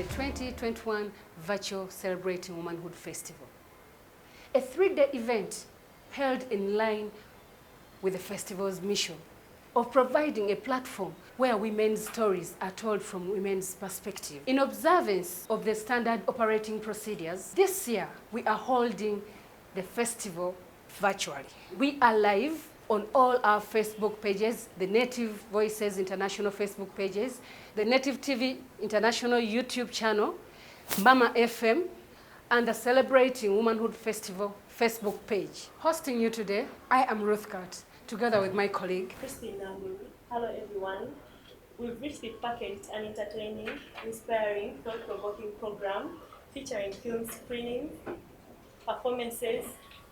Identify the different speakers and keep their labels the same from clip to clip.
Speaker 1: the 2021 Virtual Celebrating Womanhood Festival, a 3-day event held in line with the festival's mission of providing a platform where women's stories are told from women's perspective. In observance of the standard operating procedures, this year we are holding the festival virtually. We are live on all our Facebook pages, the Native Voices International Facebook pages, the Native TV International YouTube channel, Mama FM, and the Celebrating Womanhood Festival Facebook page. Hosting you today, I am Ruth Kat, together with my colleague,
Speaker 2: Christine Namburu. Hello everyone. We've richly packaged an entertaining, inspiring, thought-provoking program featuring film screenings, performances,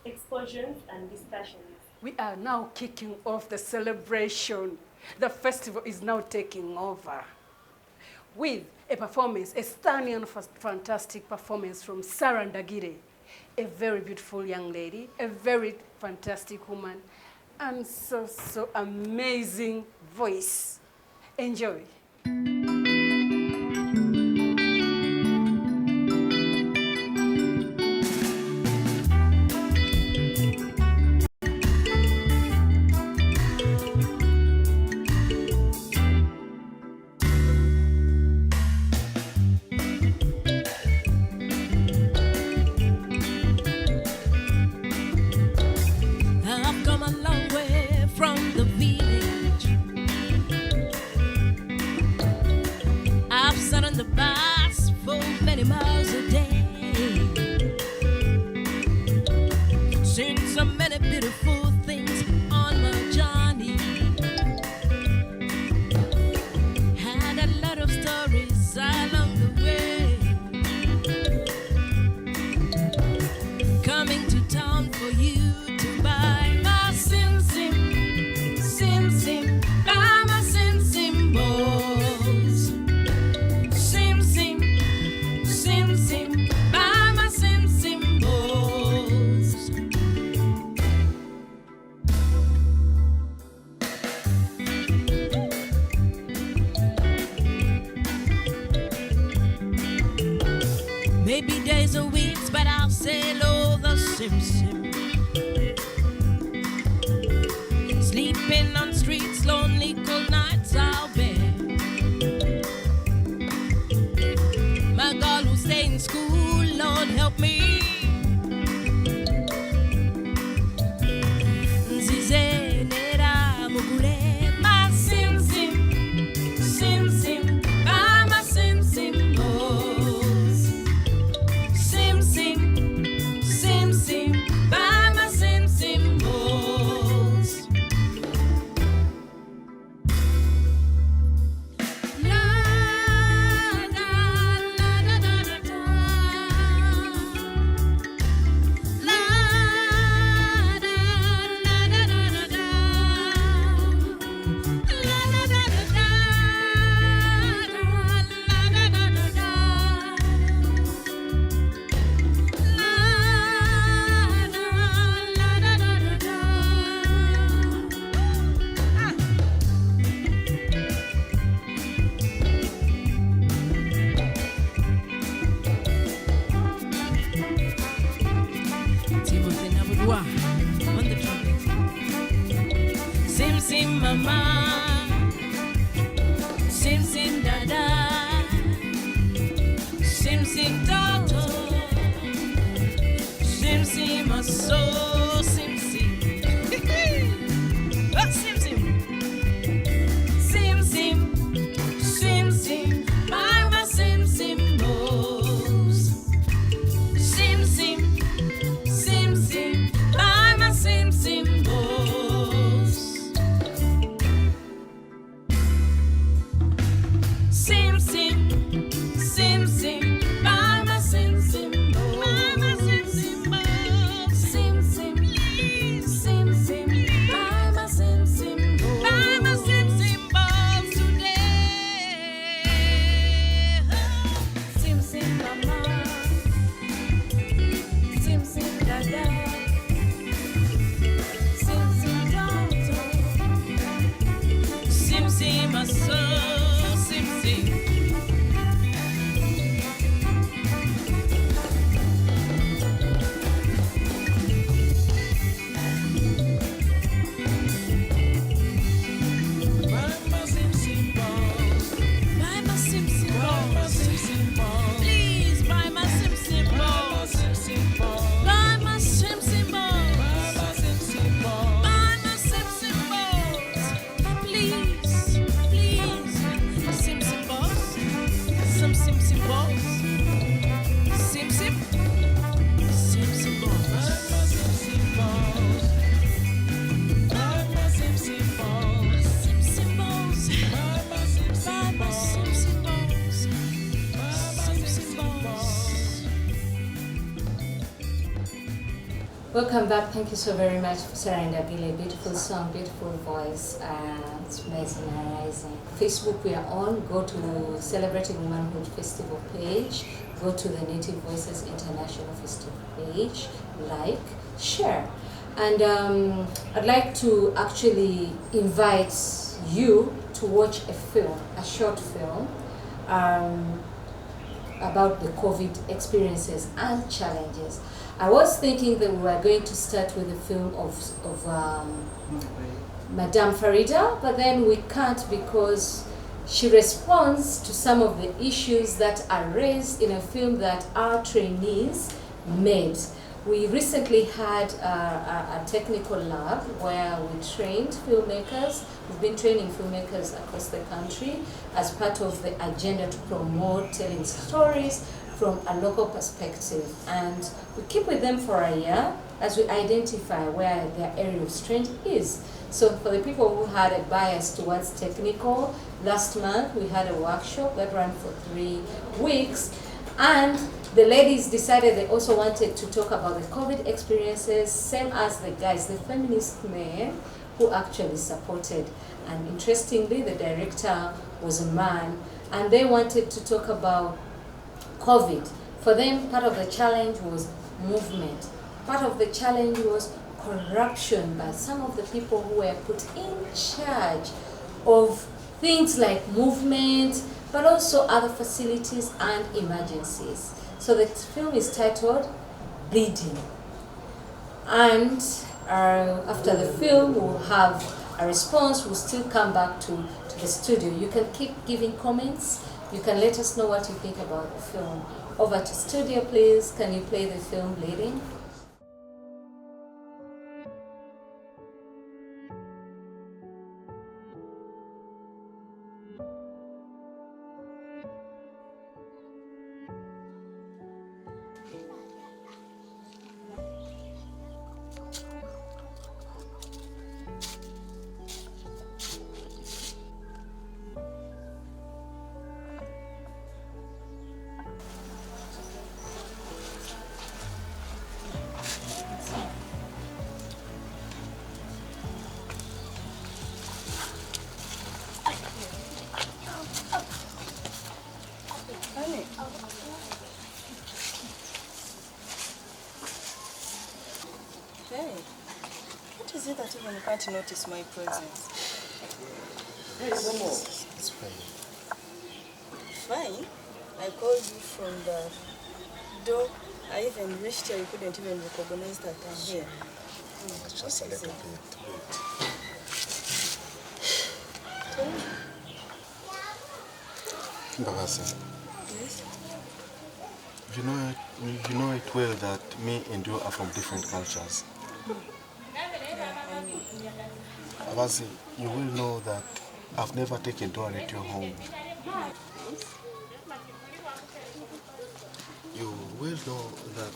Speaker 2: exposures, and discussions.
Speaker 1: We are now kicking off the celebration. The festival is now taking over with a performance, a stunning, fantastic performance from Sarah Ndagire, a very beautiful young lady, a very fantastic woman, and so amazing voice. Enjoy.
Speaker 3: Maybe days or weeks, but I'll sail over sim. Sleeping on streets, lonely, cold nights I'll bear. My girl who stay in school, Lord help me. Nzize nera mugure, my sim, my sim, oh. On the trumpet. Sim mama, sim dada, sim toto, sim my soul, sim. Oh, sim, mama sim boss. Sim. Sim, mama
Speaker 4: Welcome back. Thank you so very much for Sarah Ndabile. Beautiful song, beautiful voice. It's mesmerizing. Facebook, we are on. Go to Celebrating Womanhood Festival page. Go to the Native Voices International Festival page. Like, share. And I'd like to actually invite you to watch a film, a short film, about the COVID experiences and challenges. I was thinking that we were going to start with a film of Madame Farida, but then we can't because she responds to some of the issues that are raised in a film that our trainees made. We recently had a technical lab where we trained filmmakers. We've been training filmmakers across the country as part of the agenda to promote telling stories from a local perspective. And we keep with them for a year as we identify where their area of strength is. So for the people who had a bias towards technical, last month we had a workshop that ran for 3 weeks. And the ladies decided they also wanted to talk about the COVID experiences, same as the guys, the feminist men who actually supported. And interestingly, the director was a man, and they wanted to talk about COVID. For them, part of the challenge was movement. Part of the challenge was corruption by some of the people who were put in charge of things like movement, but also other facilities and emergencies. So the film is titled Bleeding. And after the film, we'll have a response. We'll still come back to the studio. You can keep giving comments. You can let us know what you think about the film. Over to studio, please. Can you play the film Bleeding?
Speaker 5: Hey, what is it that even you can't notice my presence?
Speaker 6: Hey, Momo.
Speaker 5: It's fine. Fine? I called you from the door. I even reached here, you couldn't even recognize that I'm here.
Speaker 6: It's just a little bit.
Speaker 5: Tell me.
Speaker 6: Mbabasi,
Speaker 5: Yes?
Speaker 6: you know it well that me and you are from different cultures. Mbabasi, you will know that I've never taken Dora at your home. You will know that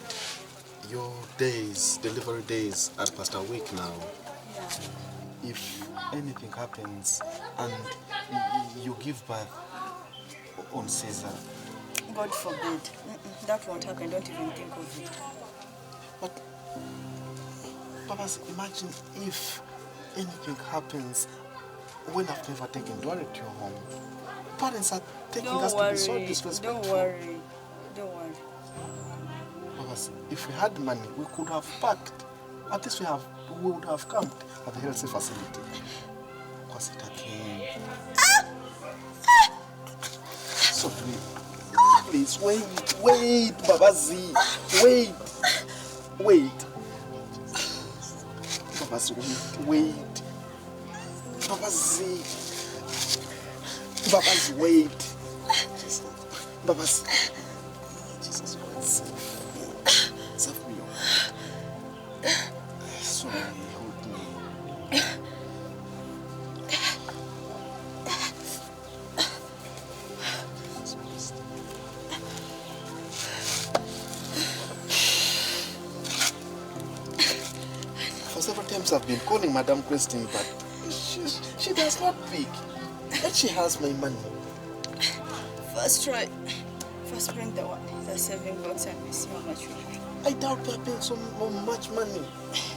Speaker 6: your days, delivery days, are past a week now. If anything happens and you give birth on Caesar,
Speaker 5: God forbid. That won't happen. Don't even think of it.
Speaker 6: but Babas, imagine if anything happens when I've never taken Dora to your home. Parents are taking us to be so disrespectful.
Speaker 5: Don't worry. Don't worry.
Speaker 6: Babas, if we had money, we could have packed. At least we would have camped at the health facility. Because it came. So please, wait, Babazi, wait. Babazi, wait. Babazi, wait. Babazi, Jesus, save me. Sorry, hold me. For several times I've been calling Madame Christine, but she does not pick. And she has my money.
Speaker 5: First try. First bring the one. They're saving votes and we see how much we have.
Speaker 6: I doubt they're paying so much money.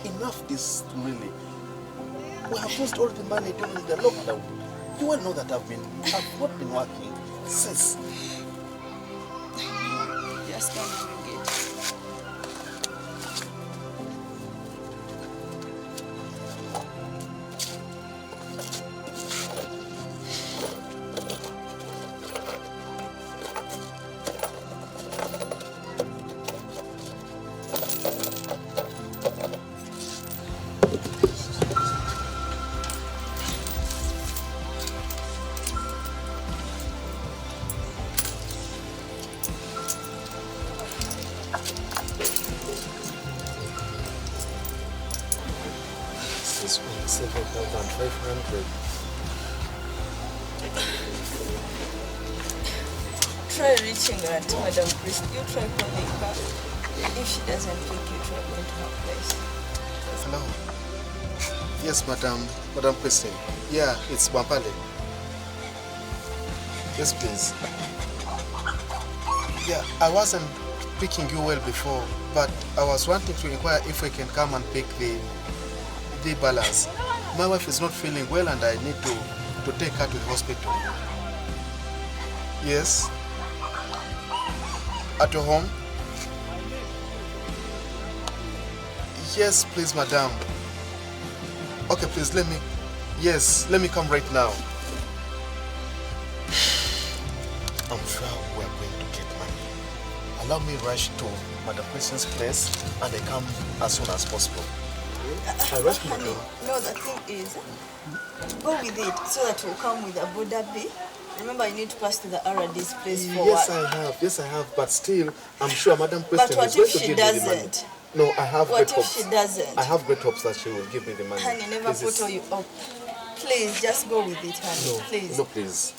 Speaker 6: Enough is really. We have used all the money during the lockdown. You all know that I've not been working since.
Speaker 5: Just can't bring it.
Speaker 6: This one, 7,500.
Speaker 5: Try reaching her to Madam Chris. You try calling her. If she doesn't pick you, try going to her place.
Speaker 6: Hello. Yes, Madam Christine. Yeah, it's Bampale. Yes, please. Yeah, I wasn't picking you well before, but I was wanting to inquire if we can come and pick the balance. My wife is not feeling well and I need to take her to the hospital. Yes? At your home? Yes, please, madam. Okay, please, let me come right now. I'm sure we're going to get money. Allow me rush to Madam Christian's place and I come as soon as possible. I rush to
Speaker 5: Honey, no, the thing is, go with it so that you'll come with a Buddha B. Remember, you need to pass to the RD's place for
Speaker 6: Yes,
Speaker 5: work.
Speaker 6: Yes, I have. But still, I'm sure Madam Christian
Speaker 5: But what
Speaker 6: is going
Speaker 5: if
Speaker 6: to
Speaker 5: she
Speaker 6: give me the money.
Speaker 5: doesn't?
Speaker 6: No, I have
Speaker 5: What
Speaker 6: great
Speaker 5: if
Speaker 6: hopes.
Speaker 5: she doesn't?
Speaker 6: I have great hopes that she will give me the money.
Speaker 5: Honey, never
Speaker 6: This
Speaker 5: put
Speaker 6: is-
Speaker 5: all you up. Please, just go with it, honey.
Speaker 6: No,
Speaker 5: Please.
Speaker 6: no, please.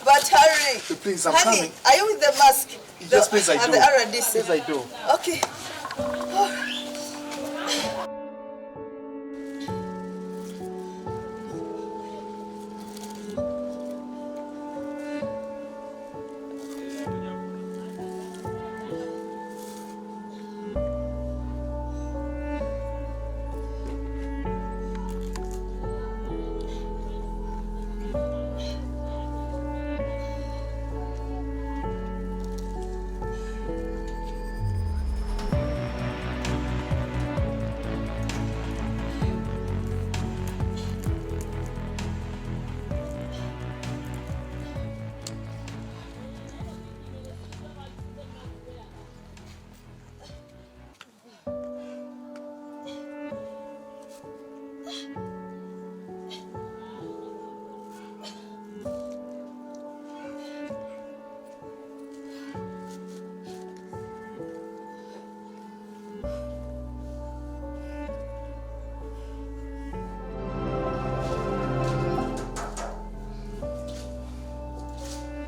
Speaker 5: But hurry.
Speaker 6: Please, I'm
Speaker 5: honey,
Speaker 6: coming.
Speaker 5: are you with the mask?
Speaker 6: Yes, please, I
Speaker 5: At
Speaker 6: do.
Speaker 5: the RDC?
Speaker 6: Yes, I do.
Speaker 5: Okay.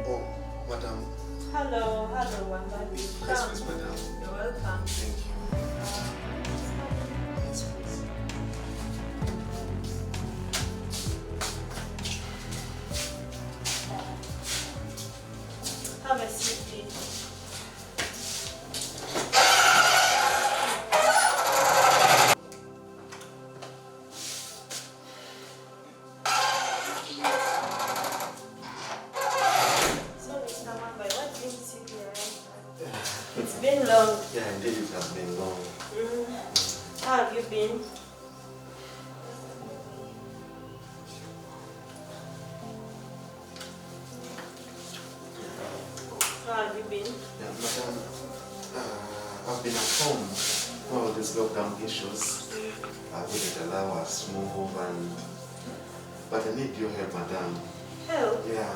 Speaker 6: Oh, madam.
Speaker 2: Hello, Wambari.
Speaker 6: Yes,
Speaker 2: Come.
Speaker 6: please, madam.
Speaker 2: You're welcome.
Speaker 6: Thank you. Yes, please.
Speaker 2: Have a seat, please. So, Mr. Wambari, what brings you here? It's been long.
Speaker 6: Yeah, indeed, it has been long.
Speaker 2: How have you been? How have you been?
Speaker 6: Yeah, madam, I've been at home. All these lockdown issues wouldn't allow us to move but I need your help, madam.
Speaker 2: Help?
Speaker 6: Yeah.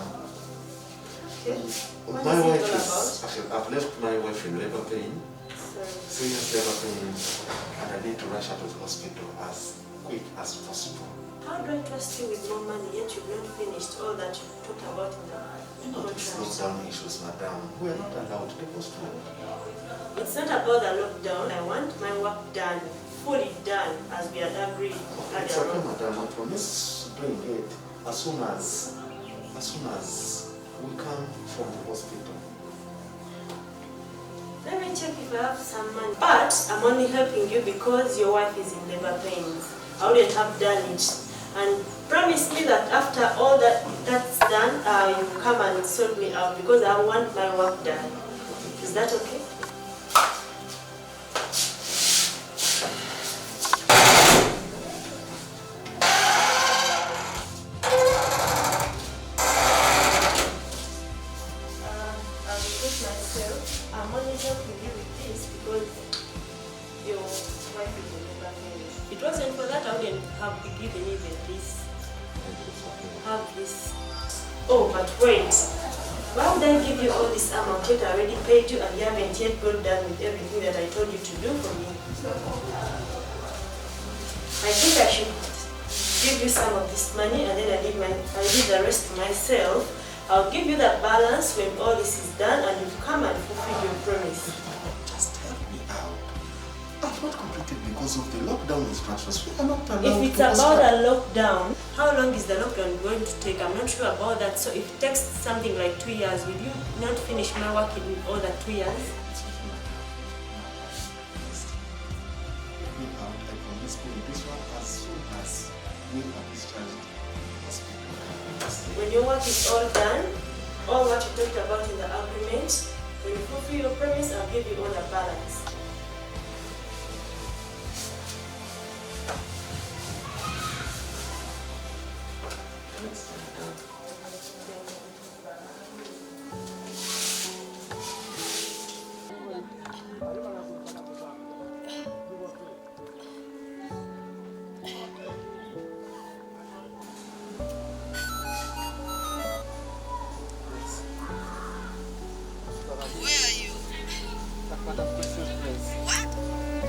Speaker 2: Okay. What
Speaker 6: My
Speaker 2: is
Speaker 6: wife
Speaker 2: it all
Speaker 6: is, actually, I've left my wife in labor pain,
Speaker 2: about?
Speaker 6: serious labor pain, and I need to rush her to the hospital as quick as possible.
Speaker 2: How do I trust you with more money yet you've not finished all that you talked about in the
Speaker 6: These
Speaker 2: contract?
Speaker 6: lockdown issues, madam, we are not allowed to post one.
Speaker 2: It's not about the lockdown. I want my work done, fully done, as we had agreed
Speaker 6: It's
Speaker 2: earlier
Speaker 6: okay,
Speaker 2: on.
Speaker 6: madam, I promise doing it as soon as we come from the hospital.
Speaker 5: me check if I have some money. But I'm only helping you because your wife is in labor pains. I wouldn't have done it. And promise me that after all that's done, you come and sort me out because I want my work done. Is that okay? I'm only helping you with this because your wife is in labor pains. It wasn't for that I wouldn't have given even this. Have this. Oh, but wait. Why would I give you all this amount yet I already paid you and you haven't yet got done with everything that I told you to do for me? I think I should give you some of this money and then I leave the rest to myself. I'll give you that balance when all this is done and you come and fulfill your promise.
Speaker 6: Just help me out. I've not completed because of the lockdown instructions. We are not allowed
Speaker 5: If it's about a lockdown, how long is the lockdown going to take? I'm not sure about that. So if it takes something like 2 years, will you not finish my work in all that 2 years?
Speaker 6: Help me out. I promise you this one as soon as we are discharged.
Speaker 5: When your work is all done, all what you talked about in the agreement, when you fulfill your promise, I'll give you all the balance.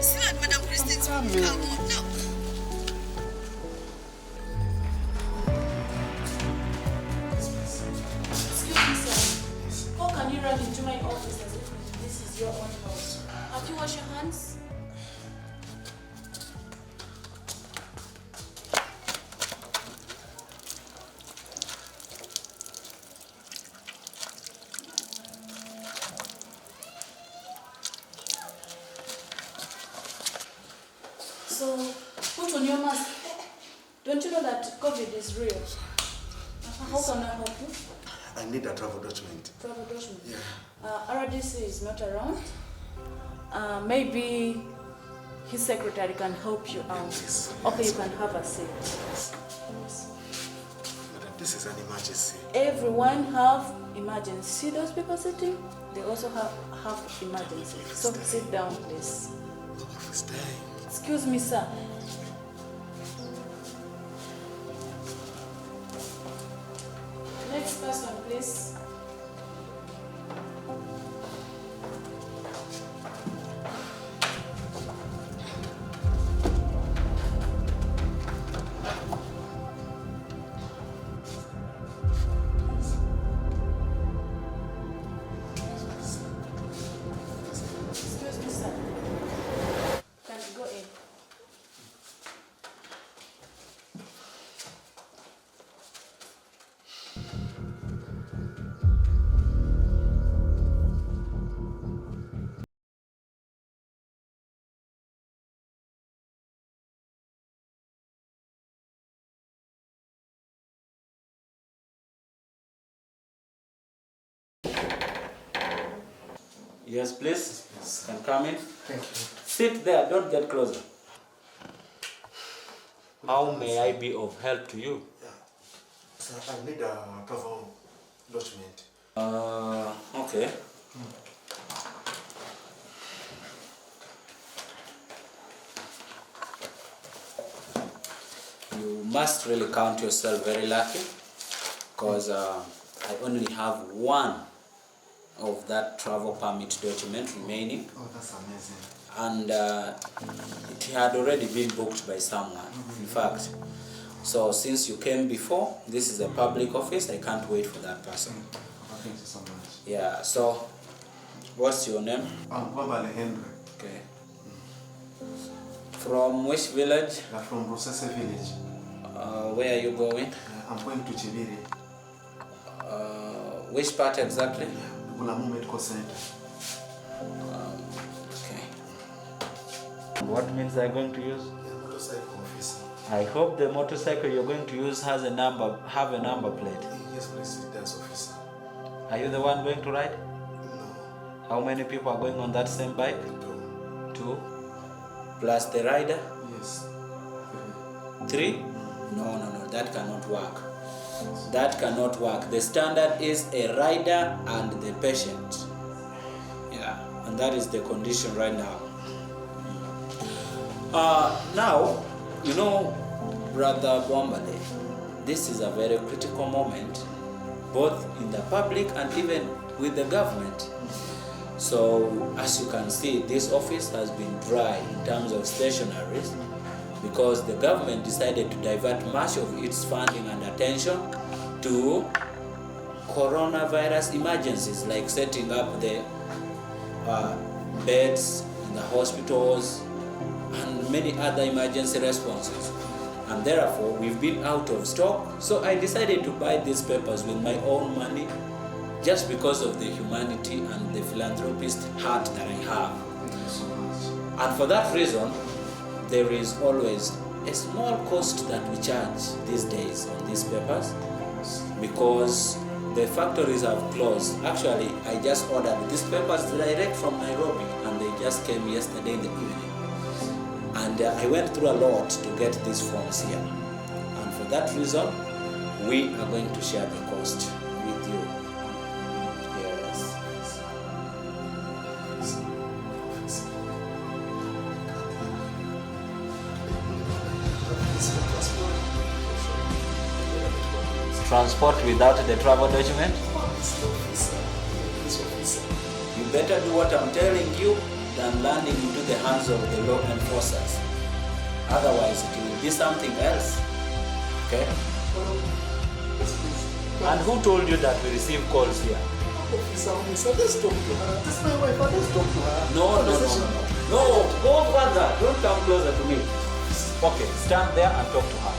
Speaker 3: Still at Madam Christine's room. Come on, no.
Speaker 7: Excuse me, sir. How can you run into my office as if this is your own house? Have you washed your hands? So, put on your mask. Don't you know that COVID is real? How can I help you?
Speaker 6: I need a travel document.
Speaker 7: Travel document?
Speaker 6: Yeah.
Speaker 7: RDC is not around. Maybe his secretary can help you out.
Speaker 6: Yes.
Speaker 7: Okay, you can have a seat.
Speaker 6: Madam, this is an emergency.
Speaker 7: Everyone have emergency. Those people sitting, they also have emergency. So sit down, please.
Speaker 6: My wife is dying.
Speaker 7: Excuse me, sir. Next person, please. Excuse me, sir. Can you go in?
Speaker 8: Yes, please. Can come in.
Speaker 6: Thank you.
Speaker 8: Sit there, don't get closer. How may I be of help to you?
Speaker 6: Yeah. Sir, I need a travel document.
Speaker 8: Okay. You must really count yourself very lucky because I only have one of that travel permit document remaining,
Speaker 6: Oh, that's amazing.
Speaker 8: and it had already been booked by someone, in fact. So since you came before, this is a public office, I can't wait for that person.
Speaker 6: Oh, thank you so much.
Speaker 8: Yeah, so what's your name?
Speaker 6: I'm Gwabale Henry.
Speaker 8: Okay. From which village?
Speaker 6: From Rusese village.
Speaker 8: Where are you going?
Speaker 6: I'm going to Chibiri.
Speaker 8: Which part exactly?
Speaker 6: Bulamu Medical Center.
Speaker 8: What means they're going to use?
Speaker 6: Yeah, motorcycle officer.
Speaker 8: I hope the motorcycle you're going to use have a number plate.
Speaker 6: Yes, please, it does, officer.
Speaker 8: Are you the one going to ride?
Speaker 6: No.
Speaker 8: How many people are going on that same bike?
Speaker 6: 2.
Speaker 8: 2? Plus the rider?
Speaker 6: Yes.
Speaker 8: 3? No, that cannot work. That cannot work. The standard is a rider and the patient. Yeah, and that is the condition right now. Now, you know, Brother Bombale, this is a very critical moment, both in the public and even with the government. So, as you can see, this office has been dry in terms of stationaries because the government decided to divert much of its funding and attention to coronavirus emergencies, like setting up the beds in the hospitals and many other emergency responses. And therefore, we've been out of stock. So I decided to buy these papers with my own money just because of the humanity and the philanthropist heart that I have. And for that reason, there is always a small cost that we charge these days on these papers because the factories have closed. Actually, I just ordered these papers direct from Nairobi and they just came yesterday in the evening. And I went through a lot to get these forms here. And for that reason, we are going to share the cost with you. Yes. Transport without the travel document? You better do what I'm telling you than landing into the hands of the law enforcers. Otherwise, it will be something else. Okay? And who told you that we receive calls here?
Speaker 6: Officer, let's talk to her. This is my wife, let's talk to her.
Speaker 8: No, go further. Don't come closer to me. Okay, stand there and talk to her.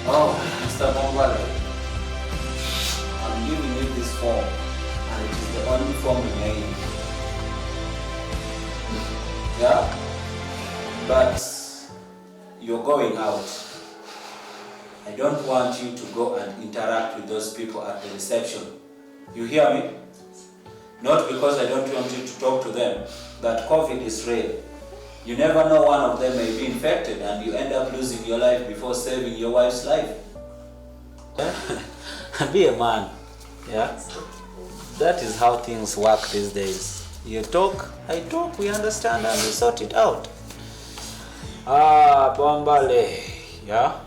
Speaker 8: Oh, Mr. Bombale, I'm giving you this form, and it is the only form remaining. Yeah? But you're going out. I don't want you to go and interact with those people at the reception. You hear me? Not because I don't want you to talk to them, but COVID is real. You never know, one of them may be infected and you end up losing your life before saving your wife's life. Be a man. Yeah? That is how things work these days. You talk, I talk, we understand and we sort it out. Bombale. Yeah?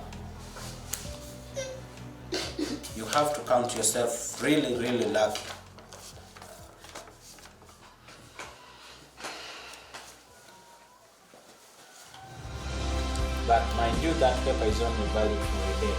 Speaker 8: You have to count yourself really, really lucky. But mind you, that paper is only valid for a day.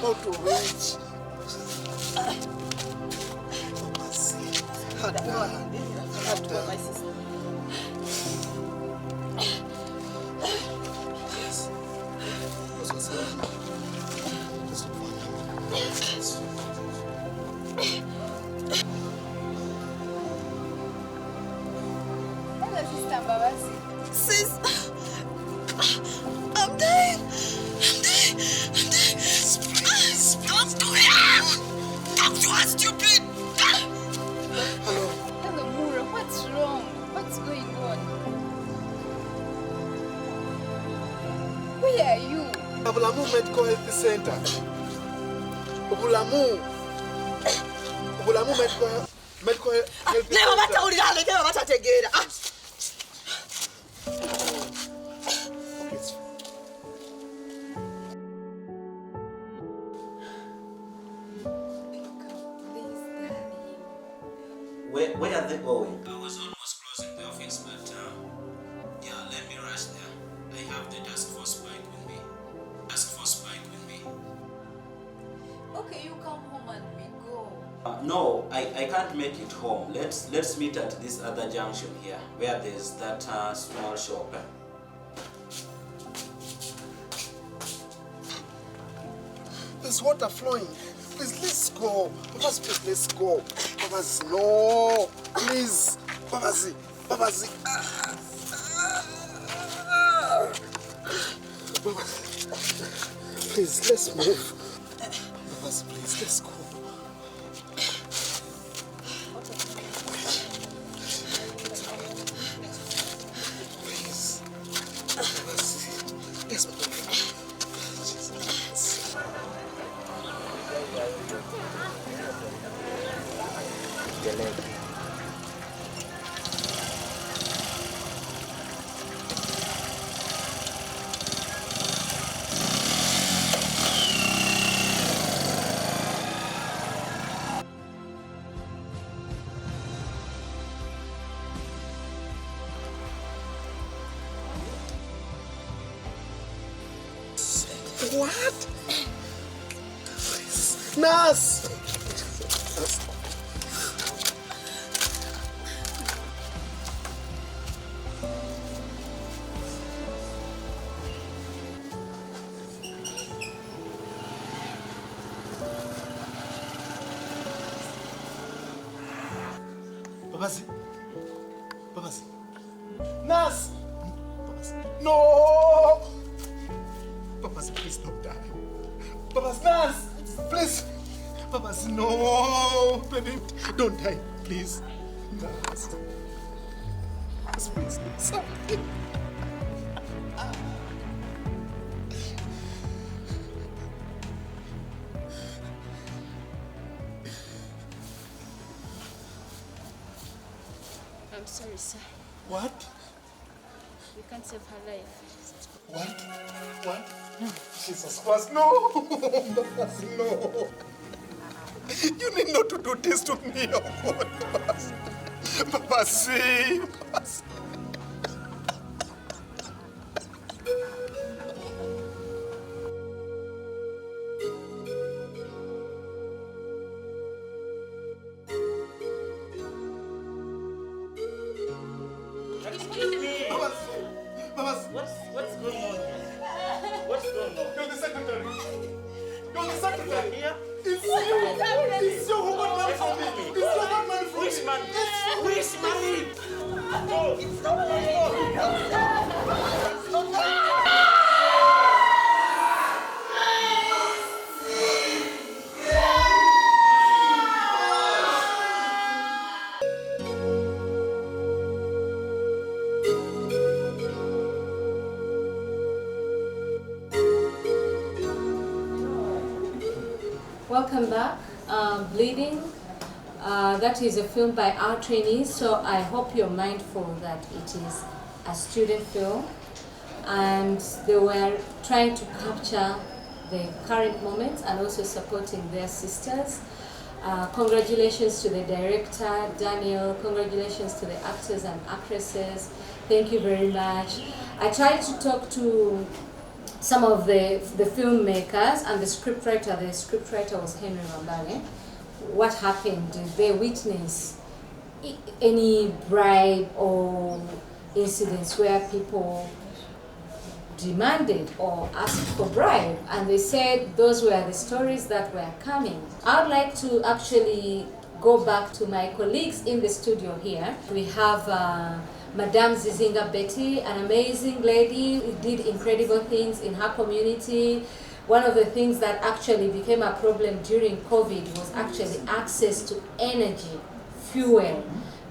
Speaker 6: how to reach.
Speaker 5: My sister.
Speaker 9: Sis, I'm dying. Don't do it! Talk to us, stupid!
Speaker 10: Hello, Mura. What's wrong? What's going on? Where are you?
Speaker 6: Obulamu Medical Health Center. Obulamu Medical Health
Speaker 9: Never
Speaker 6: Center.
Speaker 9: together.
Speaker 8: Where are they going? I was almost closing the office, but yeah, let me rush there. I have the task force bike with me.
Speaker 10: Okay, you come home and we go.
Speaker 8: No, I can't make it home. Let's meet at this other junction here, where there's that small shop.
Speaker 6: There's water flowing. Please, let's go. Papa's, please, let's go. Papa's, no. Please. Papa's. Please, let's move. Papa's, please, let's go. Please. Papa's, let's move. What? Nurse! Papazi. Nurse! Papazi. No! Papazi, please don't die. Papazi, nurse! Please! Papazi, no! Baby, don't die, please. Nurse. Please, sorry.
Speaker 10: I'm sorry, sir.
Speaker 6: What?
Speaker 10: We can't save her life.
Speaker 6: What? No. Jesus Christ, no! Papazi, no! You need not to do this to me, oh God. Papazi.
Speaker 5: Excuse me.
Speaker 6: Papazi.
Speaker 5: What's going on here? What's going on?
Speaker 6: You're the secretary.
Speaker 5: Here?
Speaker 6: It's you who got money from me. It's you who got money from me.
Speaker 5: Which man? Which money? No, it's not
Speaker 4: Welcome back. Bleeding. That is a film by our trainees, so I hope you're mindful that it is a student film and they were trying to capture the current moments and also supporting their sisters. Congratulations to the director, Daniel. Congratulations to the actors and actresses. Thank you very much. I tried to talk to some of the filmmakers and the scriptwriter was Henry Rambane. What happened? Did they witness any bribe or incidents where people demanded or asked for bribe? And they said those were the stories that were coming. I would like to actually go back to my colleagues in the studio here. We have Madame Zizinga Betty, an amazing lady who did incredible things in her community. One of the things that actually became a problem during COVID was actually access to energy, fuel.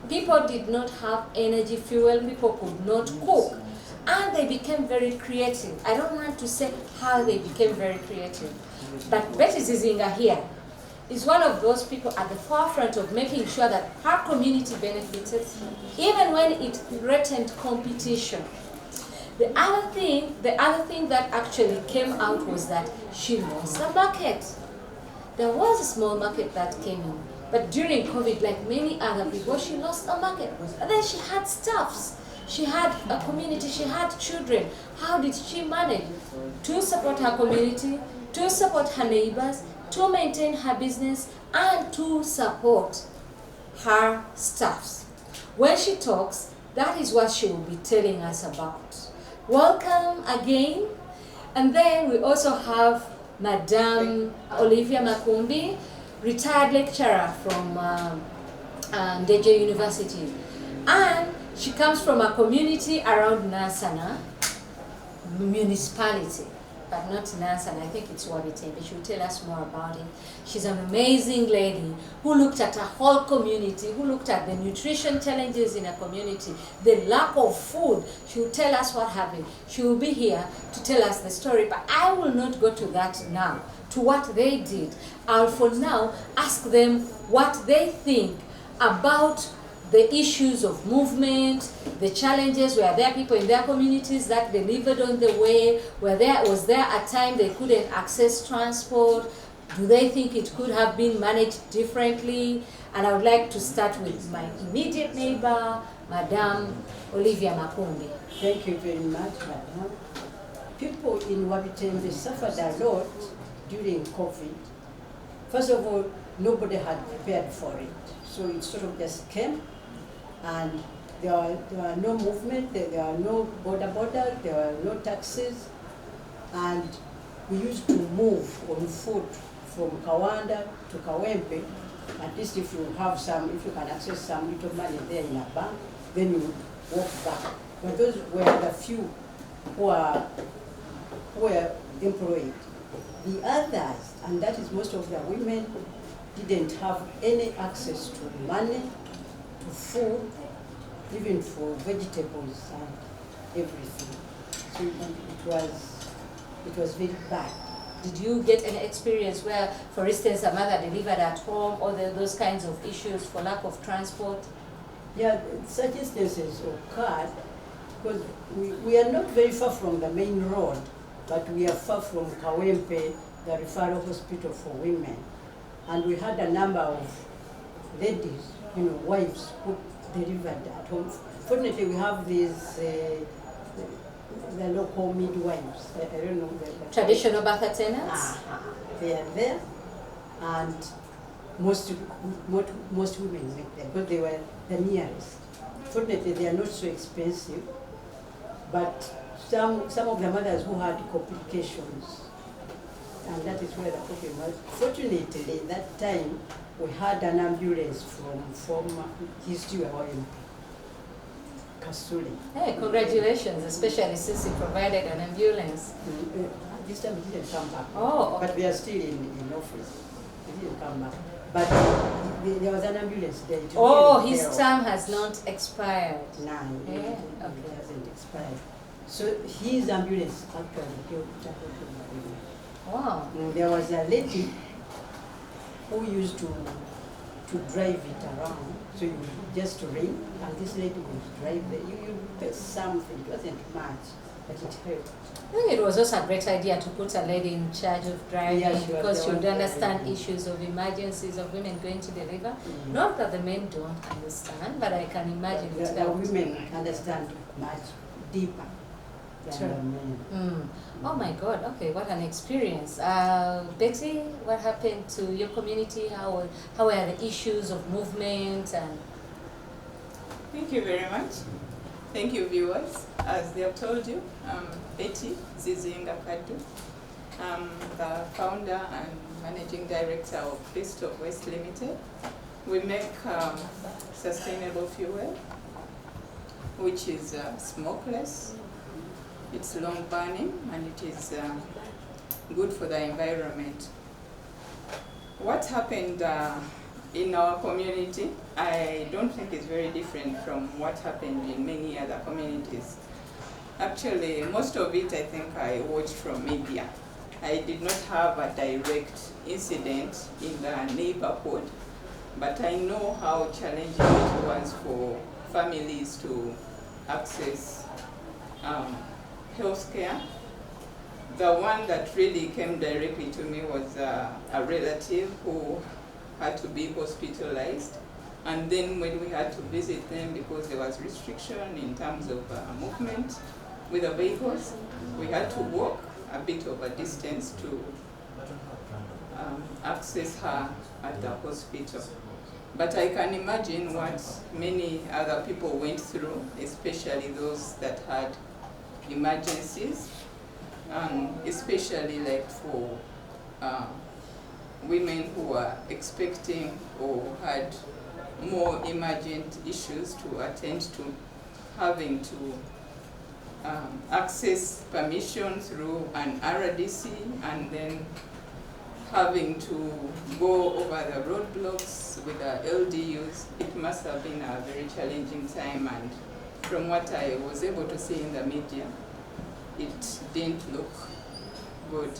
Speaker 4: People did not have energy, fuel, people could not cook. And they became very creative. I don't want to say how they became very creative. But Betty Zizinga here is one of those people at the forefront of making sure that her community benefited, even when it threatened competition. The other thing that actually came out was that she lost a market. There was a small market that came in, but during COVID, like many other people, she lost a market. And then she had staffs, she had a community, she had children. How did she manage to support her community, to support her neighbors, to maintain her business, and to support her staffs? When she talks, that is what she will be telling us about. Welcome again. And then we also have Madame Olivia Makumbi, retired lecturer from Ndeje University. And she comes from a community around Nansana municipality, but not Nansana, I think it's Wabitembe. She'll tell us more about it. She's an amazing lady who looked at a whole community, who looked at the nutrition challenges in a community, the lack of food. She'll tell us what happened. She will be here to tell us the story, but I will not go to that now, to what they did. I'll for now ask them what they think about the issues of movement, the challenges. Were there people in their communities that delivered on the way? Was there a time they couldn't access transport? Do they think it could have been managed differently? And I would like to start with my immediate neighbor, Madame Olivia Makumbi.
Speaker 11: Thank you very much, Madam. People in Wabitembe suffered a lot during COVID. First of all, nobody had prepared for it. So it sort of just came, and there were no movement, there were no border, there were no taxes, and we used to move on foot from Kawanda to Kawempe. At least if you can access some little money there in a bank, then you walk back. But those were the few who were employed. The others, and that is most of the women, didn't have any access to money, to food, even for vegetables and everything. So it was very bad.
Speaker 4: Did you get any experience where, for instance, a mother delivered at home, or those kinds of issues for lack of transport?
Speaker 11: Yeah, such instances occurred because we are not very far from the main road, but we are far from Kawempe, the referral hospital for women. And we had a number of ladies, wives who delivered at home. Fortunately, we have these, the local midwives. I don't know. The
Speaker 4: traditional birth attendants?
Speaker 11: They are there, and most women went there because they were the nearest. Fortunately, they are not so expensive, but some of the mothers who had complications, and that is where the problem was. Fortunately, that time, we had an ambulance from history of Kasuli.
Speaker 4: Hey, congratulations, especially since you provided an ambulance.
Speaker 11: This time it didn't come back.
Speaker 4: Oh, okay.
Speaker 11: But we are still in office. It didn't come back. But there was an ambulance there.
Speaker 4: His term has not expired.
Speaker 11: No,
Speaker 4: it
Speaker 11: hasn't expired. So his ambulance actually killed.
Speaker 4: Wow.
Speaker 11: There was a lady who used to drive it around. So you just ring, and this lady would drive there. You pay something, it wasn't much, but it helped.
Speaker 4: I think it was also a great idea to put a lady in charge of driving, because she would understand issues of emergencies of women going to deliver. Not that the men don't understand, but I can imagine
Speaker 11: the women understand much deeper. younger men.
Speaker 4: Oh my God, okay, what an experience. Betty, what happened to your community? How were the issues of movement and...
Speaker 12: Thank you very much. Thank you, viewers. As they have told you, I'm Betty Zizinga Kadu. I'm the founder and managing director of Fist of West Limited. We make sustainable fuel, which is smokeless. It's long burning and it is good for the environment. What happened in our community, I don't think it's very different from what happened in many other communities. Actually, most of it I think I watched from media. I did not have a direct incident in the neighborhood, but I know how challenging it was for families to access healthcare. The one that really came directly to me was a relative who had to be hospitalized. And then when we had to visit them, because there was restriction in terms of movement with the vehicles, we had to walk a bit of a distance to access her at the hospital. But I can imagine what many other people went through, especially those that had emergencies, and especially like for women who were expecting or had more emergent issues to attend to, having to access permission through an RDC and then having to go over the roadblocks with the LDUs. It must have been a very challenging time, and from what I was able to see in the media, it didn't look good.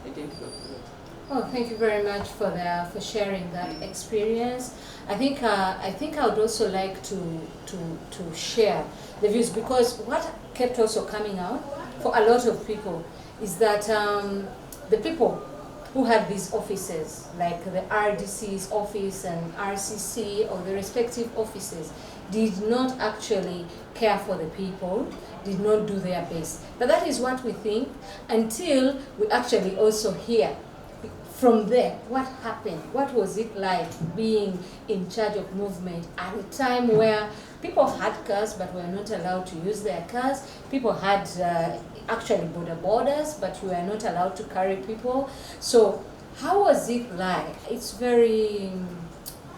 Speaker 12: It didn't look good.
Speaker 4: Oh, thank you very much for sharing that experience. I think I would also like to share the views, because what kept also coming out for a lot of people is that the people who had these offices, like the RDC's office and RCC or the respective offices, did not actually care for the people, did not do their best. But that is what we think until we actually also hear from them what happened, what was it like being in charge of movement at a time where people had cars but were not allowed to use their cars. People had actually borders, but you were not allowed to carry people. So how was it like? It's very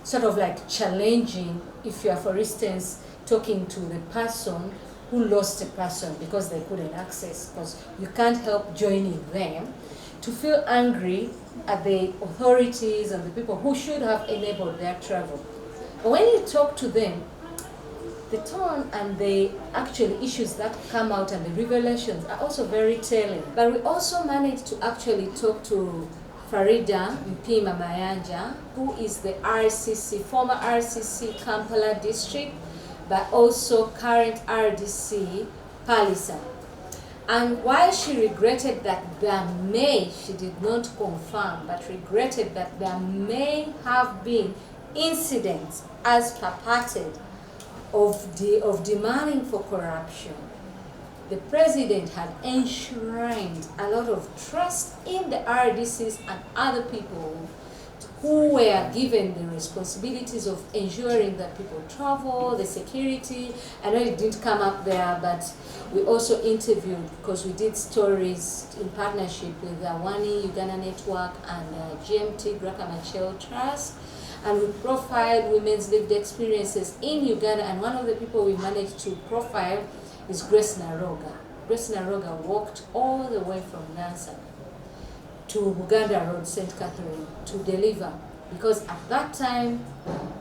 Speaker 4: sort of like challenging if you are, for instance, talking to the person who lost a person because they couldn't access, because you can't help joining them, to feel angry at the authorities and the people who should have enabled their travel. But when you talk to them, the tone and the actual issues that come out and the revelations are also very telling. But we also managed to actually talk to Farida Mpima Mayanja, who is the RCC, former RCC Kampala district, but also current RDC Palisa. And while she regretted that there may, she did not confirm, but regretted that there may have been incidents as purported of demanding for corruption, the president had enshrined a lot of trust in the RDCs and other people who were given the responsibilities of ensuring that people travel, the security. I know it didn't come up there, but we also interviewed, because we did stories in partnership with the Wani Uganda Network and GMT Graka Machel Trust, and we profiled women's lived experiences in Uganda, and one of the people we managed to profile is Grace Naroga. Grace Naroga walked all the way from Nansa to Buganda Road, St. Catherine, to deliver, because at that time,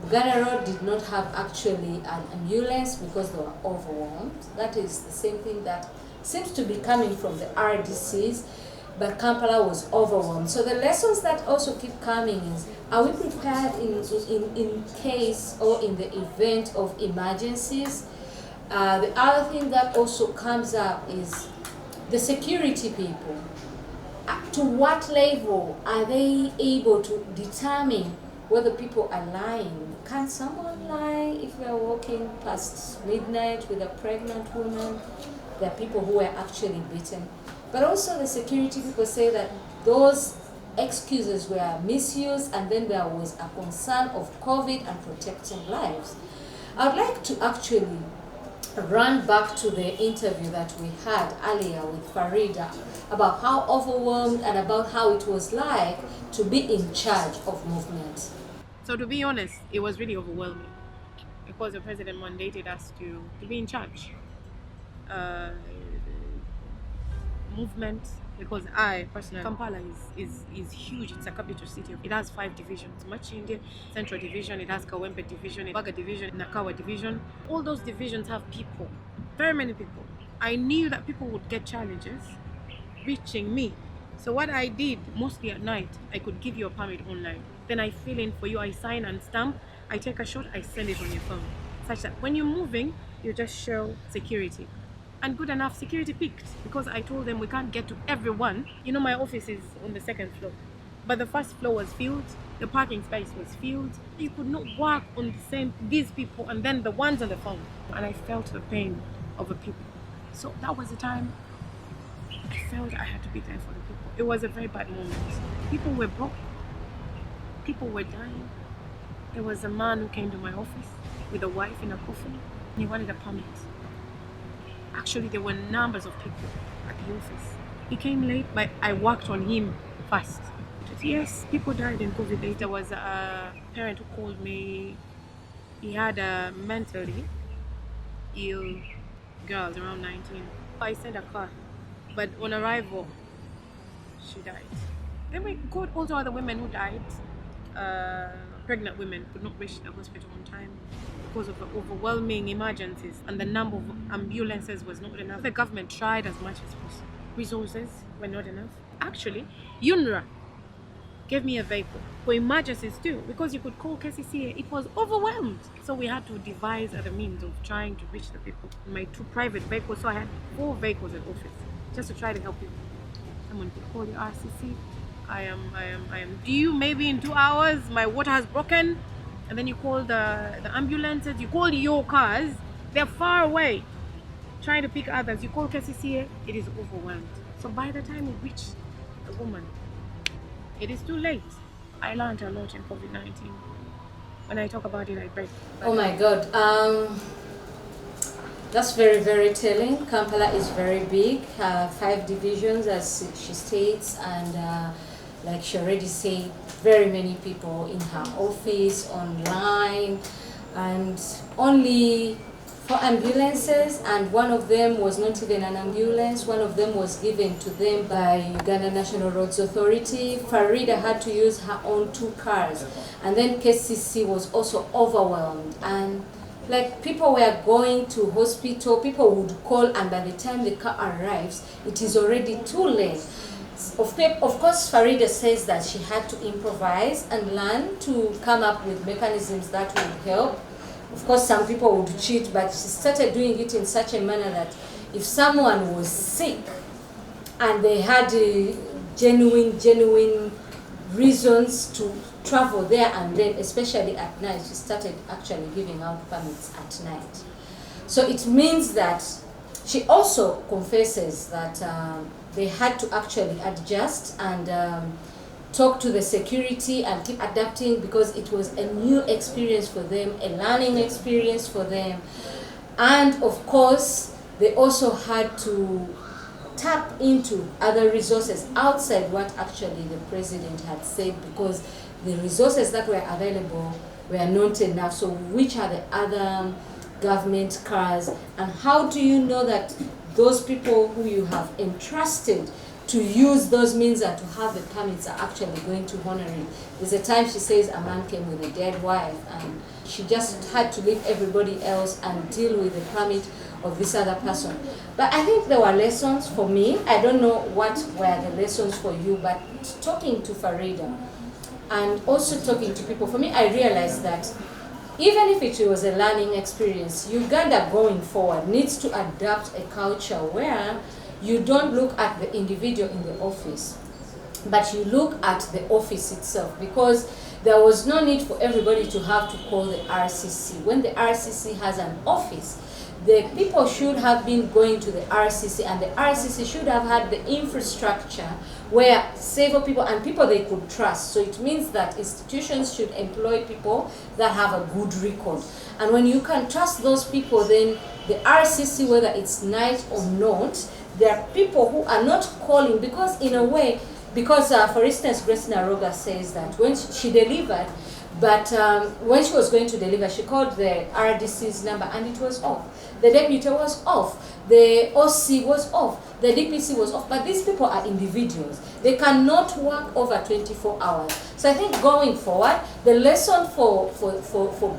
Speaker 4: Buganda Road did not have actually an ambulance because they were overwhelmed. That is the same thing that seems to be coming from the RDCs, but Kampala was overwhelmed. So the lessons that also keep coming is, are we prepared in case or in the event of emergencies? The other thing that also comes up is the security people. To what level are they able to determine whether people are lying? Can someone lie if they're walking past midnight with a pregnant woman? there are people who were actually beaten. But also the security people say that those excuses were misused, and then there was a concern of COVID and protecting lives. I'd like to actually run back to the interview that we had earlier with Farida about how overwhelmed and about how it was like to be in charge of movement.
Speaker 13: So to be honest, it was really overwhelming because the president mandated us to be in charge. Movement, because I personally, Kampala is huge. It's a capital city. It has 5 divisions: Machinde Central Division, it has Kawempe Division, Baga Division, Nakawa Division. All those divisions have people, very many people. I knew that people would get challenges reaching me. So what I did, mostly at night, I could give you a permit online. Then I fill in for you, I sign and stamp, I take a shot, I send it on your phone. Such that when you're moving, you just show security. And good enough, security picked, because I told them we can't get to everyone. You know, my office is on the 2nd floor, but the 1st floor was filled, the parking space was filled. You could not work on the same, these people and then the ones on the phone. And I felt the pain of the people. So that was the time I felt I had to be there for the people. It was a very bad moment. People were broke, people were dying. There was a man who came to my office with a wife in a coffin. He wanted a permit. Actually, there were numbers of people at the office. He came late, but I worked on him first. Yes, people died in COVID. There was a parent who called me. He had a mentally ill girl around 19. I sent a car, but on arrival, she died. Then we called also other women who died. Pregnant women could not reach the hospital on time because of the overwhelming emergencies, and the number of ambulances was not enough. The government tried as much as possible. Resources were not enough. Actually, UNRWA gave me a vehicle for emergencies too, because you could call KCCA. It was overwhelmed. So we had to devise other means of trying to reach the people. My 2 private vehicles, so I had 4 vehicles at office just to try to help people. Someone could call the RCC. I am due maybe in 2 hours, my water has broken. And then you call the ambulances, you call your cars, they're far away, trying to pick others. You call KCCA, it is overwhelmed. So by the time we reach the woman, it is too late. I learned a lot in COVID-19. When I talk about it, I break.
Speaker 4: Oh my God. That's very, very telling. Kampala is very big, 5 divisions as she states, and like she already said, very many people in her office, online, and only 4 ambulances, and one of them was not even an ambulance. One of them was given to them by Uganda National Roads Authority. Farida had to use her own 2 cars, and then KCC was also overwhelmed, and like people were going to hospital, people would call, and by the time the car arrives, it is already too late. Of course, Farida says that she had to improvise and learn to come up with mechanisms that would help. Of course, some people would cheat, but she started doing it in such a manner that if someone was sick and they had genuine reasons to travel there and then, especially at night, she started actually giving out permits at night. So it means that she also confesses that they had to actually adjust and talk to the security and keep adapting, because it was a new experience for them, a learning experience for them. And of course, they also had to tap into other resources outside what actually the president had said, because the resources that were available were not enough. So which are the other government cars, and how do you know that those people who you have entrusted to use those means and to have the permits are actually going to honor it? There's a time she says a man came with a dead wife and she just had to leave everybody else and deal with the permit of this other person. But I think there were lessons for me. I don't know what were the lessons for you, but talking to Farida and also talking to people, for me, I realized that even if it was a learning experience, Uganda going forward needs to adapt a culture where you don't look at the individual in the office, but you look at the office itself, because there was no need for everybody to have to call the RCC. When the RCC has an office, the people should have been going to the RCC, and the RCC should have had the infrastructure where several people and people they could trust. So it means that institutions should employ people that have a good record. And when you can trust those people, then the RCC, whether it's night or not, there are people who are not calling because in a way, because for instance, Grace Naroga says that when she delivered, but when she was going to deliver, she called the RDC's number and it was off. The deputy was off. The OC was off. The DPC was off. But these people are individuals. They cannot work over 24 hours. So I think going forward, the lesson for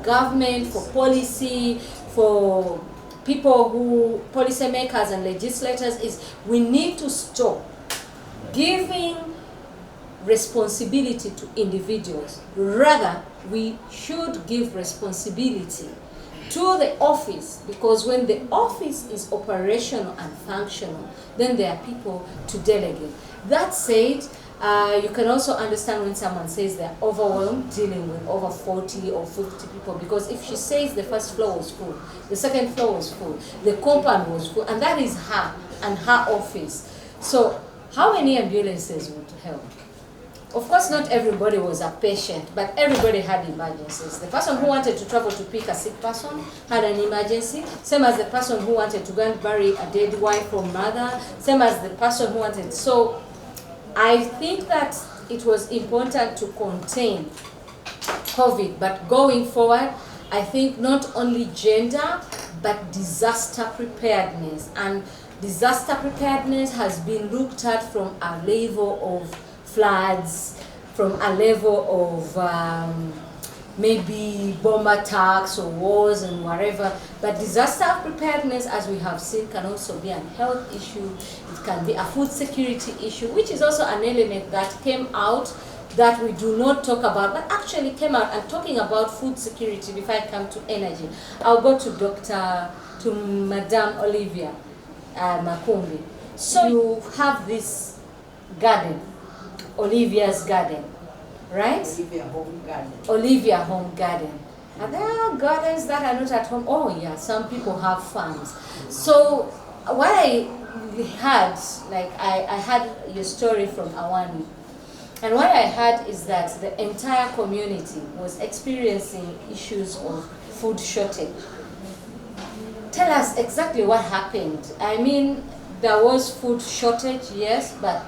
Speaker 4: government, for policy, for people who, policymakers and legislators is we need to stop giving responsibility to individuals. Rather, we should give responsibility to the office, because when the office is operational and functional, then there are people to delegate. That said, you can also understand when someone says they're overwhelmed dealing with over 40 or 50 people, because if she says the first floor was full, the second floor was full, the compound was full, and that is her and her office. So how many ambulances would help? Of course, not everybody was a patient, but everybody had emergencies. The person who wanted to travel to pick a sick person had an emergency, same as the person who wanted to go and bury a dead wife or mother, same as the person who wanted. So I think that it was important to contain COVID, but going forward, I think not only gender, but disaster preparedness. And disaster preparedness has been looked at from a level of floods, from a level of maybe bomb attacks or wars and whatever. But disaster preparedness, as we have seen, can also be a health issue. It can be a food security issue, which is also an element that came out that we do not talk about, but actually came out. And talking about food security, before I come to energy, I'll go to Madame Olivia Makumbi. So you have this garden, Olivia's garden, right?
Speaker 11: Olivia Home Garden.
Speaker 4: Olivia Home Garden. And there are gardens that are not at home. Oh yeah, some people have farms. So what I had, like I had your story from Awani. And what I heard is that the entire community was experiencing issues of food shortage. Tell us exactly what happened. I mean, there was food shortage, yes, but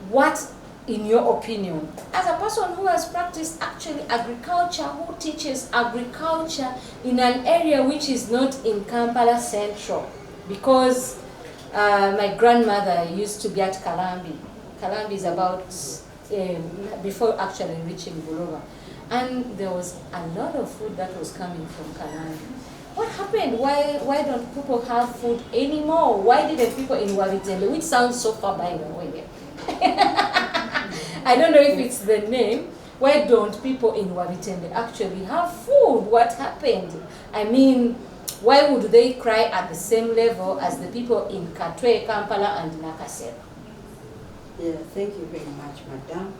Speaker 4: what, in your opinion, as a person who has practiced actually agriculture, who teaches agriculture in an area which is not in Kampala Central, because my grandmother used to be at Kalambi. Kalambi is about, before actually reaching Bulova. And there was a lot of food that was coming from Kalambi. What happened? Why don't people have food anymore? Why didn't people in Wavitembe, which sounds so far by the way, I don't know if it's the name, why don't people in Wavitembe actually have food? What happened? I mean, why would they cry at the same level as the people in Katwe, Kampala, and Nakasero?
Speaker 11: Yeah, thank you very much, Madam.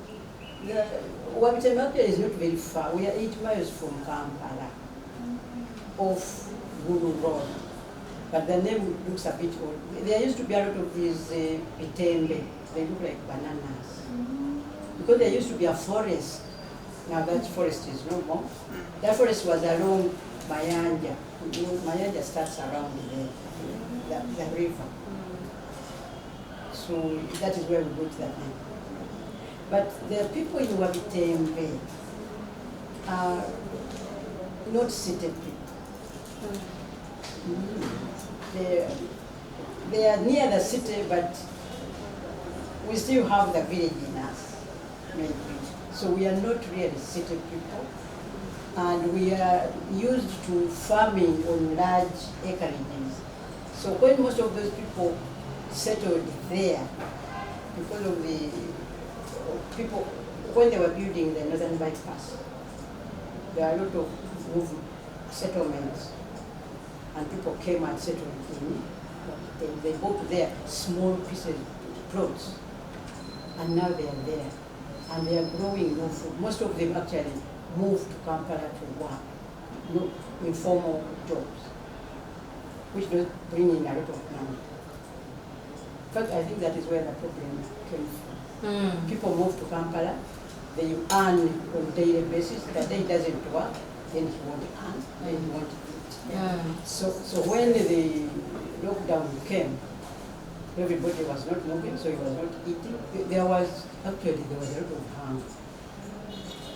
Speaker 11: Wavitembe is not very far. We are 8 miles from Kampala, off Gulu Road. But the name looks a bit old. There used to be a lot of these pitembe. They look like bananas. Because there used to be a forest. Now that forest is no more. That forest was along Mayanja. Mayanja starts around the river. So that is where we got that name. But the people in Wavitembe are not seated people. They are near the city, but we still have the village in us. Maybe. So we are not really city people. And we are used to farming on large acreages. So when most of those people settled there, because of the people, when they were building the northern bypass, there are a lot of settlements, and people came and settled in. They bought their small pieces, plots, and now they are there, and they are growing no food. Most of them actually moved to Kampala to work, no informal jobs. which does bring in a lot of money. In fact, I think that is where the problem came from. People move to Kampala, they earn on a daily basis. The day doesn't work, then he won't earn, then he won't eat. So when the lockdown came, everybody was not moving, so he was not eating. There was a lot of hunger.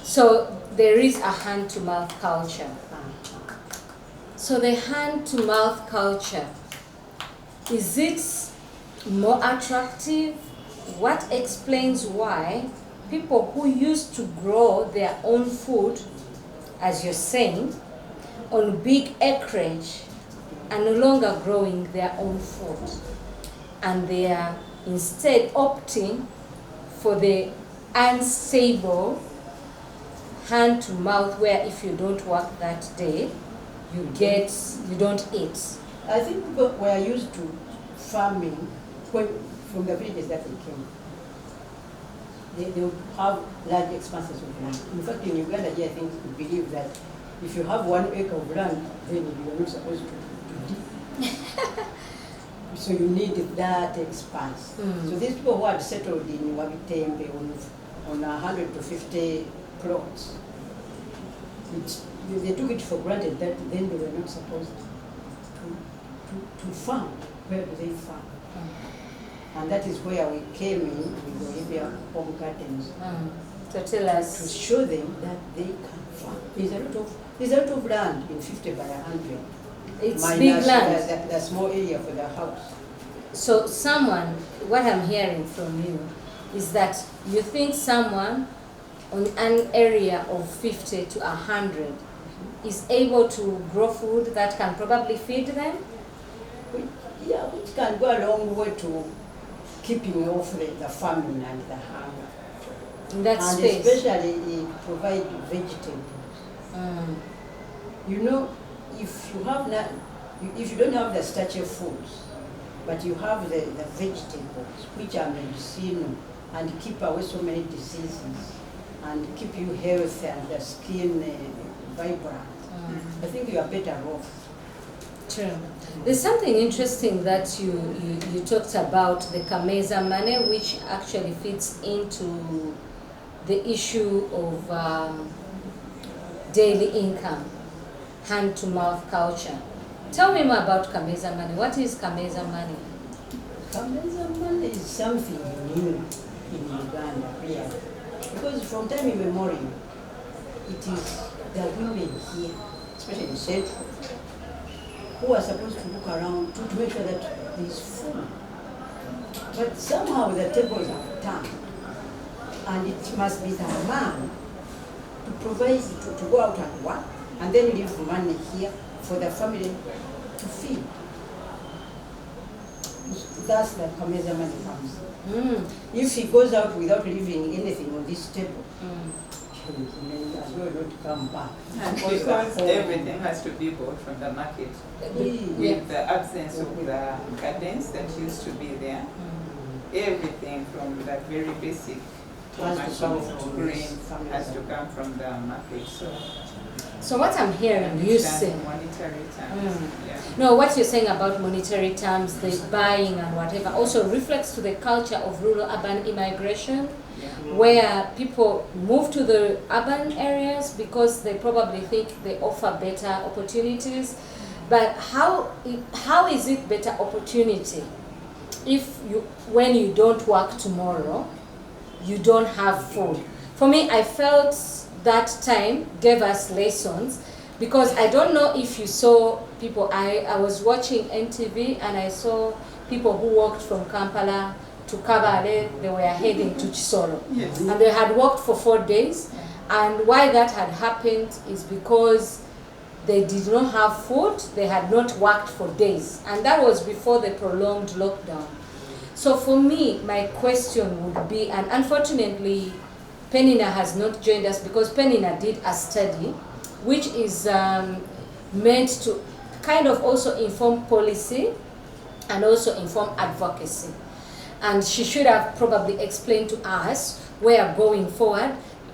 Speaker 4: So there is a hand-to-mouth culture. So the hand-to-mouth culture, is it more attractive? What explains why people who used to grow their own food, as you're saying, on big acreage are no longer growing their own food, and they are instead opting for the unstable hand-to-mouth, where if you don't work that day, you don't eat?
Speaker 11: I think people were used to farming from the villages that they came. They would have large expanses of land. In fact, in Uganda, I think we believe that if you have 1 acre of land, then you are not supposed to dig. So you need that expanse. So these people who had settled in Wabitembe on 150 plots, they took it for granted that then they were not supposed to farm. Where do they farm? And that is where we came in with the Olivia home gardens
Speaker 4: to tell us,
Speaker 11: to show them that they can farm. There's a lot of land in 50 by 100.
Speaker 4: It's big land.
Speaker 11: The small area for the house.
Speaker 4: So what I'm hearing from you is that you think someone on an area of 50 to 100 is able to grow food that can probably feed them?
Speaker 11: Yeah, which can go a long way to keeping off the famine and the hunger.
Speaker 4: In that
Speaker 11: and
Speaker 4: space.
Speaker 11: Especially provide vegetables. You know, if you don't have the starchy foods, but you have the vegetables, which are medicinal and keep away so many diseases and keep you healthy and the skin vibrant, I think you are better off.
Speaker 4: True. There's something interesting that you talked about, the Kameza money, which actually fits into the issue of daily income, hand-to-mouth culture. Tell me more about Kameza money. What is Kameza money?
Speaker 11: Kameza money is something new in Uganda, really. Because from time immemorial, it is the women here, especially in Central, who are supposed to look around to make sure that there is food. But somehow the tables have turned, and it must be the man to provide, to go out and work, and then leave money here for the family to feed. That's the Kameza money comes. If he goes out without leaving anything on this table, he may as well not come back.
Speaker 12: And because everything has to be bought from the market, with the absence of the gardens that used to be there, everything from the very basic tomatoes to grains has to come from the market.
Speaker 4: So what I'm hearing you say,
Speaker 12: monetary terms.
Speaker 4: No, what you're saying about monetary terms, the buying and whatever, also reflects to the culture of rural-urban immigration, where people move to the urban areas because they probably think they offer better opportunities. But how is it better opportunity if when you don't work tomorrow, you don't have food? For me, I felt that time gave us lessons, because I don't know if you saw people, I was watching NTV and I saw people who walked from Kampala to Kabale. They were heading to Chisoro. And they had walked for 4 days. And why that had happened is because they did not have food, they had not worked for days. And that was before the prolonged lockdown. So for me, my question would be, and unfortunately, Penina has not joined us because Penina did a study which is meant to kind of also inform policy and also inform advocacy. And she should have probably explained to us where going forward,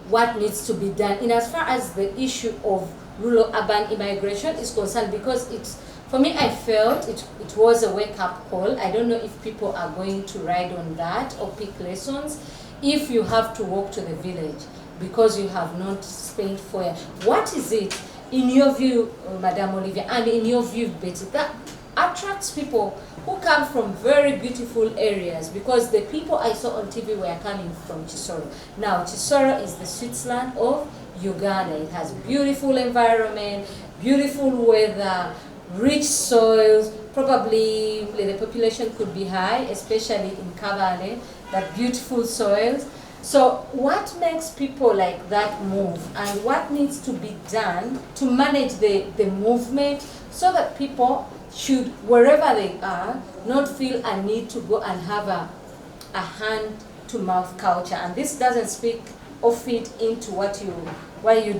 Speaker 4: what needs to be done in as far as the issue of rural-urban immigration is concerned, because it's For me, I felt it was a wake-up call. I don't know if people are going to ride on that or pick lessons. If you have to walk to the village because you have not spent 4 years, what is it, in your view, Madame Olivia, and in your view, Betty, that attracts people who come from very beautiful areas? Because the people I saw on TV were coming from Chisoro. Now, Chisoro is the Switzerland of Uganda. It has beautiful environment, beautiful weather, rich soils. Probably the population could be high, especially in Kabale, but beautiful soils. So what makes people like that move, and what needs to be done to manage the movement so that people should, wherever they are, not feel a need to go and have a hand-to-mouth culture? And this doesn't speak or fit into what you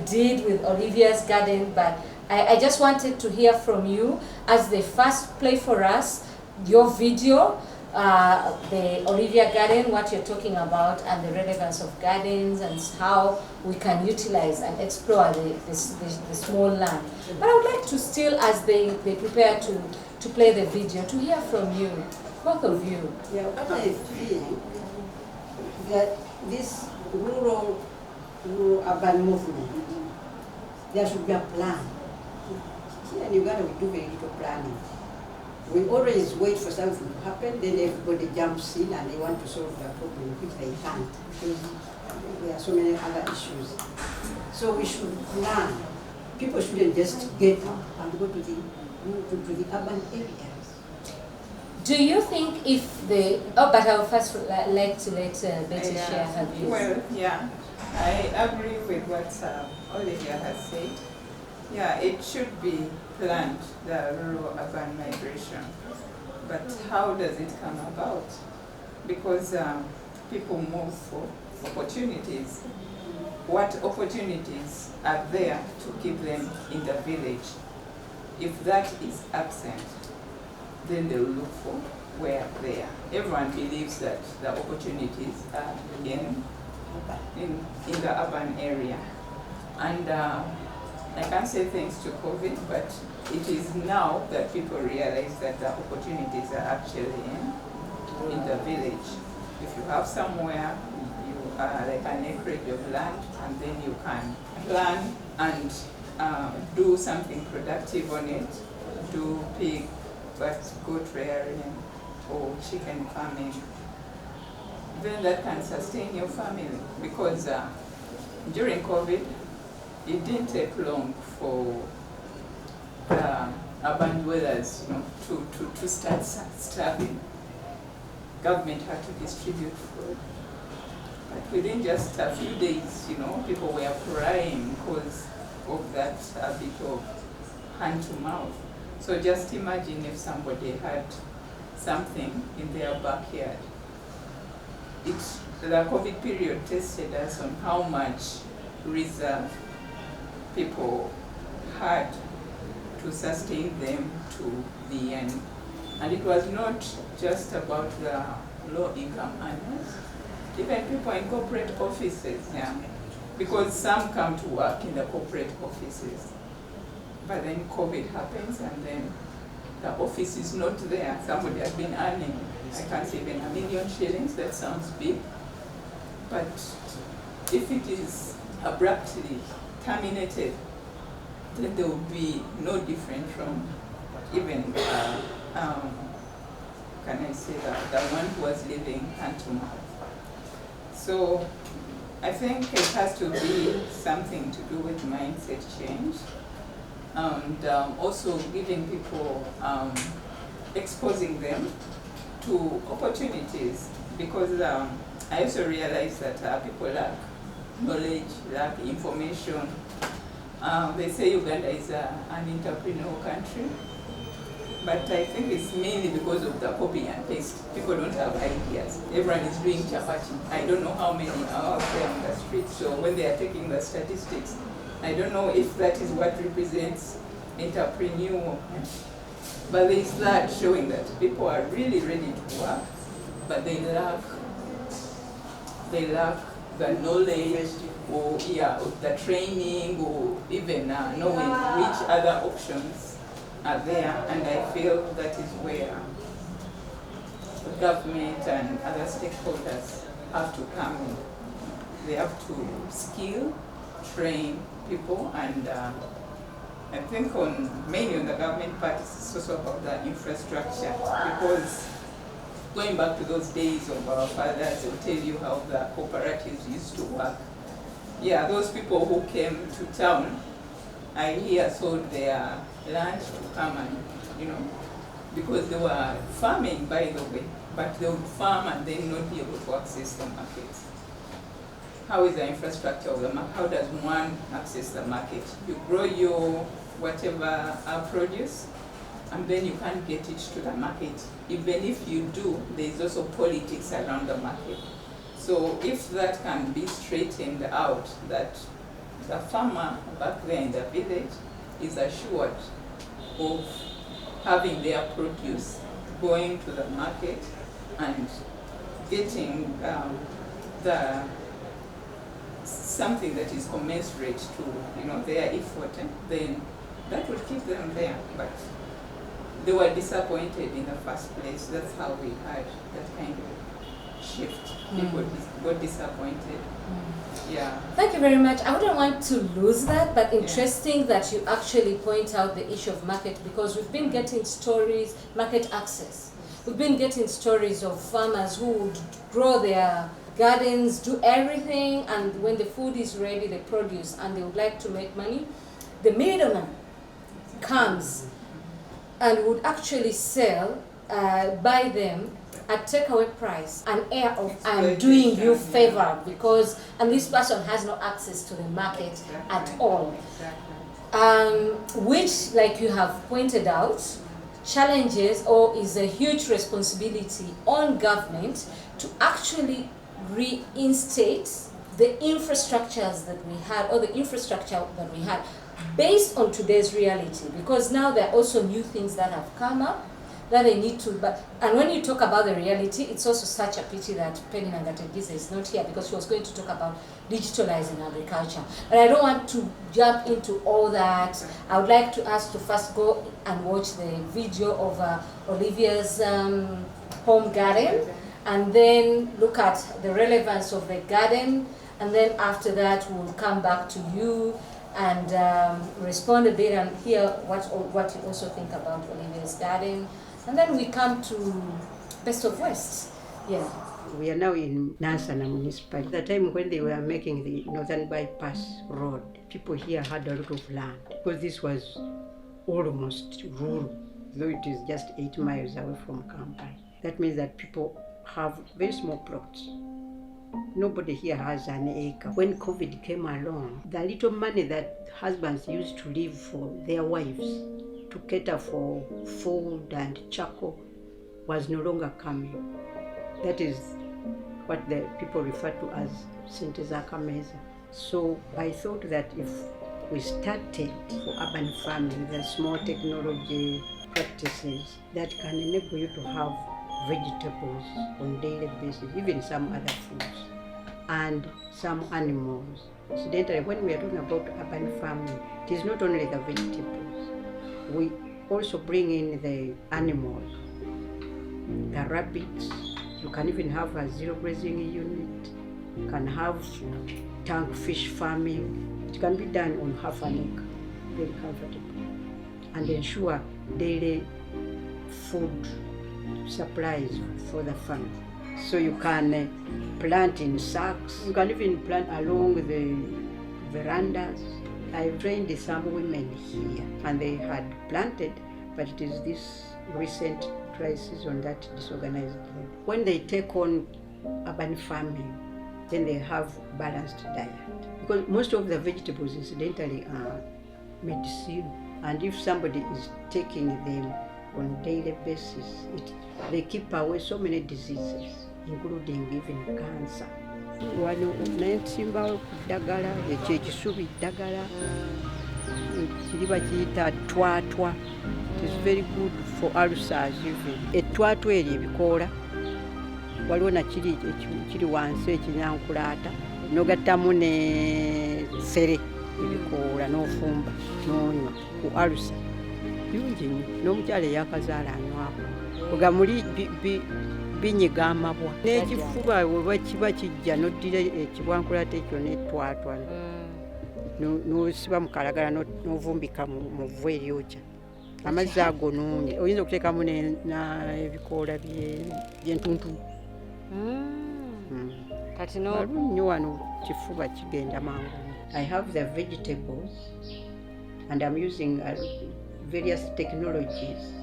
Speaker 4: did with Olivia's Garden, but I just wanted to hear from you as the first play for us, your video, the Olivia Garden, what you're talking about, and the relevance of gardens and how we can utilize and explore the small land. But I would like to still, as they prepare to play the video, to hear from you, both of you.
Speaker 11: Yeah, what I feel that this rural-urban movement, there should be a plan. Here in Uganda, we do very little planning. We always wait for something to happen, then everybody jumps in and they want to solve the problem, which they can't, because there are so many other issues. So we should plan. People shouldn't just get up and go to the urban areas.
Speaker 4: Do you think if but I'll first like to let Betty share her views.
Speaker 12: Well, yeah, I agree with what Olivia has said. Yeah, it should be planned, the rural-urban migration. But how does it come about? Because people move for opportunities. What opportunities are there to keep them in the village? If that is absent, then they will look for where they are. Everyone believes that the opportunities are in the urban area. And I can't say thanks to COVID, but it is now that people realize that the opportunities are actually in the village. If you have somewhere, you are like an acreage of land, and then you can plan and do something productive on it, do pig, goat rearing, or chicken farming, then that can sustain your family. Because during COVID, it didn't take long for the urban dwellers, to start starving. Government had to distribute food. But within just a few days, people were crying because of that bit of hand to mouth. So just imagine if somebody had something in their backyard. The COVID period tested us on how much reserve people had to sustain them to the end. And it was not just about the low-income earners, even people in corporate offices, because some come to work in the corporate offices. But then COVID happens, and then the office is not there. Somebody has been earning, I can't say even $1 million shillings, that sounds big. But if it is abruptly terminated, then there will be no different from even, can I say that, the one who was living hand to mouth. So I think it has to be something to do with mindset change, and also giving people, exposing them to opportunities, because I also realize that people lack knowledge, lack information. They say Uganda is an entrepreneurial country, but I think it's mainly because of the copy and paste. People don't have ideas. Everyone is doing chapati. I don't know how many are out there on the street, so when they are taking the statistics, I don't know if that is what represents entrepreneurial. But there is that showing that people are really ready to work, but they lack the knowledge, or the training, or even knowing which other options are there, and I feel that is where the government and other stakeholders have to come in. They have to skill, train people, and I think mainly on the government part, it's also about the infrastructure, because going back to those days of our fathers, they will tell you how the cooperatives used to work. Yeah, those people who came to town, I hear sold their land to come and, because they were farming, by the way, but they would farm and then not be able to access the market. How is the infrastructure of the market? How does one access the market? You grow your whatever produce, and then you can't get it to the market. Even if you do, there is also politics around the market. So if that can be straightened out, that the farmer back there in the village is assured of having their produce going to the market and getting something that is commensurate to their effort, then that would keep them there. But they were disappointed in the first place. That's how we had that kind of shift. People got disappointed. Yeah.
Speaker 4: Thank you very much. I wouldn't want to lose that, but interesting that you actually point out the issue of market, because we've been getting stories, market access. We've been getting stories of farmers who would grow their gardens, do everything, and when the food is ready, the produce, and they would like to make money, the middleman comes and would actually sell, buy them at takeaway price, an air of I'm doing you favor, because, and this person has no access to the market at all. Which, like you have pointed out, challenges or is a huge responsibility on government to actually reinstate the infrastructures that we had, or the infrastructure that we had based on today's reality, because now there are also new things that have come up that they need to, and when you talk about the reality, it's also such a pity that Penny Nangategiza is not here, because she was going to talk about digitalizing agriculture. But I don't want to jump into all that. I would like to ask to first go and watch the video of Olivia's home garden, and then look at the relevance of the garden, and then after that we'll come back to you and respond a bit and hear what you also think about Olivia's garden. And then we come to Best of West. Yeah.
Speaker 11: We are now in Nansana municipality. At the time when they were making the Northern Bypass Road, people here had a lot of land, because this was almost rural, though it is just 8 miles away from Kampala. That means that people have very small plots. Nobody here has an acre. When COVID came along, the little money that husbands used to leave for their wives to cater for food and charcoal was no longer coming. That is what the people refer to as Sente Zakameza. So I thought that if we started for urban farming, the small technology practices that can enable you to have vegetables on daily basis, even some other foods, and some animals. Incidentally, when we are talking about urban farming, it is not only the vegetables. We also bring in the animals, the rabbits. You can even have a zero grazing unit. You can have tank fish farming. It can be done on half an acre, very comfortable, and ensure daily food supplies for the farm. So you can plant in sacks. You can even plant along the verandas. I trained some women here and they had planted, but it is this recent crisis on that disorganized land. When they take on urban farming, then they have balanced diet. Because most of the vegetables incidentally are medicine, and if somebody is taking them on daily basis, they keep away so many diseases, including even cancer. Wano nensimbawo kudagala, ekyo ekisubi ddagala, kiriba kiyita twatwa. It is very good for ulcers even. Ettwatwa eryo ebikoola, waliwo nakiri kiri wansi ekinyankulaata, n'ogattamu ne ssere ebikoola n'ofumba n'onywa ku ulcer. Birungi nnyo. N'omukyala eyakazaala anywako. Kuga muli binyiga amabwa. N'ekifuba bwe kiba kijja n'oddira ekibwankulata ekyo n'etwatwa. N'osiba mu kalagala n'ovumbika mu vvu eryokya. Amazzi ago nungi. Oyinza okuteekamu n'ebikoola by'entuntu.
Speaker 1: Kati no
Speaker 11: nnyo wano kifuba kigenda mangu. I have the vegetables and I'm using various technologies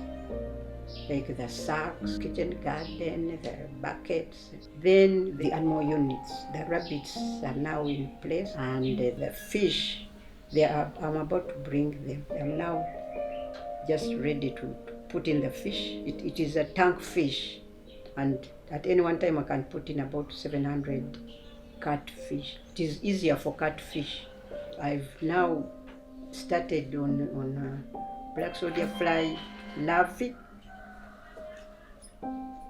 Speaker 11: like the sacks, kitchen garden, the buckets. Then the animal units, the rabbits are now in place, and the fish, I'm about to bring them. I'm now just ready to put in the fish. It is a tank fish, and at any one time I can put in about 700 catfish. It is easier for catfish. I've now started on black soldier fly larvae,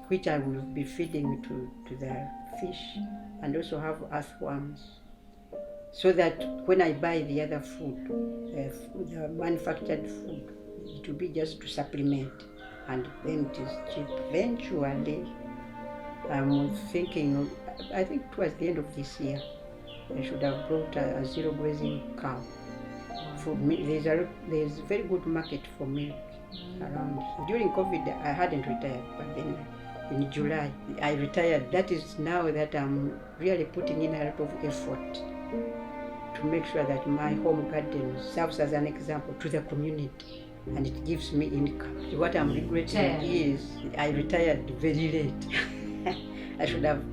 Speaker 11: which I will be feeding to the fish, and also have earthworms, so that when I buy the other food, the manufactured food, it will be just to supplement, and then it is cheap. Eventually, I'm thinking, I think towards the end of this year, I should have brought a zero grazing cow. For me, there's very good market for milk around. During COVID, I hadn't retired, but then in July, I retired. That is now that I'm really putting in a lot of effort to make sure that my home garden serves as an example to the community, and it gives me income. What I'm regretting is I retired very late. I should have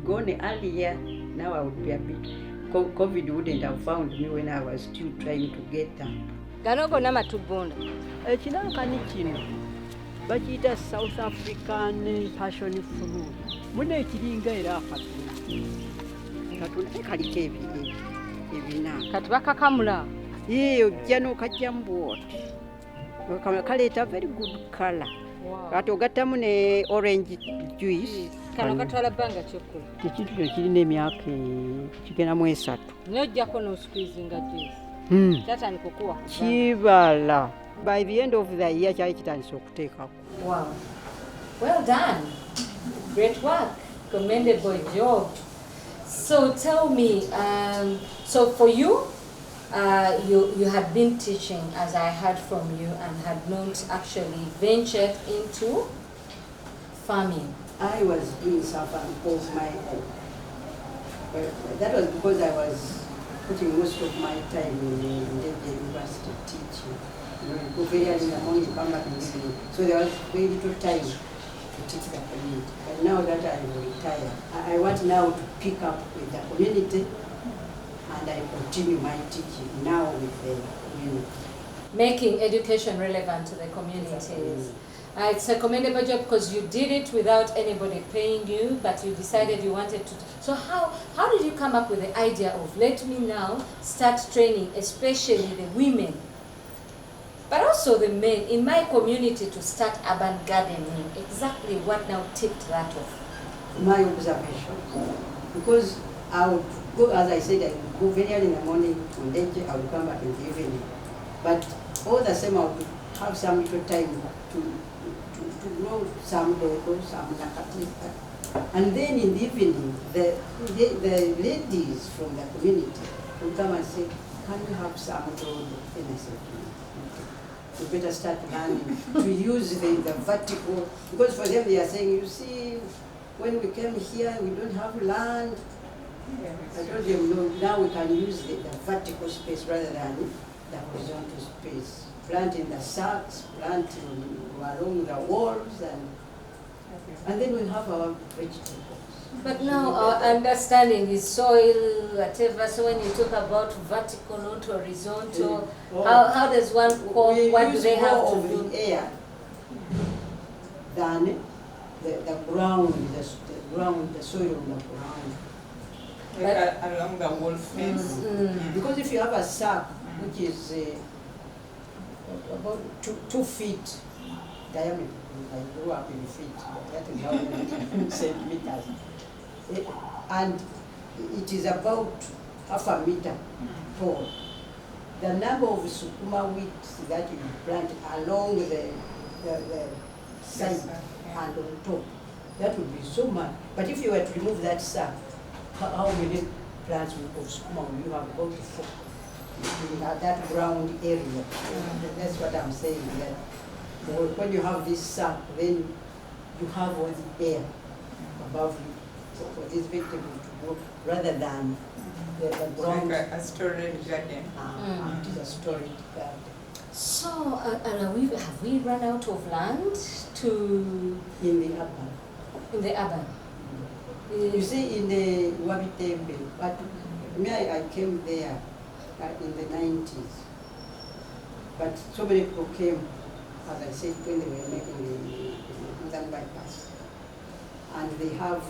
Speaker 11: gone earlier. Now I would be a bit. COVID wouldn't have found me when I was still trying to get up.
Speaker 1: Ganogo namatubunda.
Speaker 11: Ekinankani kino bakiyita South African passion fruit. Mune ekiringa era akatuna. Katuna kaliko ebina.
Speaker 1: Kati bakakamula.
Speaker 11: Ojja n'okajjamu bwoti. Kaleeta very good color. Kati ogattamu ne orange juice.
Speaker 1: Kano katwala bbanga kyokula.
Speaker 11: Ekintu kino kirina emyaka kigenda mu 3.
Speaker 1: N'ojjako n'osqueezinga juice. Kyatandika okuwa.
Speaker 11: Kibala. By the end of the year kyali kitandise okuteekako.
Speaker 4: Wow. Well done. Great work. Commendable job. So tell me, so for you, you had been teaching, as I heard from you, and had not actually ventured into farming.
Speaker 11: I was doing something of my own. But that was because I was putting most of my time in the university teaching. You know, go very early in the morning, come back in the evening. So there was very little time to teach the community. But now that I'm retired, I want now to pick up with the community, and I continue my teaching now with the community.
Speaker 4: Making education relevant to the communities. It's a commendable job because you did it without anybody paying you, but you decided you wanted to. So how did you come up with the idea of let me now start training, especially the women, but also the men in my community to start urban gardening? Exactly what now tipped that off?
Speaker 11: My observation, because I would go, as I said, I would go very early in the morning, and then I would come back in the evening. But all the same, I would have some little time to grow some dodo, some nakati. And then in the evening, the ladies from the community would come and say, can you have some dodo? And I said, you better start learning to use the vertical, because for them they are saying, you see, when we came here, we don't have land. I told them, no, now we can use the vertical space rather than the horizontal space. Plant in the sacks, plant along the walls, and then we have our vegetables.
Speaker 4: But now our understanding is soil, whatever. So when you talk about vertical, not horizontal, how does one call, what do they have to do?
Speaker 11: The air than the ground, the soil on the ground.
Speaker 12: Like along the wall fence.
Speaker 11: Because if you have a sack, which is about 2 feet diameter, I grew up in feet, that is how centimeters. And it is about half a meter tall. the number of sukuma wheats that you plant along the side and on top, that would be so much. But if you were to remove that sack, how many plants of sukuma will you have about 4 in that ground area? That's what I'm saying. That when you have this sack, then you have all the air above you for this vegetable to grow, rather than the ground.
Speaker 12: Like a storage garden.
Speaker 11: It is a storage garden.
Speaker 4: So, have we run out of land to...
Speaker 11: In the urban.
Speaker 4: In the urban.
Speaker 11: You see, in the Wabitembe, but me, I came there in the 90s. But so many people came, as I said, when they were making the Northern Bypass. And they have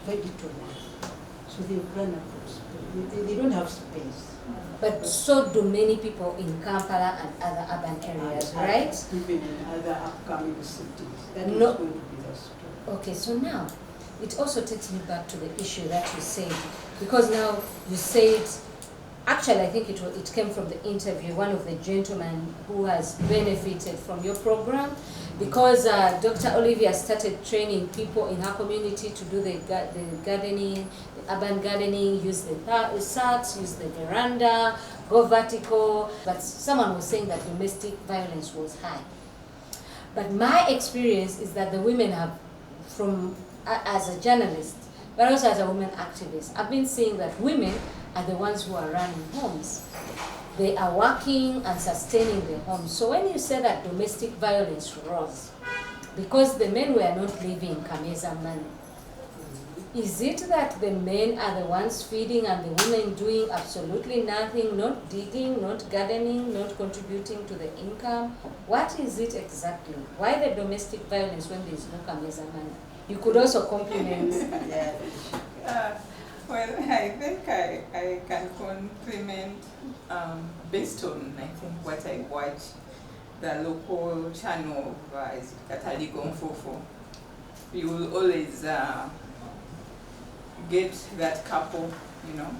Speaker 11: very little land. So they run out of space. They don't have space.
Speaker 4: But so do many people in Kampala and other urban areas, right?
Speaker 11: Even in other upcoming cities. That is
Speaker 4: No.
Speaker 11: going to be the story.
Speaker 4: Okay, so now, it also takes me back to the issue that you said, because now you said, actually I think it came from the interview, one of the gentlemen who has benefited from your program, because Dr. Olivia started training people in her community to do the gardening, the urban gardening, use the sacks, use the veranda, go vertical, but someone was saying that domestic violence was high. But my experience is that the women have, as a journalist, but also as a women activist, I've been seeing that women are the ones who are running homes. They are working and sustaining their homes. So when you say that domestic violence rose, because the men were not living Kameza money, is it that the men are the ones feeding and the women doing absolutely nothing, not digging, not gardening, not contributing to the income? What is it exactly? Why the domestic violence when there is no Kameza money? You could also compliment.
Speaker 12: Well, I think I can compliment based on, I think, what I watch, the local channel of is Kataligo Mfofo. You will always get that couple, you know,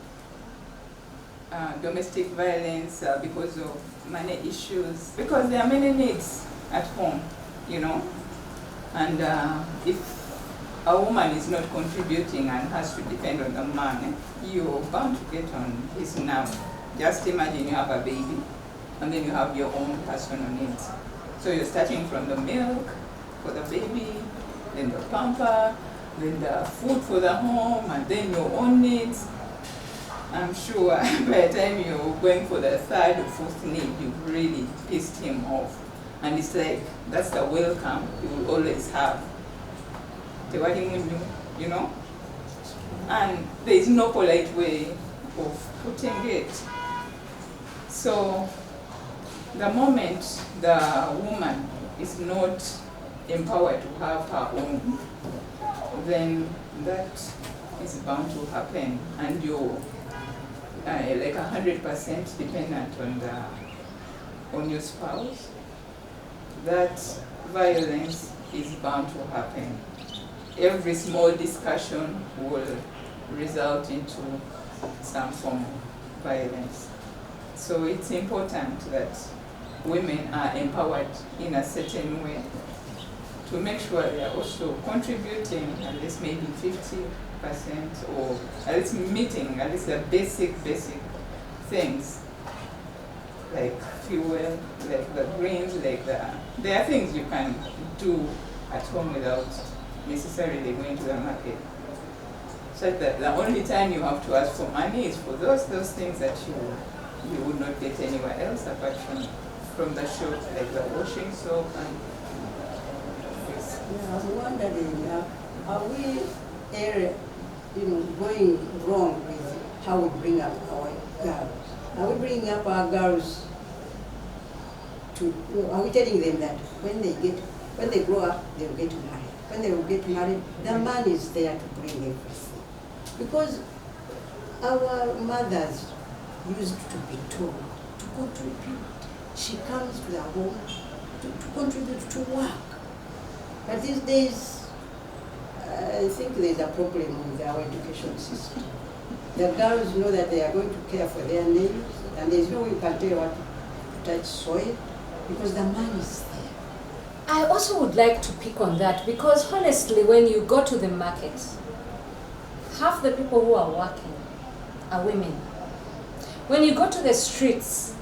Speaker 12: domestic violence because of money issues, because there are many needs at home, you know, and if a woman is not contributing and has to depend on the man, you're bound to get on his nerve. Just imagine you have a baby and then you have your own personal needs. So you're starting from the milk for the baby, then the pamper, then the food for the home, and then your own needs. I'm sure by the time you're going for the third or fourth need, you've really pissed him off. And it's like, that's the welcome you will always have. You know? And there is no polite way of putting it. So the moment the woman is not empowered to have her own, then that is bound to happen, and you're like 100% dependent on your spouse. That violence is bound to happen. Every small discussion will result into some form of violence. So it's important that women are empowered in a certain way to make sure they are also contributing at least maybe 50% or at least meeting at least the basic things like fuel, like the greens, like there are things you can do at home without necessarily going to the market. So that the only time you have to ask for money is for those things that you would not get anywhere else apart from the shop, like the washing soap and this.
Speaker 11: Yeah, I'm wondering, are we going wrong with how we bring up our girls? Are we bringing up our girls are we telling them that when they grow up, they'll get married? When they will get married, the man is there to bring everything. Because our mothers used to be told to contribute. She comes to the home to contribute to work. But these days, I think there's a problem with our education system. The girls know that they are going to care for their names, And there's no way you can tell what to touch soil because the man is there.
Speaker 4: I also would like to pick on that because honestly, when you go to the market, half the people who are working are women. When you go to the streets,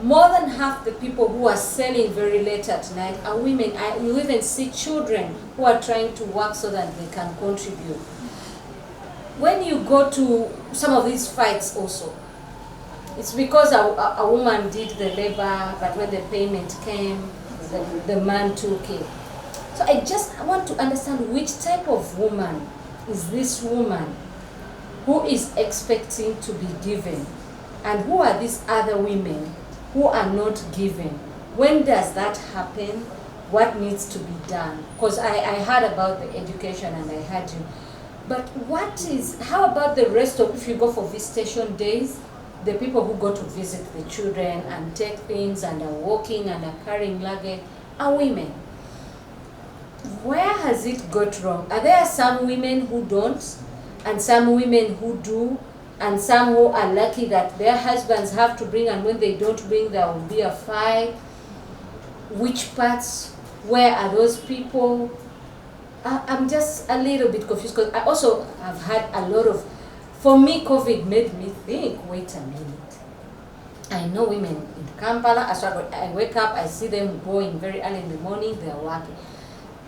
Speaker 4: more than half the people who are selling very late at night are women. You even see children who are trying to work so that they can contribute. When you go to some of these fights also, it's because a woman did the labor, but when the payment came, the man took it. So I want to understand which type of woman is this woman who is expecting to be given, and who are these other women who are not given. When does that happen? What needs to be done? Because I heard about the education and I heard you. But how about the rest of, if you go for visitation days, the people who go to visit the children and take things and are walking and are carrying luggage are women. Where has it got wrong? Are there some women who don't, and some women who do, and some who are lucky that their husbands have to bring, and when they don't bring, there will be a fight? Which parts? Where are those people? I'm just a little bit confused because I also have had a lot of, for me, COVID made me think, wait a minute. I know women in Kampala, I wake up, I see them going very early in the morning, they're working.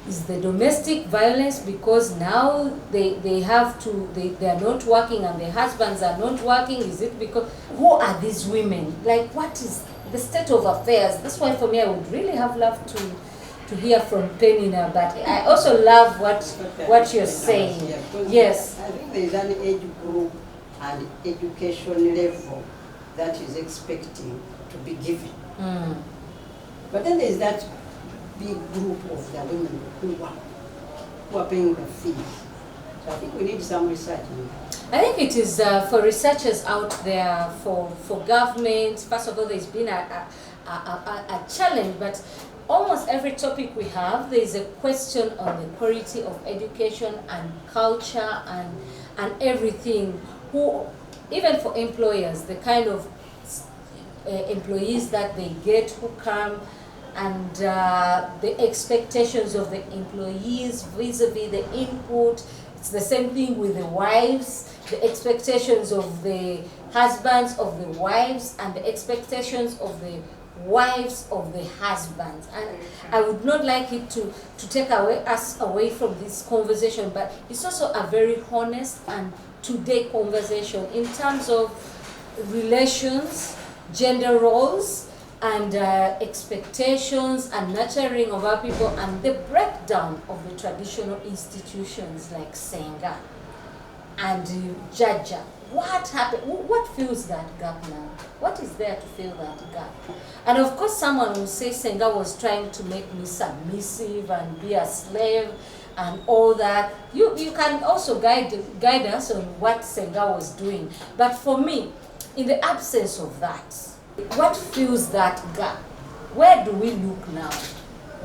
Speaker 4: Is the domestic violence because now they are not working and their husbands are not working? Is it because, who are these women? Like, what is the state of affairs? That's why for me, I would really have loved to hear from Penina, but I also love what you're saying. Yes.
Speaker 11: I think there is an age group and education level that is expecting to be given. But then there is that big group of the women who are paying the fees. So I think we need some research in that.
Speaker 4: I think it is for researchers out there, for government. First of all, there's been a challenge, but almost every topic we have, there is a question on the quality of education and culture and everything. Who, even for employers, the kind of employees that they get who come, and the expectations of the employees vis-a-vis the input. It's the same thing with the wives, the expectations of the husbands of the wives, and the expectations of the wives of the husbands. And I would not like it to take us away from this conversation, but it's also a very honest and today conversation in terms of relations, gender roles, and expectations and nurturing of our people, and the breakdown of the traditional institutions like Senga and Jaja. What happened? What fills that gap now? What is there to fill that gap? And of course, someone will say Senga was trying to make me submissive and be a slave and all that. You can also guide us on what Senga was doing. But for me, in the absence of that, what fills that gap? Where do we look now,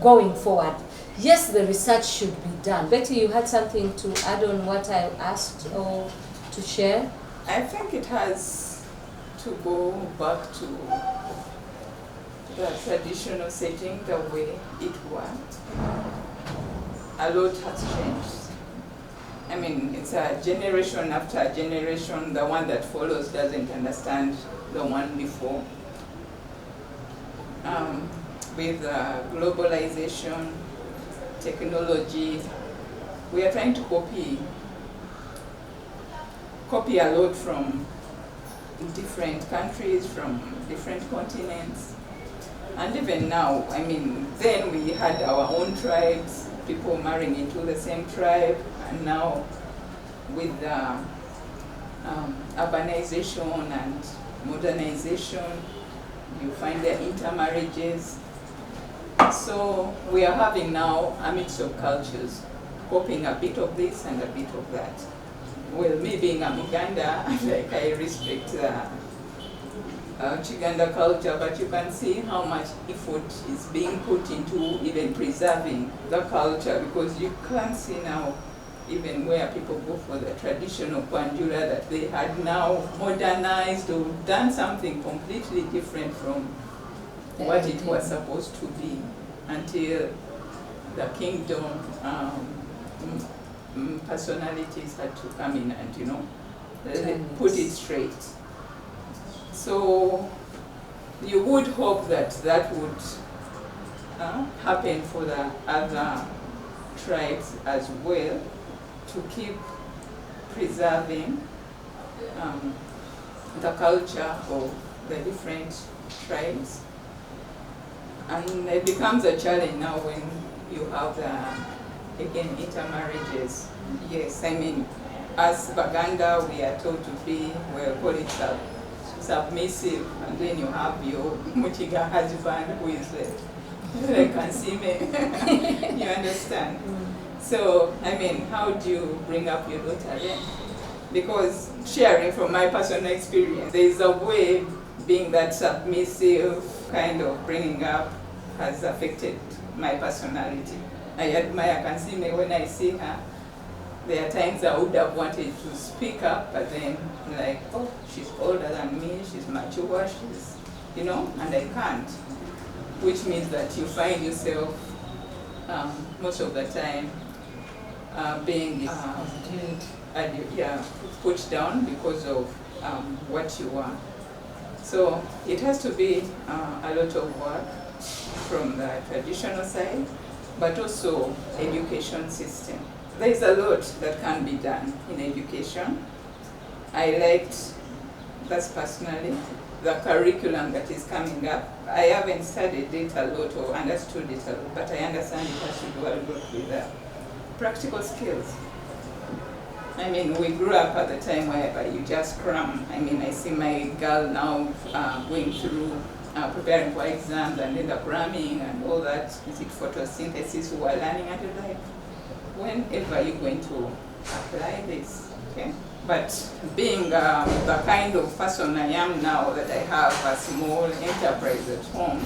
Speaker 4: going forward? Yes, the research should be done. Betty, you had something to add on what I asked or to share?
Speaker 12: I think it has to go back to the traditional setting, the way it was. A lot has changed. I mean, it's a generation after generation. The one that follows doesn't understand the one before. With globalization, technology, we are trying to copy a lot from different countries, from different continents. And even now, I mean, then we had our own tribes, people marrying into the same tribe, and now with urbanization and modernization, you find the intermarriages. So we are having now a mix of cultures, copying a bit of this and a bit of that. Well, me being a Muganda, like I respect Chiganda culture, but you can see how much effort is being put into even preserving the culture, because you can't see now even where people go for the traditional kwanjula that they had now modernized or done something completely different from what it was supposed to be until the kingdom personalities had to come in and, you know, put it straight. So you would hope that that would happen for the other tribes as well, to keep preserving the culture of the different tribes. And it becomes a challenge now when you have again, intermarriages. Yes, I mean, as Baganda, we are told to be, we'll call it submissive, and then you have your Muchiga husband who is like Kansime. You understand? So, I mean, how do you bring up your daughter then? Because sharing from my personal experience, there is a way being that submissive kind of bringing up has affected my personality. I admire Kansime when I see her. There are times I would have wanted to speak up, but then like, oh, she's older than me, she's mature, she's, you know, and I can't. Which means that you find yourself most of the time being put down because of what you are. So it has to be a lot of work from the traditional side, but also education system. There is a lot that can be done in education. I liked, that's personally, the curriculum that is coming up. I haven't studied it a lot or understood it a lot, but I understand it has to do a lot with practical skills. I mean, we grew up at the time where you just cram. I mean, I see my girl now going through preparing for exams and then the cramming and all that. Is it photosynthesis who are learning at your life? Whenever you're going to apply this, okay? But being the kind of person I am now, that I have a small enterprise at home,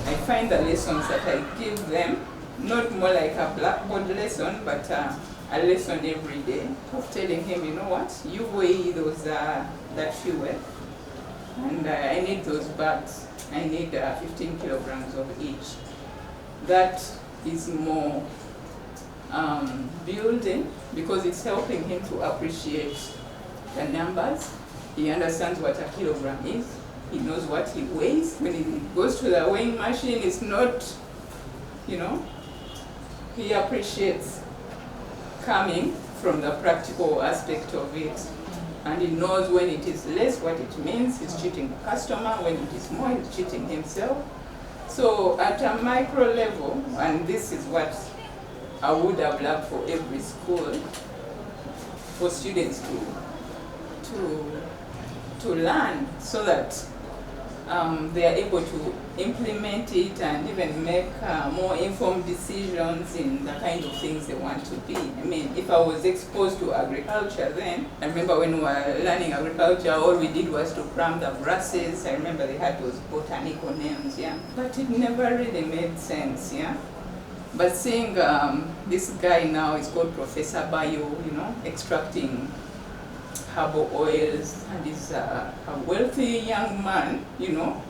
Speaker 12: I find the lessons that I give them, not more like a blackboard lesson, but a lesson every day of telling him, you know what, you weigh those that fuel, and I need those bags. I need 15 kilograms of each. That is more building, because it's helping him to appreciate the numbers. He understands what a kilogram is. He knows what he weighs. When he goes to the weighing machine, it's not, you know, he appreciates coming from the practical aspect of it. And he knows when it is less, what it means. He's cheating the customer. When it is more, he's cheating himself. So at a micro level, and this is what I would have loved for every school, for students to learn, so that they are able to implement it and even make more informed decisions in the kind of things they want to be. I mean, if I was exposed to agriculture then, I remember when we were learning agriculture, all we did was to cram the grasses. I remember they had those botanical names, yeah. But it never really made sense, yeah. But seeing this guy now is called Professor Bayo, you know, extracting herbal oils, and he's a wealthy young man, you know,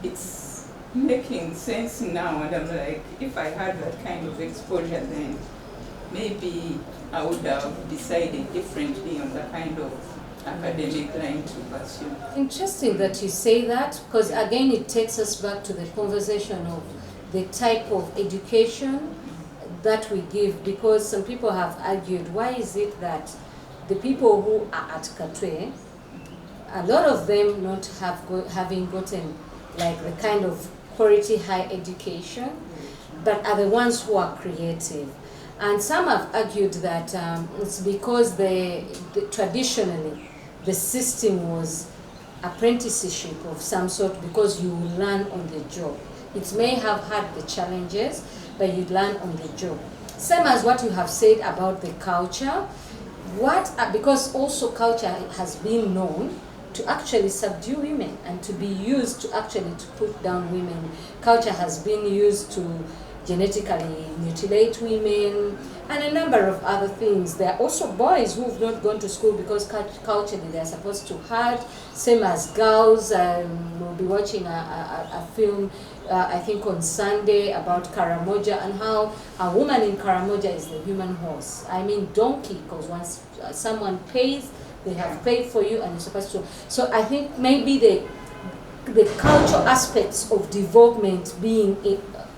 Speaker 12: it's making sense now. And I'm like, if I had that kind of exposure then, maybe I would have decided differently on the kind of academic line to pursue.
Speaker 4: Interesting that you say that, because again it takes us back to the conversation of the type of education that we give, because some people have argued, why is it that the people who are at Katwe, a lot of them not having gotten like the kind of quality high education, but are the ones who are creative. And some have argued that it's because traditionally the system was apprenticeship of some sort, because you learn on the job. It may have had the challenges, but you learn on the job. Same as what you have said about the culture. Because also culture has been known to actually subdue women and to be used to actually to put down women. Culture has been used to genetically mutilate women, and a number of other things. There are also boys who have not gone to school because culturally they are supposed to hide, same as girls. We'll be watching a film, I think on Sunday, about Karamoja, and how a woman in Karamoja is the human horse. I mean donkey, because once someone pays, they have paid for you and you're supposed to. So I think maybe the cultural aspects of development being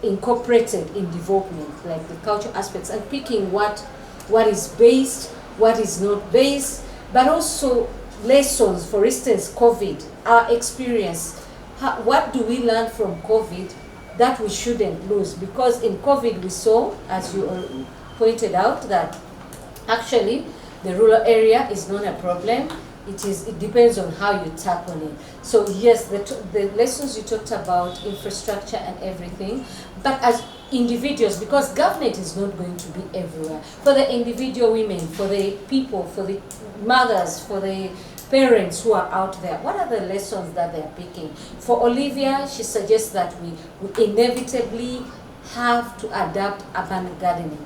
Speaker 4: incorporated in development, like the cultural aspects, and picking what is based, what is not based, but also lessons. For instance, COVID, our experience. What do we learn from COVID that we shouldn't lose? Because in COVID we saw, as you pointed out, that actually the rural area is not a problem. It depends on how you tap on it. So yes, the lessons you talked about, infrastructure and everything, but as individuals, because government is not going to be everywhere. For the individual women, for the people, for the mothers, for the parents who are out there, what are the lessons that they're picking? For Olivia, she suggests that we inevitably have to adapt urban gardening.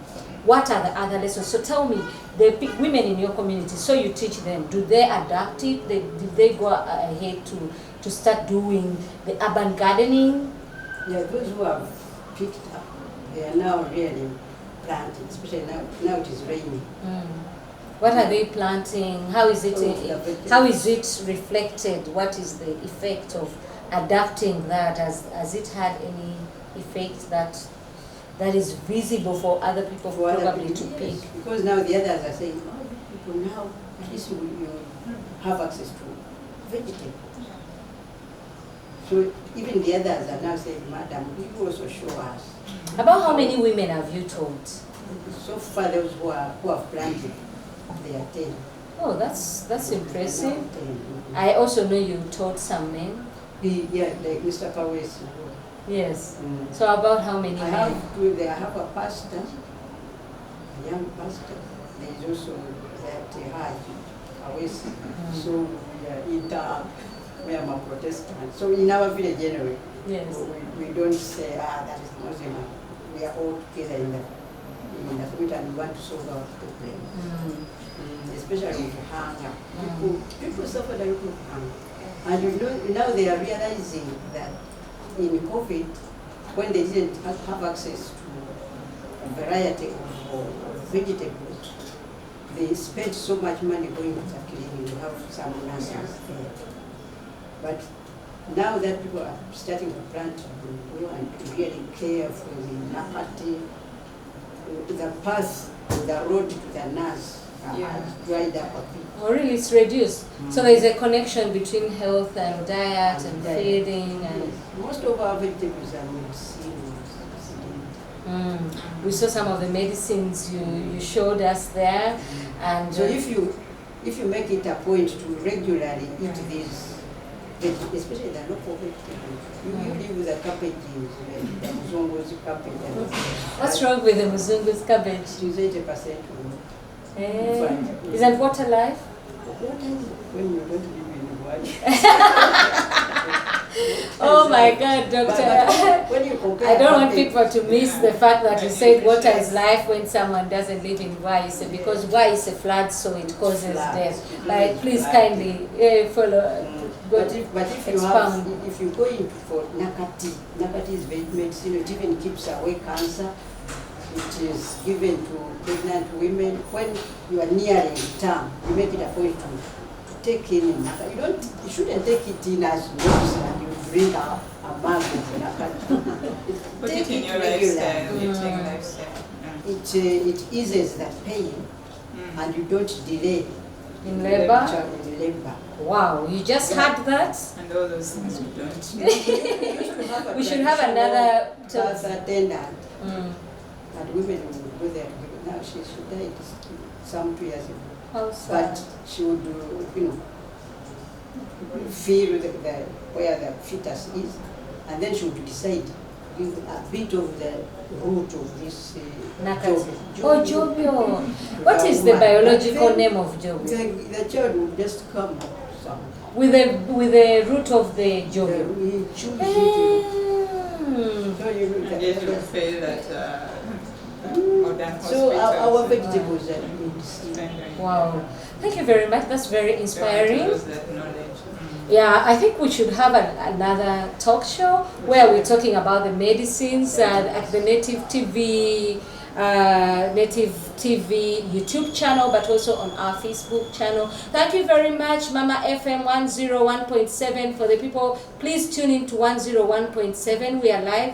Speaker 4: What are the other lessons? So tell me, the women in your community, so you teach them, do they adapt it? Do they go ahead to start doing the urban gardening?
Speaker 11: Yeah, those who have picked up, they are now really planting, especially now it is raining.
Speaker 4: What are they planting? How is it reflected? What is the effect of adapting that? Has it had any effect that is visible for other people probably to pick?
Speaker 11: Yes, because now the others are saying, oh, people now, at least you have access to vegetables. So even the others are now saying, madam, you also show us.
Speaker 4: About how many women have you taught?
Speaker 11: So far those who have planted, they are 10.
Speaker 4: Oh, that's impressive. I also know you taught some men.
Speaker 11: Yeah, like Mr. Powes.
Speaker 4: Yes. So about how many men?
Speaker 11: I have a pastor, a young pastor. There is also that Hajj, Powes. So we are a Protestant. So in our village anyway,
Speaker 4: yes,
Speaker 11: we don't say, that is Muslim. We are all together in the community and we want to solve our problem. Especially with hunger. People suffer a lot of hunger. And now they are realizing that in COVID, when they didn't have access to a variety of vegetables, they spent so much money going to the clinic to have some nurses there. But now that people are starting to plant and to really care for the Nakati, the path, the road to the nurse has dried up a bit.
Speaker 4: Oh, really? It's reduced. So there is a connection between health and diet and feeding. And
Speaker 11: most of our vegetables are medicines.
Speaker 4: We saw some of the medicines you showed us there, and
Speaker 11: so if you make it a point to regularly eat these, especially the local vegetables, you live with the cabbages, the muzungu's cabbage.
Speaker 4: What's wrong with the muzungu's cabbage?
Speaker 11: It is 80%.
Speaker 4: Isn't water life?
Speaker 11: When you don't live in water.
Speaker 4: Oh my God, Doctor.
Speaker 11: When you compare,
Speaker 4: I don't want people to miss the fact that you said water is life when someone doesn't live in Waise, because Waise floods, so it causes death. Like, please kindly follow.
Speaker 11: But if you go in for Nakati is very medicine. It even keeps away cancer. It is given to pregnant women. When you are nearing term, you make it a point to take in Nakati. You shouldn't take it in as medicine and you drink a mug of Nakati.
Speaker 12: Put it in your lifestyle.
Speaker 11: It eases the pain and you don't delay
Speaker 4: in labor. Wow, you just had that?
Speaker 12: And all those things we don't.
Speaker 4: We should have another
Speaker 11: attendant. And women would go there. Now she died some 2 years ago.
Speaker 4: How sad.
Speaker 11: But she would, feel where the fetus is, and then she would decide a bit of the root of this
Speaker 4: jobio. What is the biological name of jobio?
Speaker 11: The child would just come some.
Speaker 4: With the root of the jobio.
Speaker 11: We choose it. So
Speaker 12: fail at modern
Speaker 11: So
Speaker 12: hospitals.
Speaker 11: our vegetables are
Speaker 4: Wow. Thank you very much. That's very inspiring.
Speaker 12: Lose that knowledge.
Speaker 4: Yeah, I think we should have another talk show where we're talking about the medicines at the Native TV YouTube channel, but also on our Facebook channel. Thank you very much, Mama FM 101.7. For the people, please tune in to 101.7. We are live.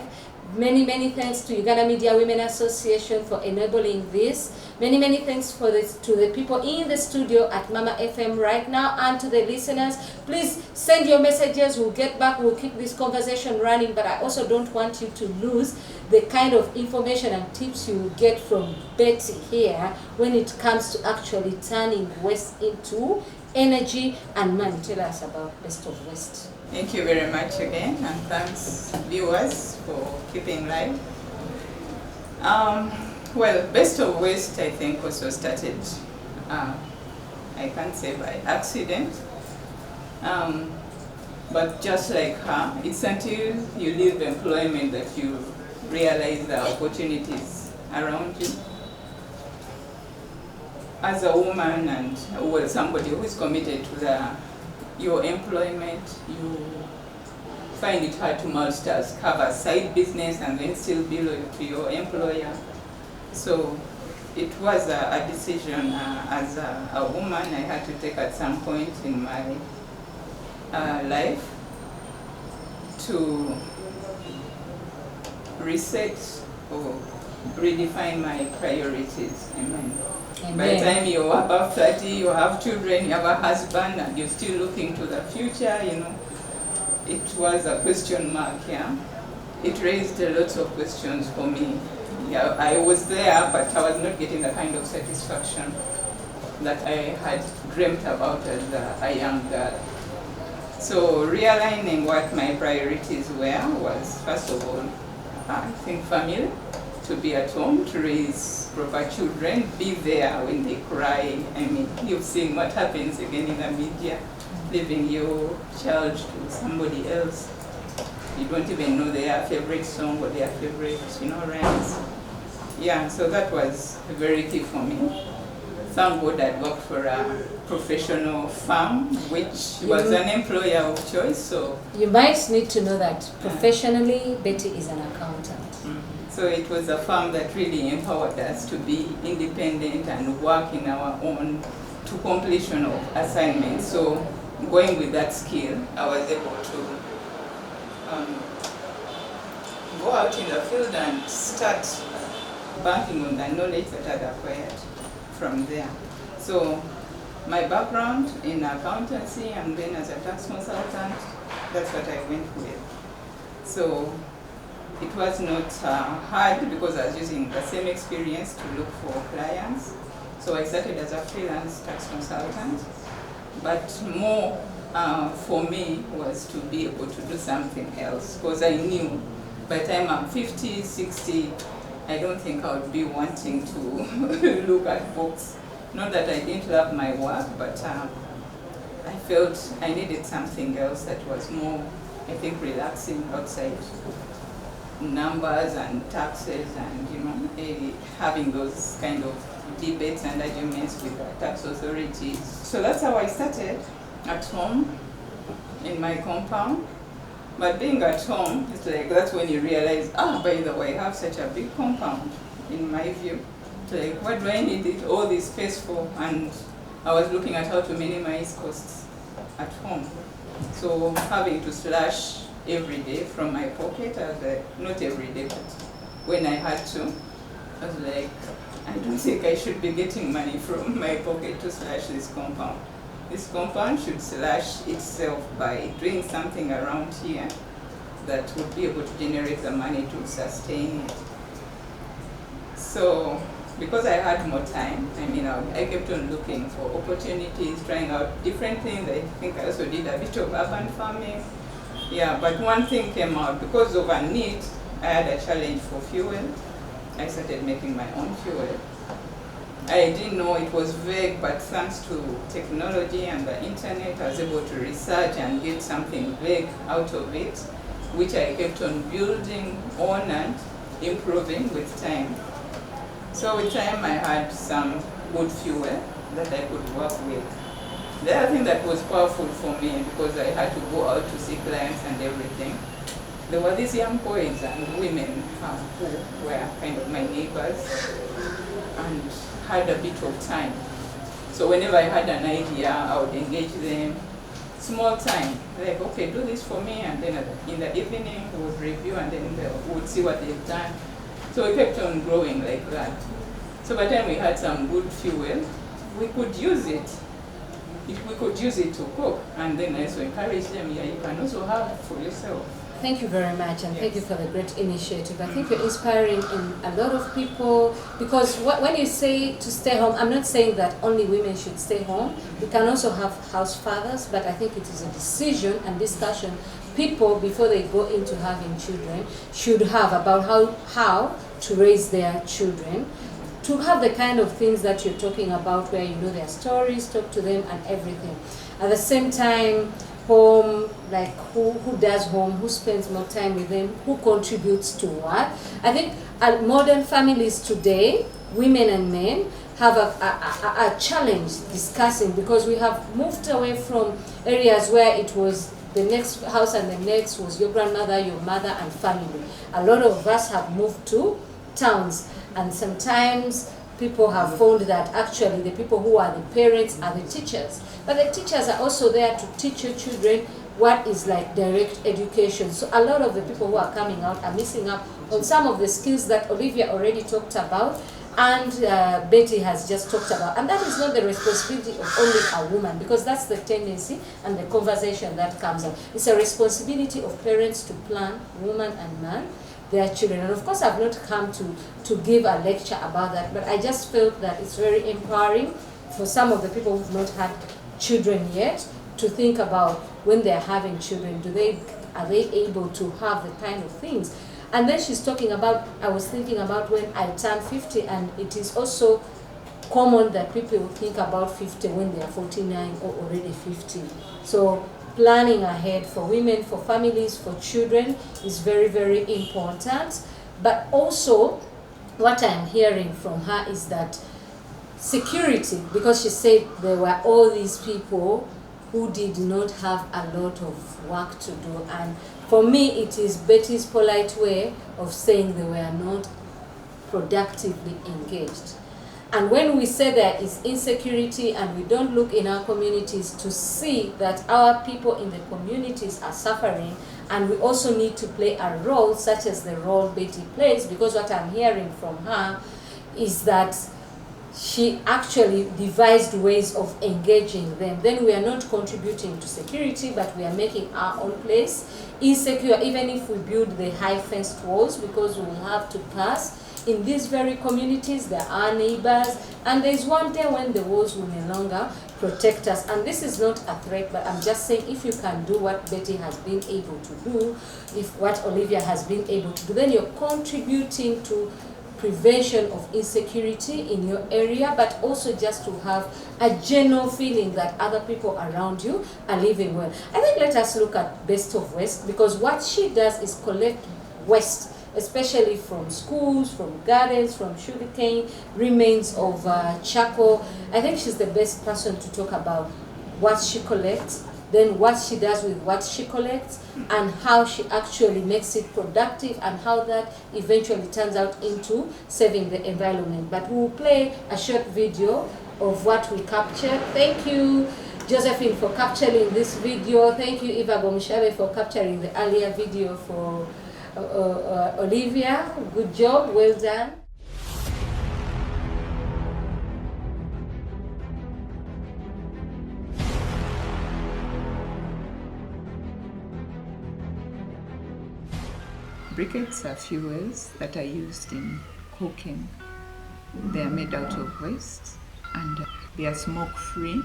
Speaker 4: Many thanks to Uganda Media Women Association for enabling this. Many thanks to the people in the studio at Mama FM right now, and to the listeners. Please send your messages. We'll get back. We'll keep this conversation running, but I also don't want you to lose the kind of information and tips you will get from Betty here when it comes to actually turning waste into energy and money. Tell us about Best of Waste.
Speaker 12: Thank you very much again, and thanks viewers for keeping live. Well, Best of Waste, I think, also started, I can't say by accident, but just like her, it's until you leave employment that you realize the opportunities around you. As a woman and well, somebody who is committed to your employment, you find it hard to multitask, have a side business and then still be loyal to your employer. So it was a decision as a woman I had to take at some point in my life to reset or redefine my priorities. Amen. By the time you're above 30, you have children, you have a husband, and you're still looking to the future, you know, it was a question mark, yeah. It raised a lot of questions for me. Yeah, I was there, but I was not getting the kind of satisfaction that I had dreamt about as a young girl. So realigning what my priorities were was, first of all, I think family, to be at home, to raise proper children, be there when they cry. I mean, you've seen what happens again in the media, leaving your child to somebody else. You don't even know their favorite song or their favorite, rhymes. Yeah, so that was very key for me. Thank God I worked for a professional firm, which was an employer of choice. So
Speaker 4: you might need to know that professionally, Betty is an accountant.
Speaker 12: So it was a firm that really empowered us to be independent and work in our own to completion of assignments. So going with that skill, I was able to go out in the field and start banking on the knowledge that I had acquired from there. So my background in accountancy and then as a tax consultant, that's what I went with. So it was not hard because I was using the same experience to look for clients. So I started as a freelance tax consultant, but more for me was to be able to do something else, because I knew by the time I'm 50, 60, I don't think I would be wanting to look at books. Not that I didn't love my work, but I felt I needed something else that was more, I think, relaxing outside numbers and taxes and, having those kind of debates and arguments with the tax authorities. So that's how I started, at home, in my compound. But being at home, it's like, that's when you realize, by the way, I have such a big compound, in my view. It's like, what do I need all this space for? And I was looking at how to minimize costs at home. So having to slash every day from my pocket, I was like, not every day, but when I had to, I was like, I don't think I should be getting money from my pocket to slash this compound. This compound should slash itself by doing something around here that would be able to generate the money to sustain it. So, because I had more time, I kept on looking for opportunities, trying out different things. I think I also did a bit of urban farming. Yeah, but one thing came out. Because of a need, I had a challenge for fuel. I started making my own fuel. I didn't know, it was vague, but thanks to technology and the internet, I was able to research and get something vague out of it, which I kept on building on, and improving with time. So with time I had some good fuel that I could work with. The other thing that was powerful for me, because I had to go out to see clients and everything, there were these young boys and women who were kind of my neighbors and had a bit of time. So whenever I had an idea, I would engage them. Small time, like, okay, do this for me, and then in the evening we would review, and then we would see what they've done. So we kept on growing like that. So by the time we had some good fuel, we could use it. We could use it to cook, and then I also encourage them, yeah, you can also have for yourself.
Speaker 4: Thank you very much, and thank you for the great initiative. I think you're inspiring in a lot of people, because when you say to stay home, I'm not saying that only women should stay home. We can also have house fathers, but I think it is a decision and discussion people, before they go into having children, should have about how to raise their children, to have the kind of things that you're talking about, where you know their stories, talk to them and everything. At the same time, home, like who does home, who spends more time with them, who contributes to what. I think modern families today, women and men, have a challenge discussing, because we have moved away from areas where it was the next house and the next was your grandmother, your mother and family. A lot of us have moved to towns, and sometimes people have found that actually the people who are the parents are the teachers. But the teachers are also there to teach your children what is like direct education. So a lot of the people who are coming out are missing out on some of the skills that Olivia already talked about and Betty has just talked about. And that is not the responsibility of only a woman, because that's the tendency and the conversation that comes up. It's a responsibility of parents to plan, woman and man, their children. And of course I've not come to give a lecture about that, but I just felt that it's very empowering for some of the people who've not had children yet to think about when they're having children, are they able to have the kind of things. And then she's talking about, I was thinking about when I turned 50, and it is also common that people think about 50 when they are 49 or already 50. So planning ahead for women, for families, for children is very, very important. But also what I'm hearing from her is that security, because she said there were all these people who did not have a lot of work to do. And for me, it is Betty's polite way of saying they were not productively engaged. And when we say there is insecurity and we don't look in our communities to see that our people in the communities are suffering, and we also need to play a role such as the role Betty plays, because what I'm hearing from her is that she actually devised ways of engaging them. Then we are not contributing to security, but we are making our own place insecure, even if we build the high fenced walls, because we will have to pass. In these very communities, there are neighbors, and there is one day when the walls will no longer protect us. And this is not a threat, but I'm just saying, if you can do what Betty has been able to do, if what Olivia has been able to do, then you're contributing to prevention of insecurity in your area, but also just to have a general feeling that other people around you are living well. I think let us look at Best of Waste, because what she does is collect waste, especially from schools, from gardens, from sugarcane, remains of charcoal. I think she's the best person to talk about what she collects, then what she does with what she collects, and how she actually makes it productive, and how that eventually turns out into saving the environment. But we will play a short video of what we captured. Thank you, Josephine, for capturing this video. Thank you, Eva Gomushabe, for capturing the earlier video for Olivia. Good job, well done.
Speaker 12: Briquettes are fuels that are used in cooking. They are made out of waste, and they are smoke-free,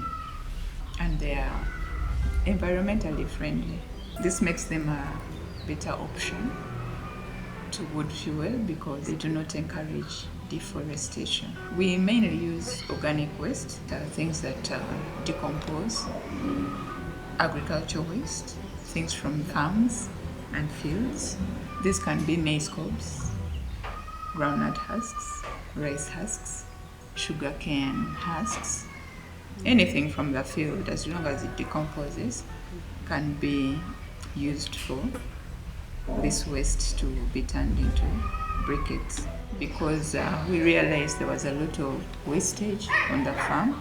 Speaker 12: and they are environmentally friendly. This makes them a better option to wood fuel because they do not encourage deforestation. We mainly use organic waste, things that decompose, agricultural waste, things from farms and fields. This can be maize cobs, groundnut husks, rice husks, sugarcane husks, anything from the field, as long as it decomposes, can be used for this waste to be turned into briquettes. Because we realized there was a lot of wastage on the farm,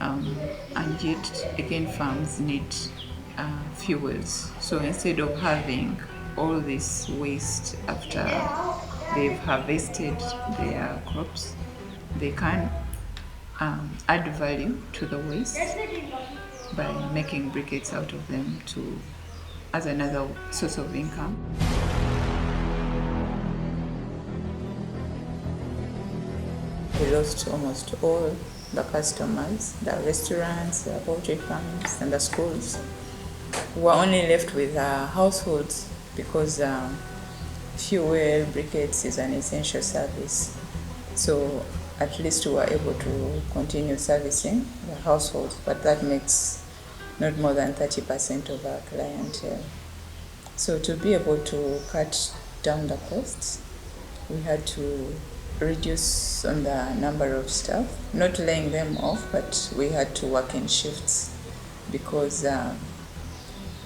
Speaker 12: and yet again farms need fuels. So instead of having all this waste after they've harvested their crops, they can add value to the waste by making briquettes out of them as another source of income. We lost almost all the customers, the restaurants, the poultry farms, and the schools. We were only left with households because fuel, briquettes is an essential service. So at least we were able to continue servicing the households, but that makes not more than 30% of our clientele. So to be able to cut down the costs, we had to reduce on the number of staff, not laying them off, but we had to work in shifts because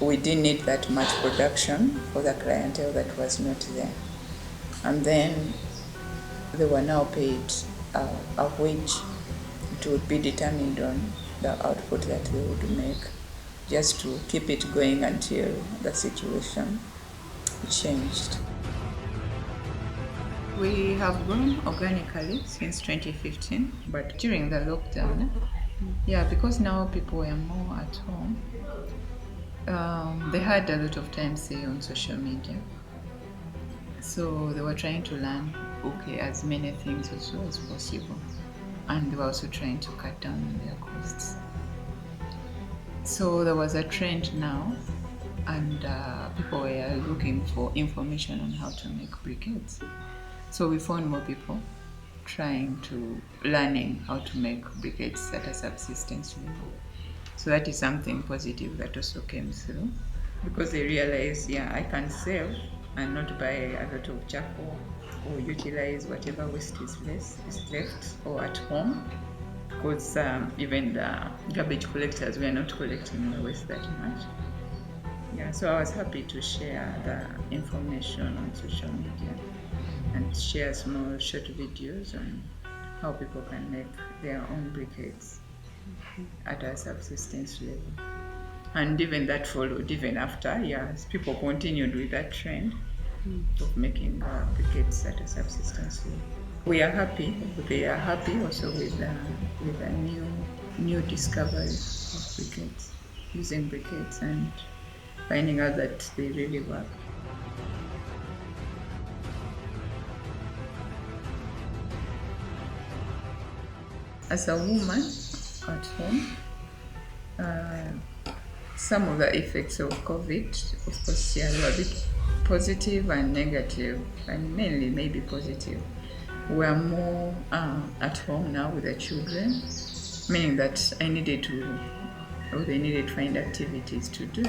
Speaker 12: we didn't need that much production for the clientele that was not there. And then they were now paid a wage. It would be determined on the output that they would make, just to keep it going until the situation changed. We have grown organically since 2015, but during the lockdown, because now people were more at home, they had a lot of time, say, on social media. So they were trying to learn, as many things also as possible. And they were also trying to cut down on their costs. So there was a trend now, and people were looking for information on how to make briquettes. So we found more people learning how to make briquettes at a subsistence level. So that is something positive that also came through, because they realized, I can sell and not buy a lot of charcoal or utilize whatever waste is left or at home, because even the garbage collectors were not collecting the waste that much. So I was happy to share the information on social media and share small short videos on how people can make their own briquettes at a subsistence level. And even that followed, even after, people continued with that trend of making briquettes at a subsistence level. We are happy, they are happy also with a new discovery of briquettes, using briquettes and finding out that they really work. As a woman at home, some of the effects of COVID, of course, were a bit positive and negative, and mainly maybe positive. We are more at home now with the children, meaning that they needed to find activities to do.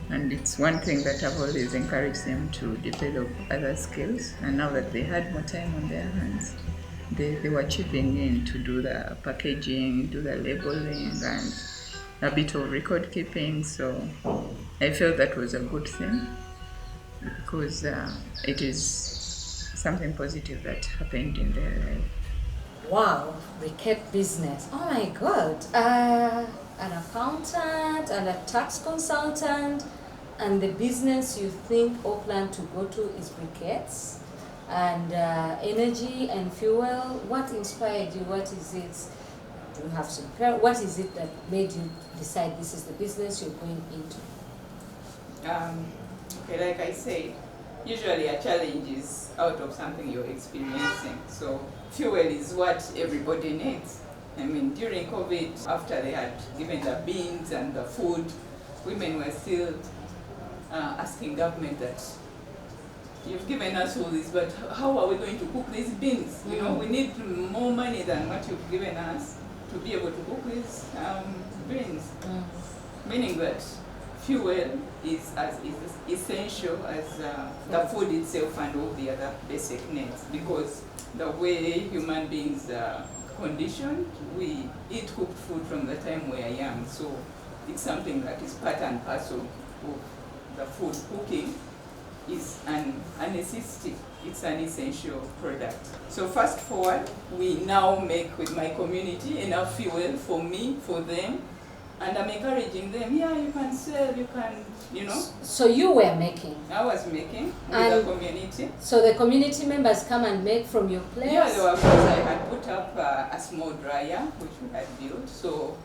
Speaker 12: And it's one thing that I've always encouraged them to develop other skills, and now that they had more time on their hands, they were chipping in to do the packaging, do the labeling, and a bit of record keeping. So I felt that was a good thing, because it is something positive that happened in their life.
Speaker 4: Wow, briquette business. Oh my God. An accountant and a tax consultant, and the business you think or plan to go to is briquettes. And energy and fuel, what inspired you? What is it? Do you have some what is it that made you decide this is the business you're going into?
Speaker 12: Like I said, usually a challenge is out of something you're experiencing. So fuel is what everybody needs. I mean, during COVID, after they had given the beans and the food, women were still asking government that, you've given us all this, but how are we going to cook these beans? You know, we need more money than what you've given us to be able to cook these beans. Meaning that fuel is as essential as the food itself and all the other basic needs, because the way human beings are conditioned, we eat cooked food from the time we are young, so it's something that is part and parcel of the food. Cooking is a necessity, it's an essential product. So fast forward, we now make with my community enough fuel for me, for them, and I'm encouraging them, yeah, you can sell, you can, you know.
Speaker 4: So you were making?
Speaker 12: I was making with the community.
Speaker 4: So the community members come and make from your place?
Speaker 12: Yeah, there were because I had put up a small dryer, which we had built, so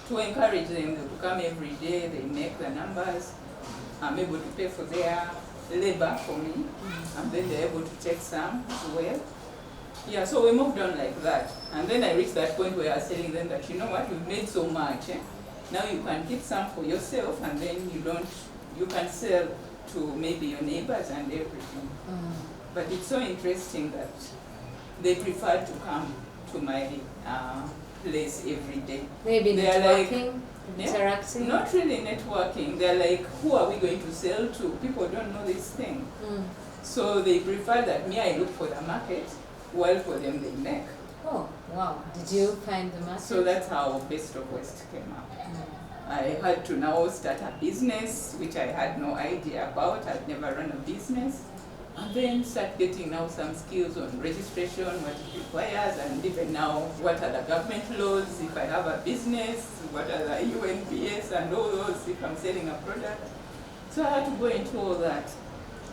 Speaker 12: to encourage them to come every day, they make the numbers, I'm able to pay for their labor for me, and then they're able to take some as well. Yeah, so we moved on like that. And then I reached that point where I was telling them that, you know what, you've made so much, now you can keep some for yourself, and then you can sell to maybe your neighbors and everything. But it's so interesting that they prefer to come to my place every day.
Speaker 4: Maybe
Speaker 12: they're
Speaker 4: networking,
Speaker 12: like,
Speaker 4: interacting?
Speaker 12: Not really networking. They're like, who are we going to sell to? People don't know this thing. So they prefer that I look for the market, while for them they make.
Speaker 4: Oh, wow. Did you find the market?
Speaker 12: So that's how Best of West came up. I had to now start a business, which I had no idea about. I'd never run a business. And then start getting now some skills on registration, what it requires, and even now what are the government laws if I have a business, what are the UNPS and all those if I'm selling a product. So I had to go into all that.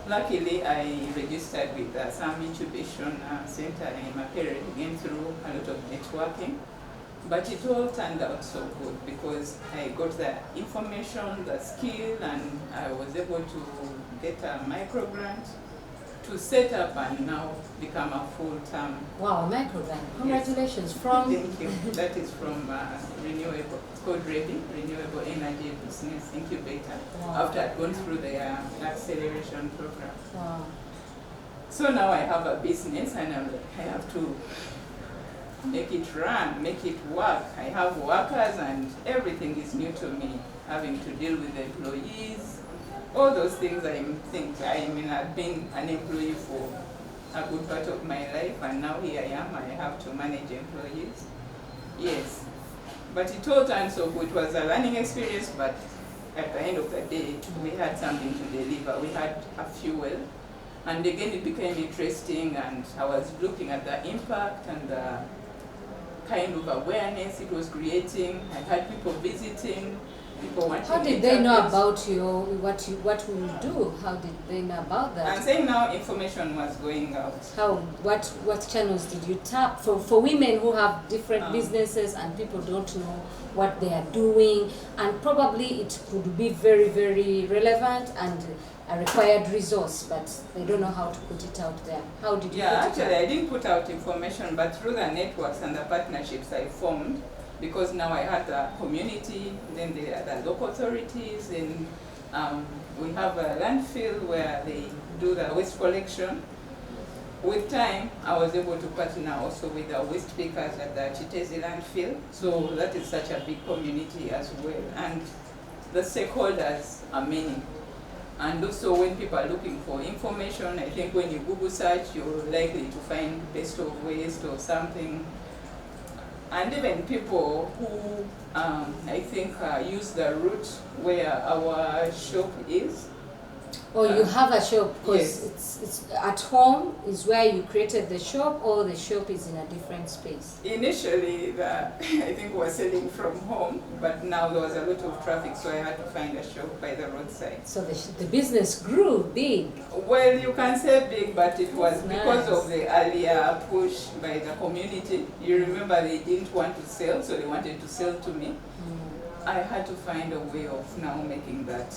Speaker 12: Luckily, I registered with some incubation center in Makerere again through a lot of networking. But it all turned out so good because I got the information, the skill, and I was able to get a micro grant to set up and now become a full-term.
Speaker 4: Wow, micro grant. Congratulations.
Speaker 12: Yes.
Speaker 4: From?
Speaker 12: Thank you. That is from Renewable, it's called REVI, Renewable Energy Business Incubator, after I'd gone through the acceleration program.
Speaker 4: Wow.
Speaker 12: So now I have a business and I have to make it run, make it work. I have workers and everything is new to me, having to deal with employees, all those things. I've been an employee for a good part of my life, and now here I am, I have to manage employees. Yes, but it all turned so good. It was a learning experience, but at the end of the day, we had something to deliver. We had a fuel, and again it became interesting, and I was looking at the impact and the kind of awareness it was creating. I had people visiting, people wanting.
Speaker 4: How did they know about what we do? How did they know about that?
Speaker 12: I'm saying now information was going out.
Speaker 4: How? What channels did you tap for women who have different businesses and people don't know what they are doing, and probably it could be very, very relevant and a required resource, but they don't know how to put it out there. How did you put it out?
Speaker 12: Actually, I didn't put out information, but through the networks and the partnerships I formed, because now I had the community, then there are the local authorities, and we have a landfill where they do the waste collection. With time, I was able to partner also with the waste pickers at the Chitezi landfill, so that is such a big community as well, and the stakeholders are many. And also when people are looking for information, I think when you Google search, you're likely to find Best of West or something. And even people who, I think, use the route where our shop is.
Speaker 4: Oh, you have a shop, because
Speaker 12: yes.
Speaker 4: it's at home is where you created the shop, or the shop is in a different space?
Speaker 12: Initially, I think we were selling from home, but now there was a lot of traffic, so I had to find a shop by the roadside.
Speaker 4: So the business grew big?
Speaker 12: Well, you can say big, but it was because
Speaker 4: nice.
Speaker 12: of the earlier push by the community. You remember they didn't want to sell, so they wanted to sell to me. I had to find a way of now making that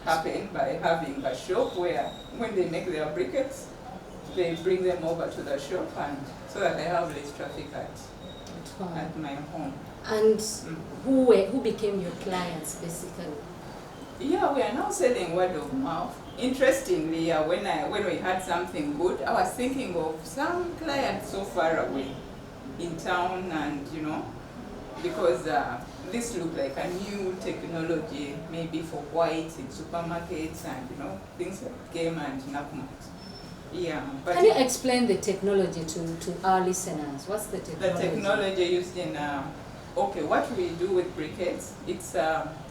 Speaker 12: happen by having a shop where when they make their briquettes, they bring them over to the shop, and so that I have less traffic at my home.
Speaker 4: And who became your clients basically?
Speaker 12: Yeah, we are now selling word of mouth. Interestingly, when we had something good, I was thinking of some clients so far away in town, and because this looked like a new technology, maybe for whites in supermarkets and things like Game and Nakumat. Yeah. But
Speaker 4: can you explain the technology to our listeners? What's the technology?
Speaker 12: The technology used in okay, what we do with briquettes, it's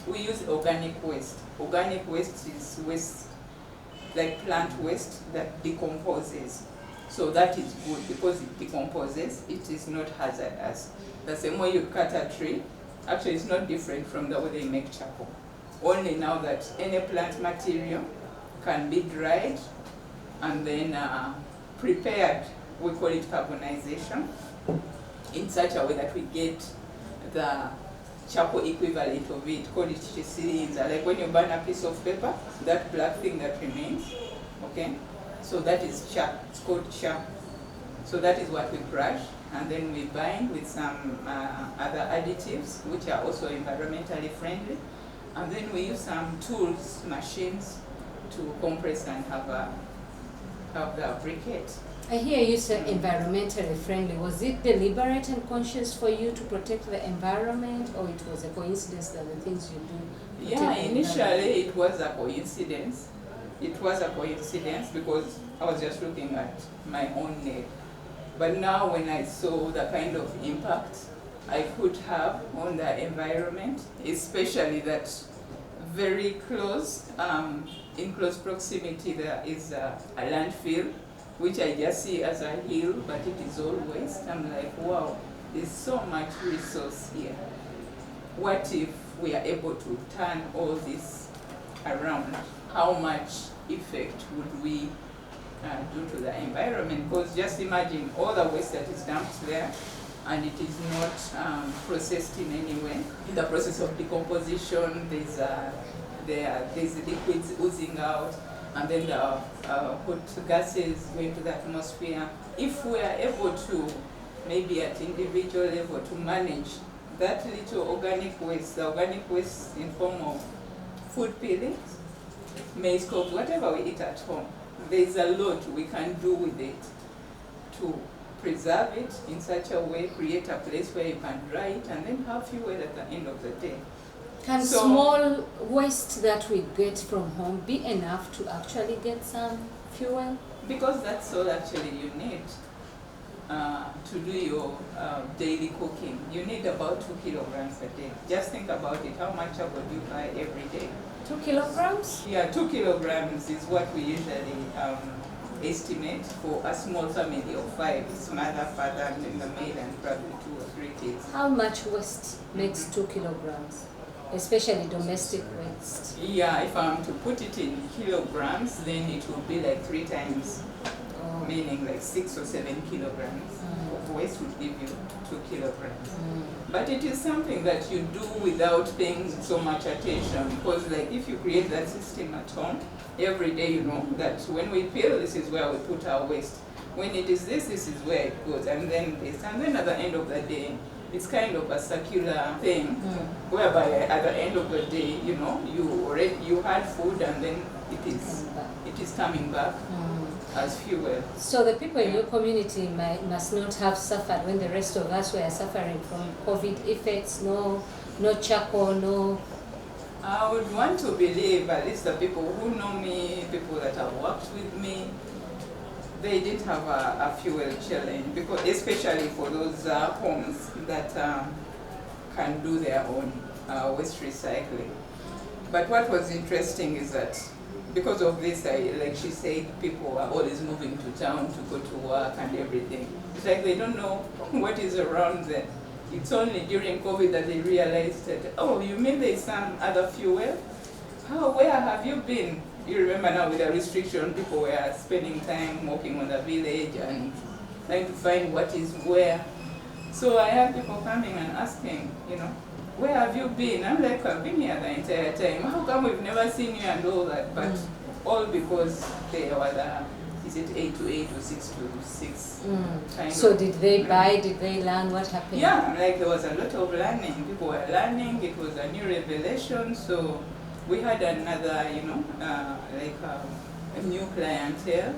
Speaker 12: we use organic waste. Organic waste is waste like plant waste that decomposes. So that is good because it decomposes, it is not hazardous. The same way you cut a tree, actually it's not different from the way they make charcoal. Only now that any plant material can be dried and then prepared, we call it carbonization, in such a way that we get the charcoal equivalent of it, call it cylinder. Like when you burn a piece of paper, that black thing that remains, okay? So that is char, it's called char. So that is what we crush, and then we bind with some other additives, which are also environmentally friendly. And then we use some tools, machines, to compress and have the briquette.
Speaker 4: I hear you say environmentally friendly. Was it deliberate and conscious for you to protect the environment, or it was a coincidence that the things you do?
Speaker 12: Yeah, initially it was a coincidence. It was a coincidence because I was just looking at my own neck. But now when I saw the kind of impact I could have on the environment, especially that very close, in close proximity there is a landfill, which I just see as a hill, but it is all waste. I'm like, wow, there's so much resource here. What if we are able to turn all this around? How much effect would we do to the environment? Because just imagine all the waste that is dumped there, and it is not processed in any way. In the process of decomposition, there's liquids oozing out, and then the hot gases going to the atmosphere. If we are able to, maybe at individual level, to manage that little organic waste, the organic waste in form of food peelings, maize cobs, whatever we eat at home, there's a lot we can do with it to preserve it in such a way, create a place where you can dry it, and then have fuel at the end of the day.
Speaker 4: Can small waste that we get from home be enough to actually get some fuel?
Speaker 12: Because that's all actually you need to do your daily cooking. You need about 2 kilograms a day. Just think about it, how much would you buy every day?
Speaker 4: 2 kilograms?
Speaker 12: Yeah, 2 kilograms is what we usually estimate for a small family of 5. It's mother, father, and then the maid, and probably 2 or 3 kids.
Speaker 4: How much waste makes 2 kilograms? Especially domestic waste.
Speaker 12: Yeah, if I'm to put it in kilograms, then it will be like 3 times, meaning like 6 or 7 kilograms of waste would give you 2 kilograms. But it is something that you do without paying so much attention, because like if you create that system at home, every day you know that when we peel, this is where we put our waste. When it is this is where it goes, and then this, and then at the end of the day, it's kind of a circular thing, whereby at the end of the day, you know, you had food, and then it is coming back as fuel.
Speaker 4: So the people in your community must not have suffered when the rest of us were suffering from COVID effects. No charcoal, no.
Speaker 12: I would want to believe at least the people who know me, people that have worked with me, they did have a fuel challenge, because especially for those homes that can do their own waste recycling. But what was interesting is that because of this, like she said, people are always moving to town to go to work and everything. It's like they don't know what is around them. It's only during COVID that they realized that, oh, you mean there's some other fuel? Oh, where have you been? You remember now with the restriction, people were spending time walking on the village and trying to find what is where. So I had people coming and asking, you know, where have you been? I'm like, I've been here the entire time. How come we've never seen you and all that? But all because they were the, is it 8 to 8 or 6 to 6? Kind
Speaker 4: so
Speaker 12: of.
Speaker 4: did they buy, did they learn what happened?
Speaker 12: Yeah, like there was a lot of learning. People were learning, it was a new revelation. So we had another, you know, a new clientele.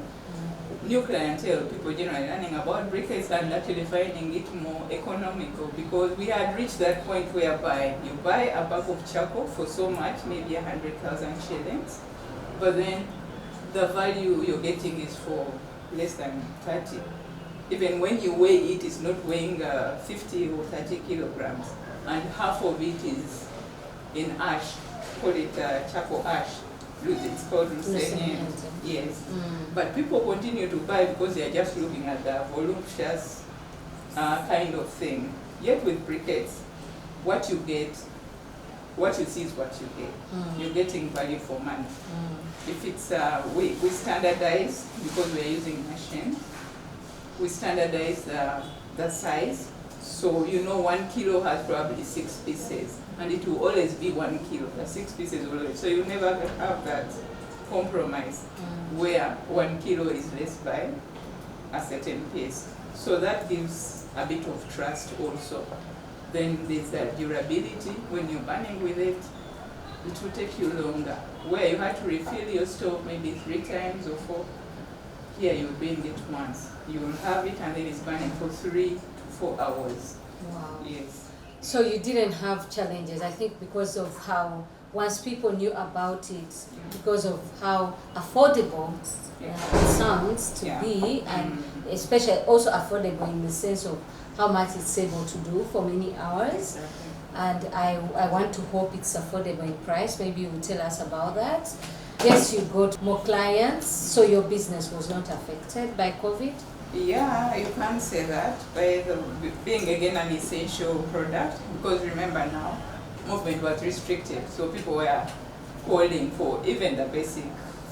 Speaker 12: New clientele, people generally learning about briquettes and actually finding it more economical, because we had reached that point whereby you buy a bag of charcoal for so much, maybe 100,000 shillings, but then the value you're getting is for less than 30. Even when you weigh it, it's not weighing 50 or 30 kilograms, and half of it is in ash, call it charcoal ash. It's called Lucenian. Yes. But people continue to buy because they are just looking at the voluptuous kind of thing. Yet with briquettes, what you get, what you see is what you get. You're getting value for money. If it's, we standardize, because we're using machines, we standardize the size. So you know 1 kilo has probably 6 pieces, and it will always be 1 kilo. The 6 pieces will always. So you never have that compromise where 1 kilo is less by a certain piece. So that gives a bit of trust also. Then there's the durability. When you're burning with it, it will take you longer. Where you had to refill your stove maybe 3 times or 4, here you'll bring it once. You will have it and then it's burning for 3 to 4 hours.
Speaker 4: Wow.
Speaker 12: Yes.
Speaker 4: So you didn't have challenges, I think, because of how, once people knew about it, because of how affordable it sounds to be, and especially also affordable in the sense of how much it's able to do for many hours. And I want to hope it's affordable in price. Maybe you will tell us about that. Yes, you got more clients, so your business was not affected by COVID?
Speaker 12: Yeah, you can't say that, by being again an essential product, because remember now, movement was restricted, so people were calling for even the basic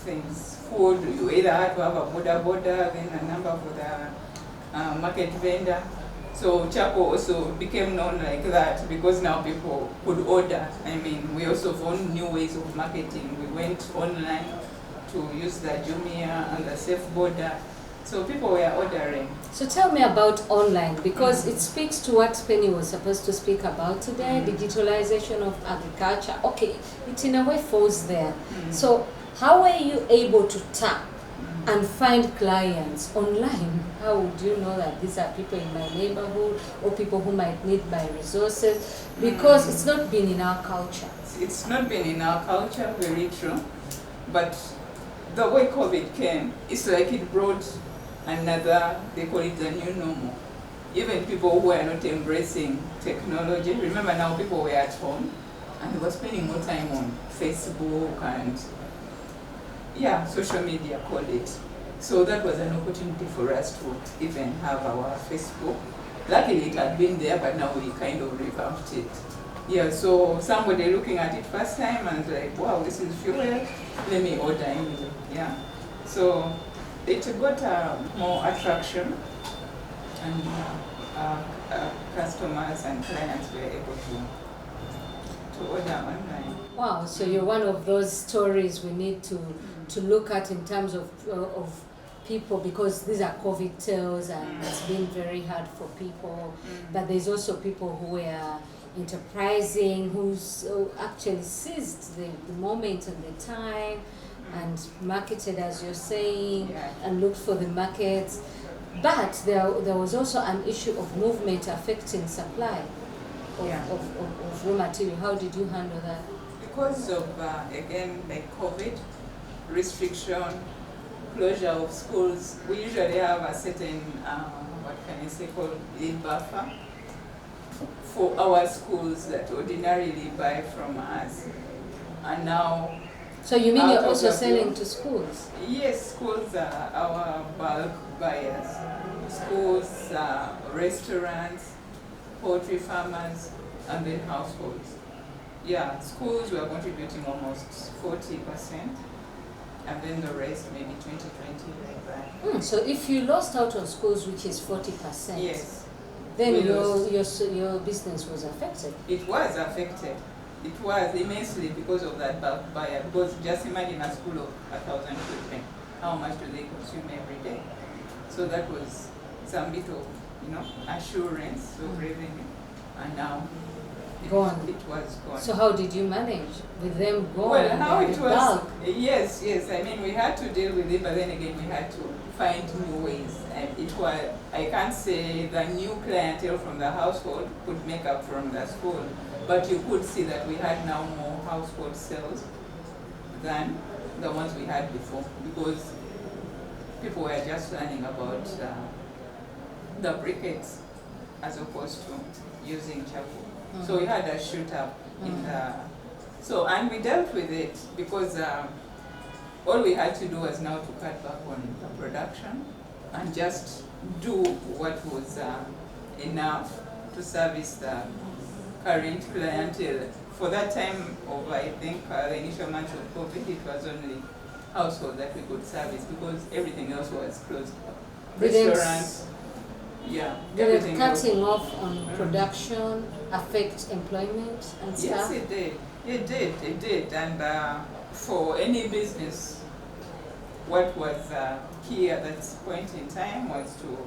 Speaker 12: things. Food, you either had to have a border, then a number for the market vendor. So charcoal also became known like that because now people could order. I mean, we also found new ways of marketing. We went online to use the Jumia and the Safe Border. So people were ordering.
Speaker 4: So tell me about online, because it speaks to what Penny was supposed to speak about today, digitalization of agriculture. Okay, it in a way falls there. So how were you able to tap and find clients online? How would you know that these are people in my neighborhood or people who might need my resources? Because it's not been in our culture.
Speaker 12: It's not been in our culture, very true. But the way COVID came, it's like it brought another, they call it the new normal. Even people who are not embracing technology, remember now people were at home and they were spending more time on Facebook and social media, call it. So that was an opportunity for us to even have our Facebook. Luckily it had been there, but now we kind of revamped it. Yeah, so somebody looking at it first time and like, wow, this is fuel, let me order anyway. Yeah. So it got more attraction, and customers and clients were able to order online.
Speaker 4: Wow, so you're one of those stories we need to look at in terms of people, because these are COVID tales and it's been very hard for people. But there's also people who were enterprising, who actually seized the moment and the time and marketed, as you're saying, and looked for the markets. But there was also an issue of movement affecting supply of raw material. How did you handle that?
Speaker 12: Because of, again, like COVID, restriction, closure of schools, we usually have a certain, called a buffer for our schools that ordinarily buy from us. And now...
Speaker 4: So you mean you're also selling to schools?
Speaker 12: Yes, schools are our bulk buyers. Schools, restaurants, poultry farmers, and then households. Yeah, schools were contributing almost 40%, and then the rest maybe 20, like that.
Speaker 4: So if you lost out on schools, which is 40%,
Speaker 12: yes,
Speaker 4: then your business was affected.
Speaker 12: It was affected. It was immensely because of that bulk buyer. Because just imagine a school of 1,000 children, how much do they consume every day? So that was some bit of, assurance of revenue. And now
Speaker 4: Gone.
Speaker 12: It was gone.
Speaker 4: So how did you manage with them gone?
Speaker 12: Well,
Speaker 4: and
Speaker 12: how
Speaker 4: they're
Speaker 12: it
Speaker 4: in
Speaker 12: was,
Speaker 4: bulk?
Speaker 12: yes. I mean, we had to deal with it, but then again, we had to find new ways. And it was, I can't say the new clientele from the household could make up from the school, but you could see that we had now more household sales than the ones we had before, because people were just learning about the briquettes as opposed to using charcoal. So we had a shoot up in the, so, and we dealt with it because all we had to do was now to cut back on the production and just do what was enough to service the current clientele. For that time of, I think, the initial months of COVID, it was only household that we could service because everything else was closed. Restaurants, yeah.
Speaker 4: Did cutting off on production affect employment and stuff?
Speaker 12: Yes, it did. It did. And for any business, what was key at that point in time was to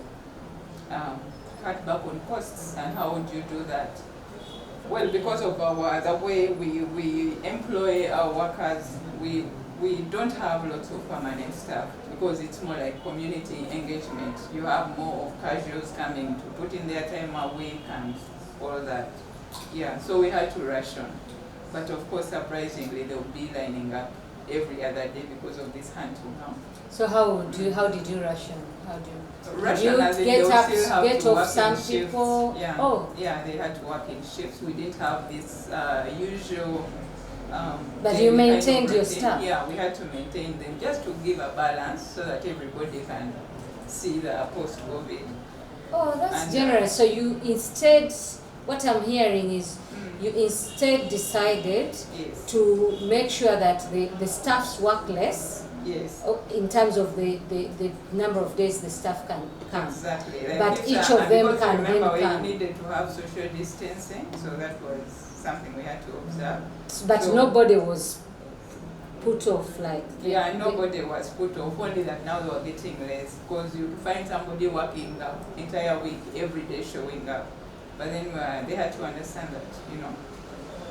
Speaker 12: cut back on costs. And how would you do that? Well, because of the way we employ our workers, we don't have lots of permanent staff because it's more like community engagement. You have more of casuals coming to put in their time a week and all that. Yeah, so we had to ration. But of course, surprisingly, they'll be lining up every other day because of this hunting now.
Speaker 4: So how did you ration?
Speaker 12: Ration, as in
Speaker 4: get
Speaker 12: to
Speaker 4: off some
Speaker 12: shifts.
Speaker 4: people?
Speaker 12: Yeah.
Speaker 4: Oh.
Speaker 12: Yeah, they had to work in shifts. We didn't have this usual.
Speaker 4: But you maintained your staff?
Speaker 12: Yeah, we had to maintain them just to give a balance so that everybody can see the post-COVID.
Speaker 4: Oh, that's generous. So you instead, what I'm hearing is you instead decided to make sure that the staffs work less.
Speaker 12: Yes.
Speaker 4: In terms of the number of days the staff can come.
Speaker 12: Exactly.
Speaker 4: But each of them can then come.
Speaker 12: We needed to have social distancing, so that was something we had to observe.
Speaker 4: But so, nobody was put off like...
Speaker 12: Nobody was put off, only that now they were getting less, because you find somebody working the entire week, every day showing up. But then they had to understand that,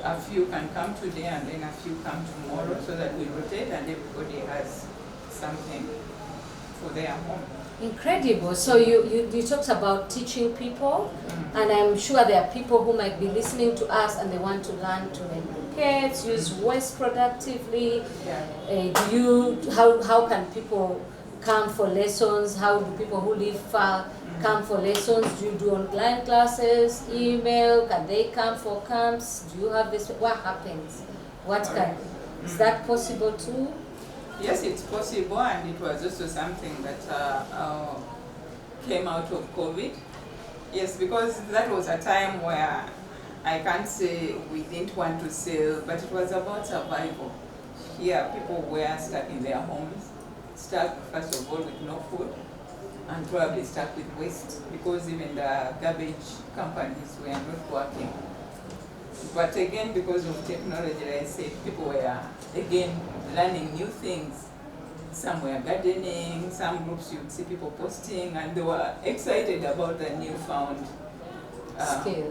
Speaker 12: a few can come today and then a few come tomorrow, so that we rotate and everybody has something for their home.
Speaker 4: Incredible. So you talked about teaching people, and I'm sure there are people who might be listening to us and they want to learn to make briquettes, use waste productively. How can people come for lessons? How do people who live far come for lessons? Do you do online classes, email? Can they come for camps? Do you have this? What happens? Is that possible too?
Speaker 12: Yes, it's possible, and it was also something that came out of COVID. Yes, because that was a time where I can't say we didn't want to sell, but it was about survival. Here, people were stuck in their homes, stuck, first of all, with no food, and probably stuck with waste, because even the garbage companies were not working. But again, because of technology, like I said, people were, again, learning new things. Some were gardening, some groups you'd see people posting, and they were excited about the newfound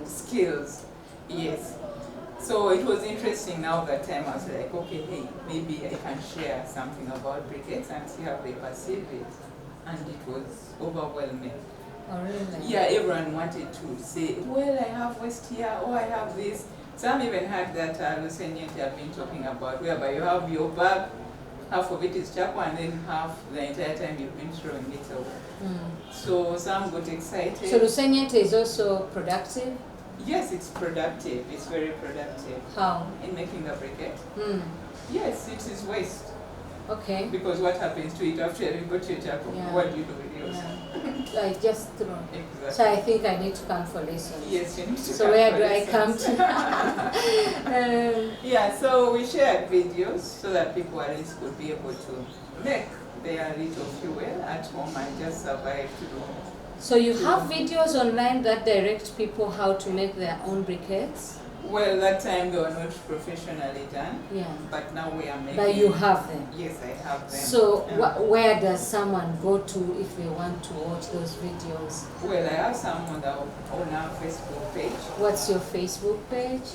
Speaker 12: skills. Yes. So it was interesting now that time. I was like, okay, hey, maybe I can share something about briquettes and see how they perceive it. And it was overwhelming.
Speaker 4: Oh, really?
Speaker 12: Yeah, everyone wanted to say, well, I have waste here, or I have this. Some even had that Luceniate I've been talking about, whereby you have your bag, half of it is charcoal, and then half the entire time you've been throwing it away. So some got excited.
Speaker 4: So Luceniate is also productive?
Speaker 12: Yes, it's productive. It's very productive.
Speaker 4: How?
Speaker 12: In making the briquette. Yes, it is waste.
Speaker 4: Okay.
Speaker 12: Because what happens to it after you got your charcoal?
Speaker 4: Yeah.
Speaker 12: What do you do with yours?
Speaker 4: I just throw.
Speaker 12: Exactly.
Speaker 4: So I think I need to come for lessons.
Speaker 12: Yes, you need to
Speaker 4: so
Speaker 12: come
Speaker 4: where
Speaker 12: for
Speaker 4: do
Speaker 12: lessons.
Speaker 4: I come to?
Speaker 12: Yeah, so we shared videos so that people at least could be able to make their little fuel at home and just survive through.
Speaker 4: So you have videos online that direct people how to make their own briquettes?
Speaker 12: Well, that time they were not professionally done.
Speaker 4: Yeah.
Speaker 12: But now we are making.
Speaker 4: But you have them.
Speaker 12: Yes, I have them.
Speaker 4: So where does someone go to if they want to watch those videos?
Speaker 12: Well, I have some on our Facebook page.
Speaker 4: What's your Facebook page?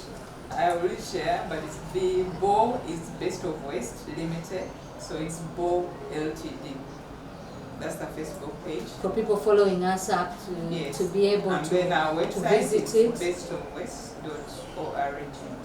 Speaker 12: I will share, but it's the BO is Best of West Limited, so it's BO Ltd. That's the Facebook page.
Speaker 4: For people following us up to be able
Speaker 12: and
Speaker 4: to,
Speaker 12: then our website
Speaker 4: visit it.
Speaker 12: bestofwest.org.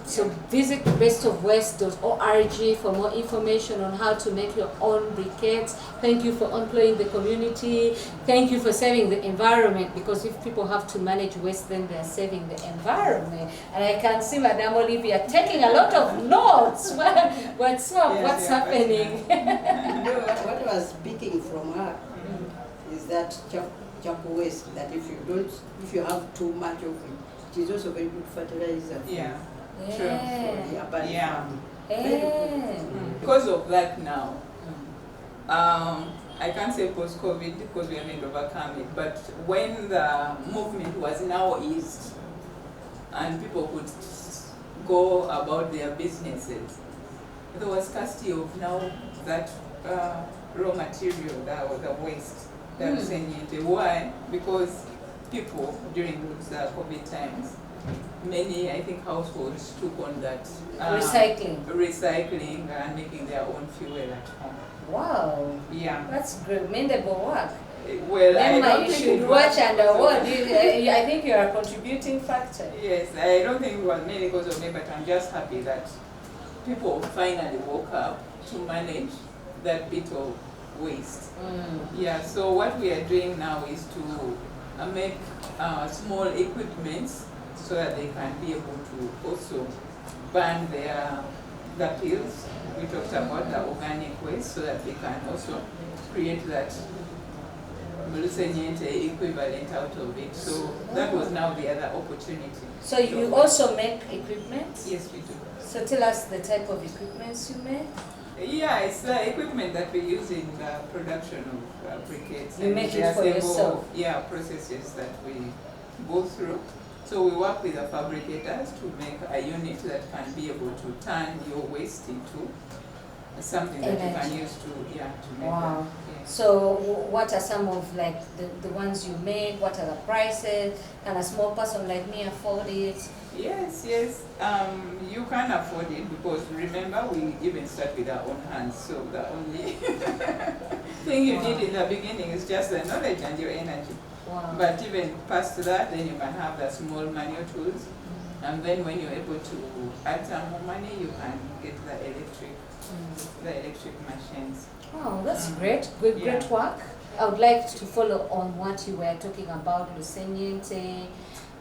Speaker 4: So visit bestofwest.org for more information on how to make your own briquettes. Thank you for employing the community. Thank you for saving the environment, because if people have to manage waste, then they're saving the environment. And I can see Madame Olivia taking a lot of notes. What's up?
Speaker 11: Yes,
Speaker 4: What's happening?
Speaker 11: What I was speaking from her is that charcoal waste, that if you have too much of it, it is also very good fertilizer.
Speaker 12: Yeah.
Speaker 11: For the urban farm.
Speaker 12: Because of that now, I can't say post-COVID because we haven't overcome it, but when the movement was now eased and people could go about their businesses, there was scarcity of now that raw material, the waste. Why? Because people during those COVID times, many, I think, households took on that recycling and making their own fuel at home.
Speaker 4: Wow.
Speaker 12: Yeah.
Speaker 4: That's commendable work.
Speaker 12: Well,
Speaker 4: Emma, you should watch and award. I think you're a contributing factor.
Speaker 12: Yes, I don't think it was mainly because of me, but I'm just happy that people finally woke up to manage that bit of waste. Yeah, so what we are doing now is to make small equipments so that they can be able to also burn the pills. We talked about the organic waste, so that they can also create that equivalent out of it. So that was now the other opportunity.
Speaker 4: So you also make equipment?
Speaker 12: Yes, we do.
Speaker 4: So tell us the type of equipments you make.
Speaker 12: Yeah, it's the equipment that we use in the production of briquettes.
Speaker 4: You make it for yourself?
Speaker 12: Yeah, processes that we go through. So we work with the fabricators to make a unit that can be able to turn your waste into something that you can use to make that. Yeah.
Speaker 4: So what are some of like the ones you made? What are the prices? Can a small person like me afford it?
Speaker 12: Yes, you can afford it, because remember, we even start with our own hands, so the only thing you need in the beginning is just the knowledge and your energy.
Speaker 4: Wow.
Speaker 12: But even past that, then you can have the small manual tools, and then when you're able to add some more money, you can get the electric machines.
Speaker 4: Oh, that's great. Great work. I would like to follow on what you were talking about, Luceniente,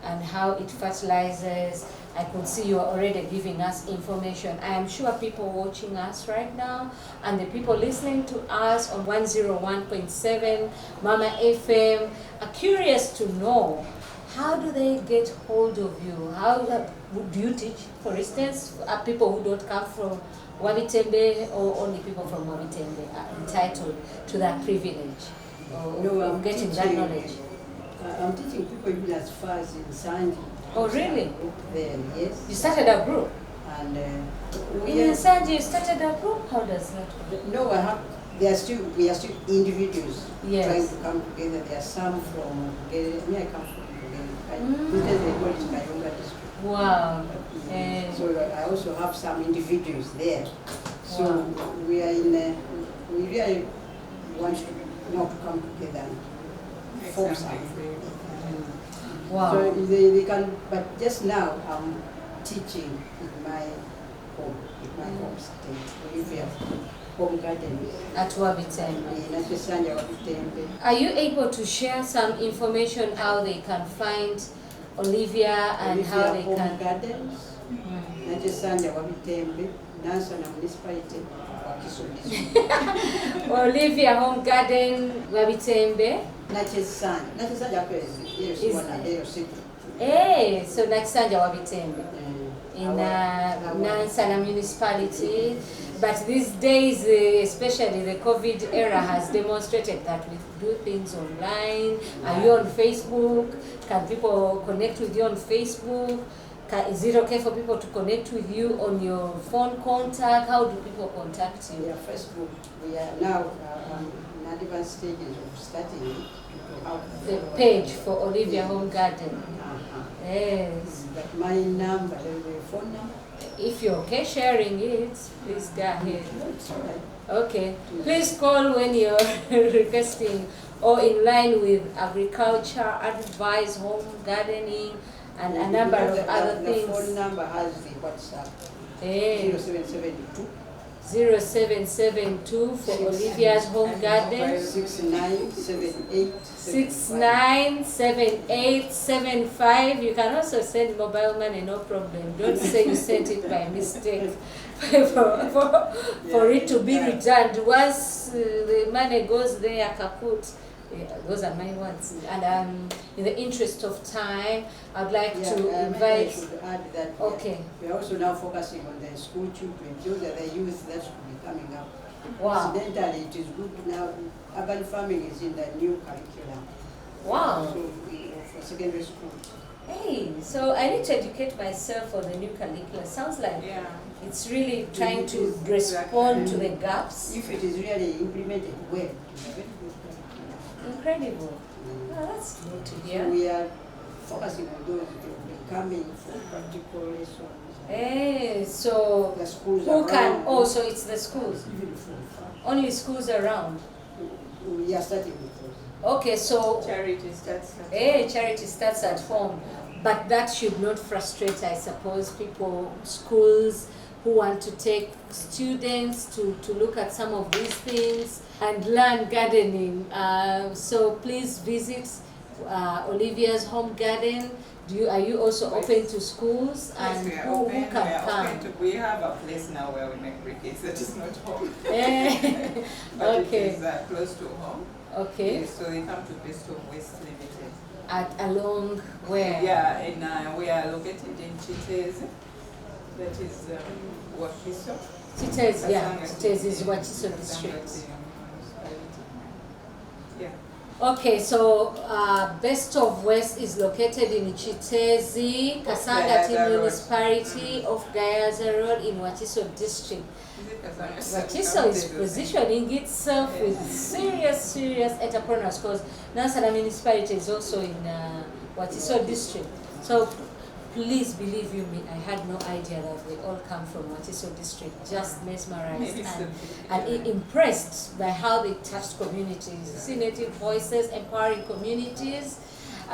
Speaker 4: and how it fertilizes. I could see you are already giving us information. I am sure people watching us right now and the people listening to us on 101.7 Mama FM are curious to know, how do they get hold of you? How do you teach, for instance, people who don't come from Wabitembe, or only people from Wabitembe are entitled to that privilege of getting that knowledge?
Speaker 11: I'm teaching people even as far as in Sanji.
Speaker 4: Oh, really?
Speaker 11: There, yes.
Speaker 4: You started a group?
Speaker 11: And
Speaker 4: in Sanji, you started a group? How does that work?
Speaker 11: No, we are still individuals trying to come together. There are some from I come from
Speaker 4: Wow.
Speaker 11: So I also have some individuals there. So we are in. We really want to come together.
Speaker 4: Wow.
Speaker 11: So they can, but just now I'm teaching in my home, home garden.
Speaker 4: At Wabitembe. Are you able to share some information how they can find Olivia and how they can...
Speaker 11: Gardens, Nachesanja Wabitembe, Nansana Municipality.
Speaker 4: Olivia Home Garden, Wabitembe.
Speaker 11: Nachesanja
Speaker 4: Hey, so Nachesanja Wabitembe. In Nansana Municipality. But these days, especially the COVID era, has demonstrated that we do things online. Are you on Facebook? Can people connect with you on Facebook? Is it okay for people to connect with you on your phone contact? How do people contact you?
Speaker 11: Yeah, Facebook. We are now in advanced stages of starting it.
Speaker 4: The page for Olivia Home Garden. Yes.
Speaker 11: But my number, the phone number.
Speaker 4: If you're okay sharing it, please go ahead. Okay. Please call when you're requesting or in line with agriculture, advice, home gardening, and a number of other things.
Speaker 11: The phone number has the WhatsApp. 0772.
Speaker 4: 0772 for Olivia's Home Garden. 697875. You can also send mobile money, no problem. Don't say you sent it by mistake for it to be returned. Once the money goes there, kaput. Yeah, those are my words. And in the interest of time, I'd like to invite.
Speaker 11: I should add that we are also now focusing on the school children. Those are the youth that should be coming up.
Speaker 4: Wow.
Speaker 11: Incidentally, it is good now. Urban farming is in the new curriculum.
Speaker 4: Wow.
Speaker 11: So for secondary school.
Speaker 4: Hey, so I need to educate myself on the new curriculum. Sounds like it's really trying to respond to the gaps.
Speaker 11: If it is really implemented well.
Speaker 4: Incredible. Oh, that's good to hear.
Speaker 11: So we are focusing on those who will be coming for practical lessons.
Speaker 4: Hey, so
Speaker 11: the schools
Speaker 4: who
Speaker 11: around.
Speaker 4: can? Oh, so it's the schools.
Speaker 11: Even for
Speaker 4: only schools around.
Speaker 11: We are starting with those.
Speaker 4: Okay, so
Speaker 12: charity starts.
Speaker 4: Charity starts at home, but that should not frustrate, I suppose, people, schools who want to take students to look at some of these things and learn gardening. So please visit Olivia's Home Garden. Are you also open to schools?
Speaker 12: Yes,
Speaker 4: and
Speaker 12: we are
Speaker 4: who
Speaker 12: open.
Speaker 4: can
Speaker 12: we are
Speaker 4: come?
Speaker 12: Open we have a place now where we make briquettes that is not home. But
Speaker 4: Okay.
Speaker 12: it is close to home.
Speaker 4: Okay.
Speaker 12: Yes, so they come to Bristol Waste Limited.
Speaker 4: Along where?
Speaker 12: Yeah, and we are located in Chitezi. That is Wakiso.
Speaker 4: Chitezi, yeah. Chitezi is Wakiso district.
Speaker 12: Yeah.
Speaker 4: Okay, so Best of West is located in Chitezi, Kasangati municipality of Gayaza Road in Wakiso district. Wakiso is positioning itself with serious entrepreneurs because Nansana municipality is also in Wakiso district. So please believe you me, I had no idea that they all come from Wakiso district. Just mesmerized and impressed by how they touched communities. See native voices empowering communities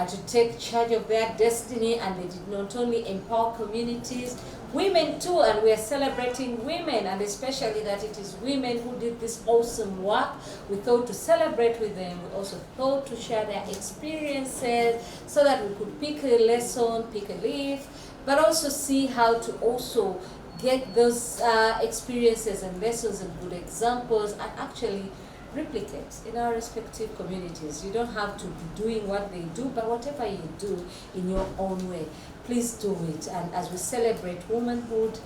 Speaker 4: to take charge of their destiny, and they did not only empower communities, women too, and we are celebrating women, and especially that it is women who did this awesome work. We thought to celebrate with them. We also thought to share their experiences so that we could pick a lesson, pick a leaf, but also see how to also get those experiences and lessons and good examples and actually replicate in our respective communities. You don't have to be doing what they do, but whatever you do in your own way, please do it. And as we celebrate womanhood,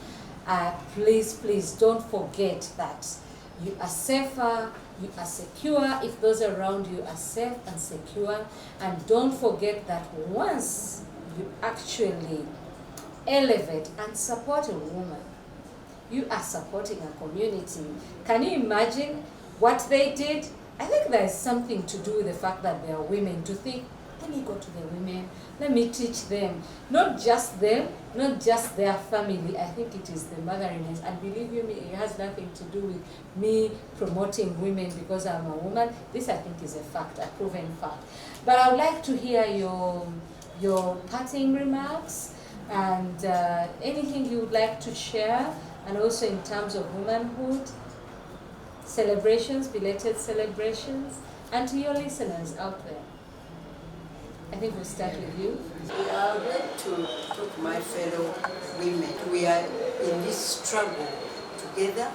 Speaker 4: please don't forget that you are safer, you are secure if those around you are safe and secure. And don't forget that once you actually elevate and support a woman, you are supporting a community. Can you imagine what they did? I think there is something to do with the fact that they are women, to think, let me go to the women, let me teach them. Not just them, not just their family. I think it is the motheriness. And believe you me, it has nothing to do with me promoting women because I'm a woman. This, I think, is a fact, a proven fact. But I would like to hear your parting remarks and anything you would like to share, and also in terms of womanhood, celebrations, belated celebrations, and to your listeners out there. I think we'll start with you.
Speaker 11: I would like to talk to my fellow women. We are in this struggle together.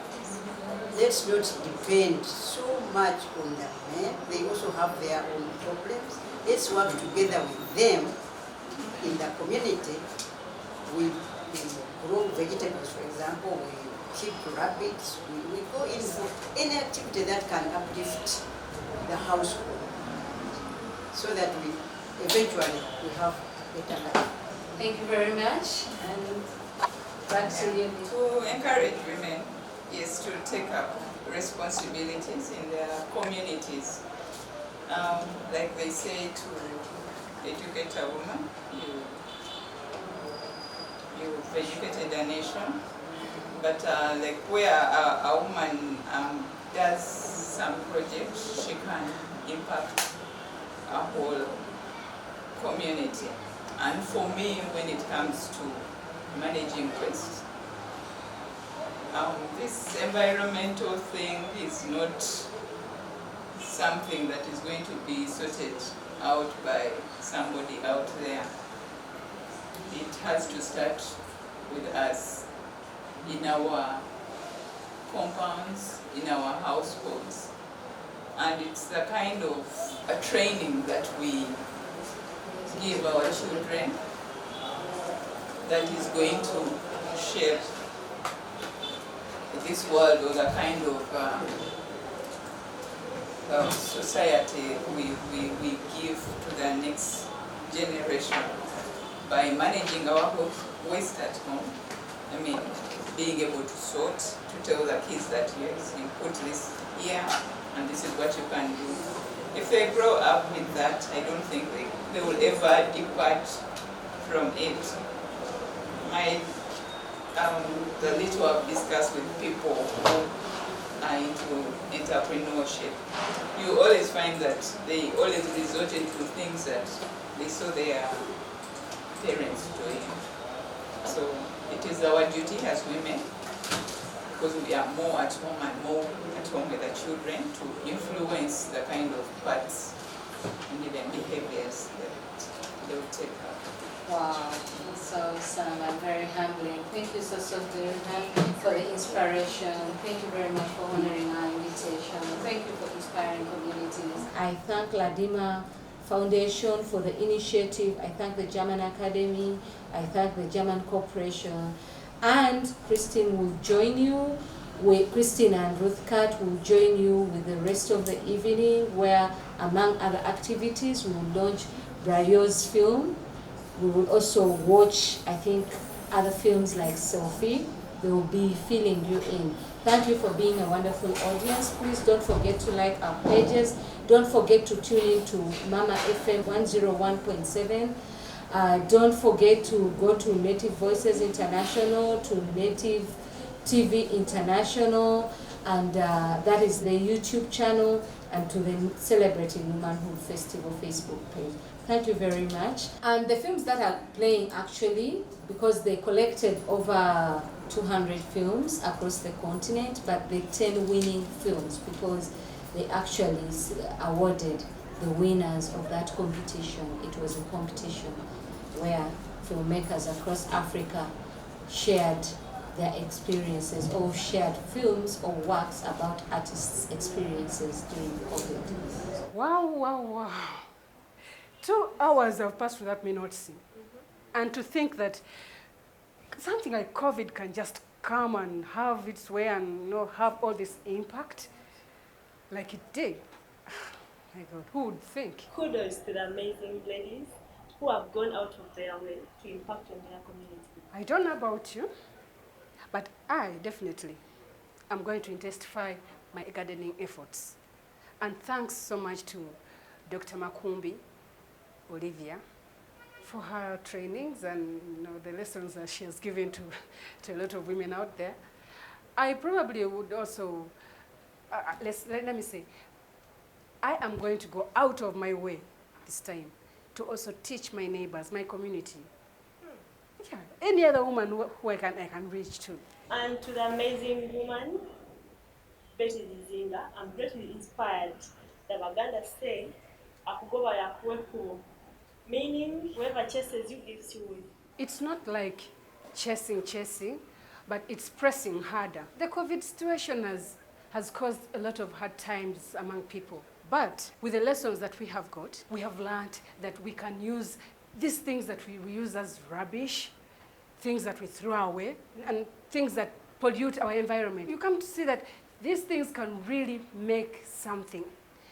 Speaker 11: Let's not depend so much on the men. They also have their own problems. Let's work together with them in the community. We grow vegetables, for example. We keep rabbits. We go in for any activity that can uplift the household so that we eventually we have a better life.
Speaker 4: Thank you very much. And back to you.
Speaker 12: To encourage women is to take up responsibilities in their communities. Like they say, to educate a woman, you've educated a nation. But like where a woman does some project, she can impact a whole community. And for me, when it comes to managing waste, this environmental thing is not something that is going to be sorted out by somebody out there. It has to start with us in our compounds, in our households. And it's the kind of a training that we give our children that is going to shape this world, or the kind of society we give to the next generation by managing our waste at home. I mean, being able to sort, to tell the kids that yes, you put this here and this is what you can do. If they grow up with that, I don't think they will ever depart from it. The little I've discussed with people who are into entrepreneurship, you always find that they always resorted to things that they saw their parents doing. So it is our duty as women, because we are more at home and more at home with the children, to influence the kind of parts and even behaviors that they will take up.
Speaker 4: Wow, so awesome and very humbling. Thank you so very much for the inspiration. Thank you very much for honoring our invitation. Thank you for inspiring communities. I thank Ladima Foundation for the initiative. I thank the German Academy. I thank the German Corporation. And Christine will join you. Christine and Ruth Kat will join you with the rest of the evening, where among other activities we will launch Brayot's film. We will also watch, I think, other films like Selfie. They will be filling you in. Thank you for being a wonderful audience. Please don't forget to like our pages. Don't forget to tune in to Mama FM 101.7. Don't forget to go to Native Voices International, to Native TV International, and that is the YouTube channel, and to the Celebrating Womanhood Festival Facebook page. Thank you very much. And the films that are playing, actually, because they collected over 200 films across the continent, but the 10 winning films, because they actually awarded the winners of that competition. It was a competition where filmmakers across Africa shared their experiences, or shared films or works about artists' experiences during COVID.
Speaker 1: Wow, wow, wow. 2 hours have passed without me noticing. And to think that something like COVID can just come and have its way and have all this impact like it did. My God, who would think?
Speaker 2: Kudos to the amazing ladies who have gone out of their way to impact on their community.
Speaker 1: I don't know about you, but I definitely am going to intensify my gardening efforts. And thanks so much to Dr. Makumbi, Olivia, for her trainings and the lessons that she has given to a lot of women out there. I probably would also, let me say, I am going to go out of my way this time to also teach my neighbors, my community. Yeah, any other woman who I can reach to.
Speaker 2: And to the amazing woman, Betty Zizinga, I'm greatly inspired. The Baganda say, "Akugoba yakuwepo," meaning whoever chases you gives you win.
Speaker 1: It's not like chasing, but it's pressing harder. The COVID situation has caused a lot of hard times among people. But with the lessons that we have got, we have learned that we can use these things that we use as rubbish, things that we throw away, and things that pollute our environment. You come to see that these things can really make something.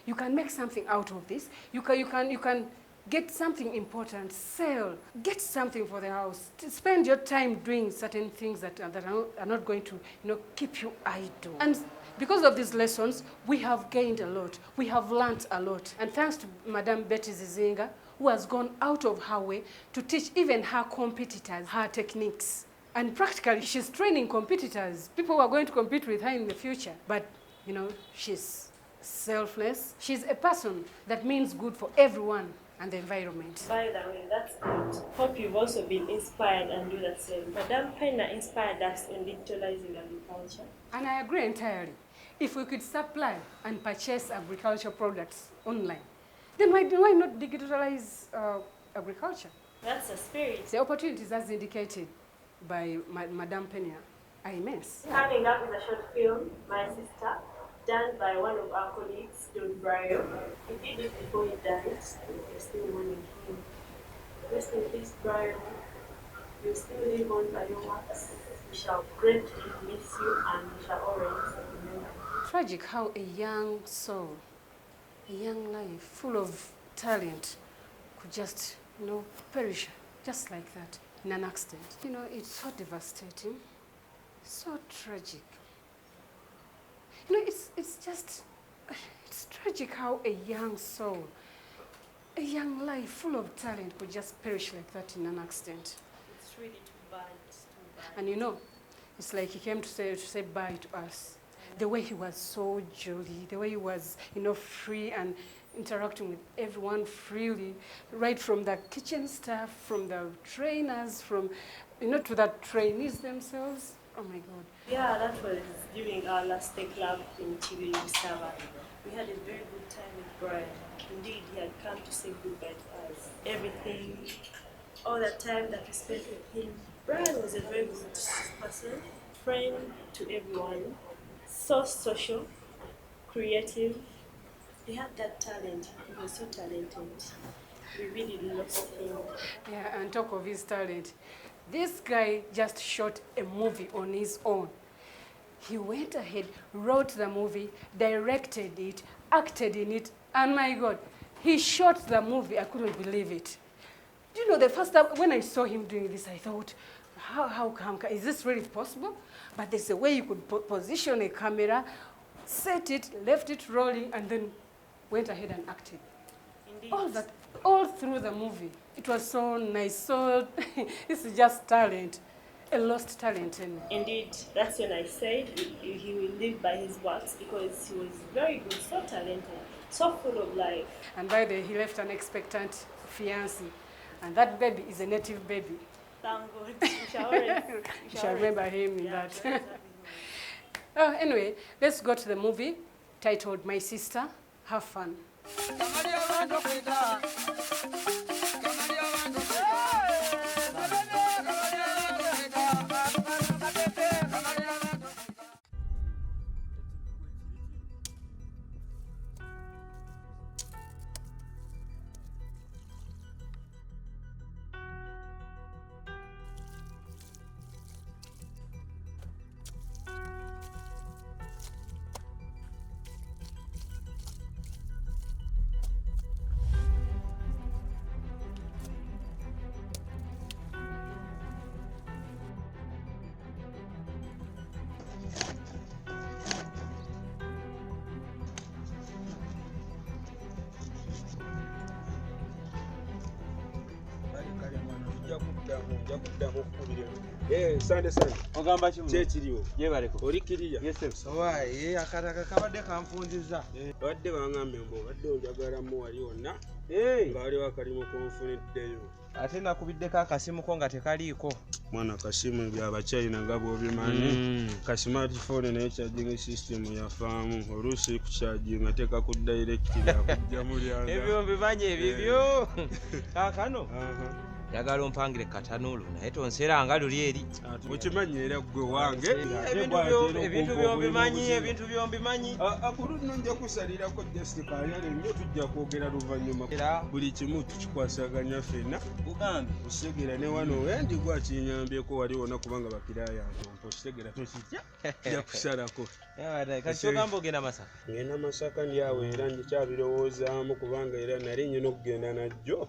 Speaker 1: You can make something out of this. You can Get something important, sell, get something for the house. Spend your time doing certain things that are not going to, keep you idle. And because of these lessons, we have gained a lot. We have learned a lot. And thanks to Madam Betty Zizinga, who has gone out of her way to teach even her competitors her techniques. And practically, she's training competitors, people who are going to compete with her in the future. But, she's selfless. She's a person that means good for everyone and the environment.
Speaker 2: By the way, that's good. Hope you've also been inspired and do the same. Madam Pena inspired us in digitalizing agriculture.
Speaker 1: And I agree entirely. If we could supply and purchase agricultural products online, then why not digitalize agriculture?
Speaker 2: That's the spirit.
Speaker 1: The opportunities as indicated by Madam Pena are immense.
Speaker 2: Coming up is a short film, My Sister, done by one of our colleagues, John Bryan. He did it before he died. We're still mourning him. Rest in peace, Bryan. You still live on by your works. We shall greatly miss you and we shall always remember.
Speaker 1: Tragic how a young soul, a young life full of talent could just, perish just like that in an accident. It's so devastating, so tragic. It's tragic how a young soul, a young life full of talent could just perish like that in an accident.
Speaker 2: It's really too bad. It's too bad.
Speaker 1: And it's like he came to say bye to us. The way he was so jolly, the way he was, free and interacting with everyone freely, right from the kitchen staff, from the trainers, from, to the trainees themselves. Oh my God.
Speaker 2: Yeah, that was during our last day club in Chibili, Sava. We had a very good time with Brian. Indeed, he had come to say goodbye to us. Everything, all the time that we spent with him. Brian was a very good person, friend to everyone, so social, creative. He had that talent. He was so talented. We really lost him.
Speaker 1: Yeah, and talk of his talent. This guy just shot a movie on his own. He went ahead, wrote the movie, directed it, acted in it, and my God, he shot the movie. I couldn't believe it. The first time when I saw him doing this, I thought, how come, is this really possible? But there's a way you could position a camera, set it, left it rolling, and then went ahead and acted.
Speaker 2: Indeed.
Speaker 1: All that, all through the movie. It was so nice, so this is just talent, a lost talent.
Speaker 2: Indeed, that's when I said he will live by his works because he was very good, so talented, so full of life.
Speaker 1: And by the way, he left an expectant fiancé, and that baby is a native baby.
Speaker 2: Thank God.
Speaker 1: You shall remember him in that. Anyway, let's go to the movie titled My Sister. Have fun.
Speaker 14: Sande sande.
Speaker 15: Ogamba chimu.
Speaker 14: Chechiriwo.
Speaker 15: Yebaleko.
Speaker 14: Olikiriya.
Speaker 15: Yes sir.
Speaker 14: Sowaye akataka kabadde kampundiza. Wadde bangambe mbo wadde onjagala mu wali wonna. Ngaali wakalimu konfuniddeyo.
Speaker 15: Ate nakubiddeko akasimu ko nga tekaliiko.
Speaker 14: Mwana kasimu byaba China nga bw'obimanyi. Ka smartphone naye charging system yafaamu. Oluusi ku charging ateeka ku direct yakujja mu lyanga.
Speaker 15: Ebyo mbimanye ebyo. Kaakano. njagala ompangire katanuulu naye tonseranga luli eri.
Speaker 14: Okimanyi era gwe wange
Speaker 15: ebintu byombimanyi.
Speaker 14: Akuluno nja kusalirako just kaayale nnyo tujja kwogera luvannyuma. Buli kimu tukikwasaganya ffenna. Osegera ne wano wendi gwa kinyambyeko wali wonna kubanga bakiraaya ntompo osegera tokijja ja kusalako.
Speaker 15: Kati kyogamba ogenda Masaka?
Speaker 14: Ngenda Masaka ndi awo era ndikyabirowoozaamu kubanga era nali nyina okugenda najjo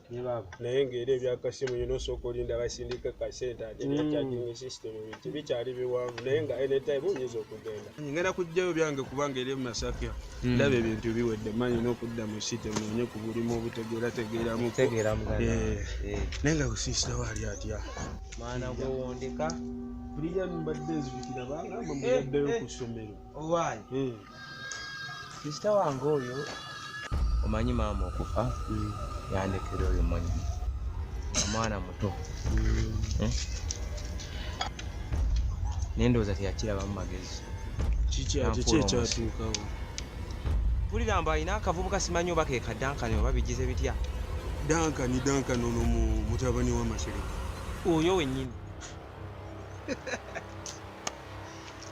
Speaker 14: naye ng'era ebyakasimu nyina osooka olinda basindika kasente ate ebyacharging system bikyali biwanvu naye nga anytime nyinza okugenda. Ngenda kujjayo byange kubanga eri Masaka ndaba ebintu biwedde manyi n'okudda mu site noonye ku bulimu obutegeerategeeramu naye nga busisita waali atya
Speaker 15: mwana gwewondeka
Speaker 14: bulijja mbadde nzijukira bagamba muyaddeyo ku ssomero.
Speaker 15: Owaayi sisita wange oyo omanyi maama okufa yandekera oyo mwenyi omwana muto nendowooza teyakirabamu magezi.
Speaker 14: Kiki ate kyekyatuukawo?
Speaker 15: Mpulira mbu alina akavubuka simanyi oba ke kadankani oba bigize bitya.
Speaker 14: Dankani ono mutabani wa Masereka
Speaker 15: oyo wennyini.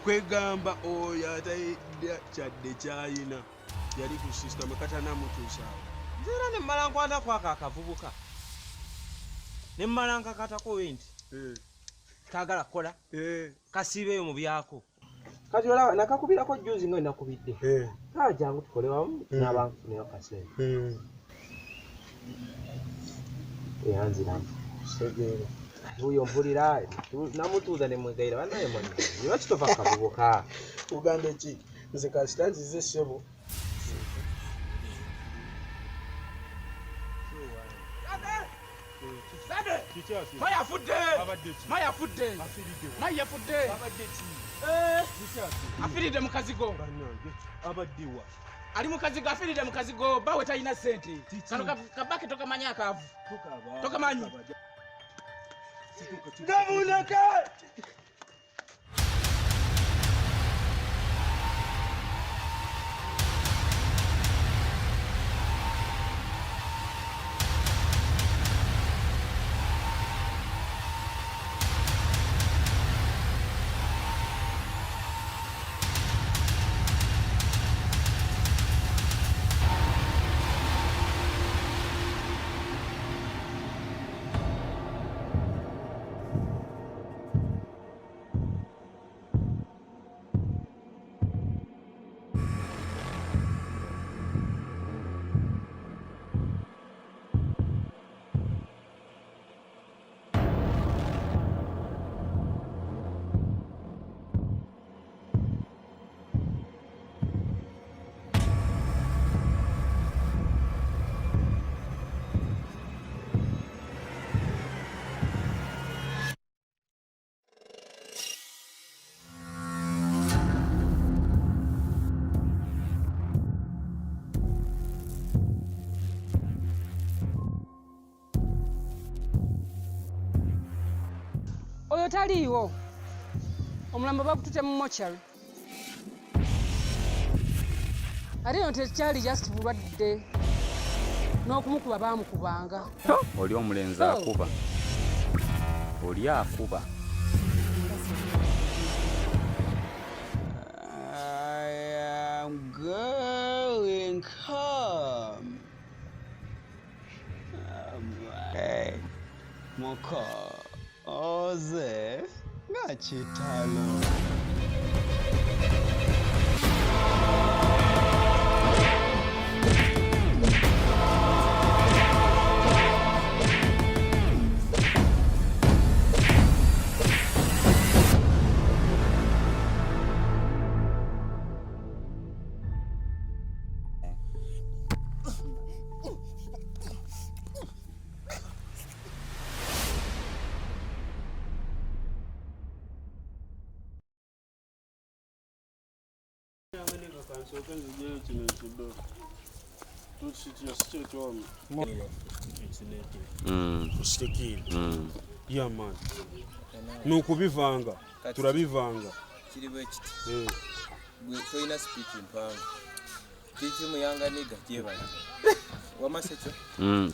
Speaker 14: Kwegamba oyo atayidde kyadde kyayina yali ku sisitemu katanamutuusaawo.
Speaker 15: Nzeera ne mmala nkwata kwako akavubuka ne mmala nkakatako nti kaagala kukola kasiibeeyo mu byako. Kati olaba nakakubirako juzi nga nakubidde jangu tukole wamu n'abanfuneyo kasente eyanziramu segeera uyo mpulira namutuuza ne mwegaira banaye mwana niba kitova kavubuka
Speaker 14: ugambe ki nze kasita nzize ssebo.
Speaker 16: Afiridde mu kazigo.
Speaker 14: Abaddiwa.
Speaker 16: Ali mu kazigo afiridde mu kazigo bawe talina ssente. Kano kabake tokamanyi akaavu. Tokamanyi.
Speaker 14: Gabunaka!
Speaker 1: Oyo taliiwo. Omulambo bagutute mu mochari. Ate ono tekyali just bulwadde n'okumukuba baamukubanga.
Speaker 17: Oli omulenzi akuba. Oli akuba.
Speaker 18: I am going home. Moko oze ngachitalo.
Speaker 14: Yeah man. Nokubivanga. Turabivanga.
Speaker 15: Kiri bwe kiti. Gwe toina speech mpango. Kiti muyanga niga jebali. Wamasecho?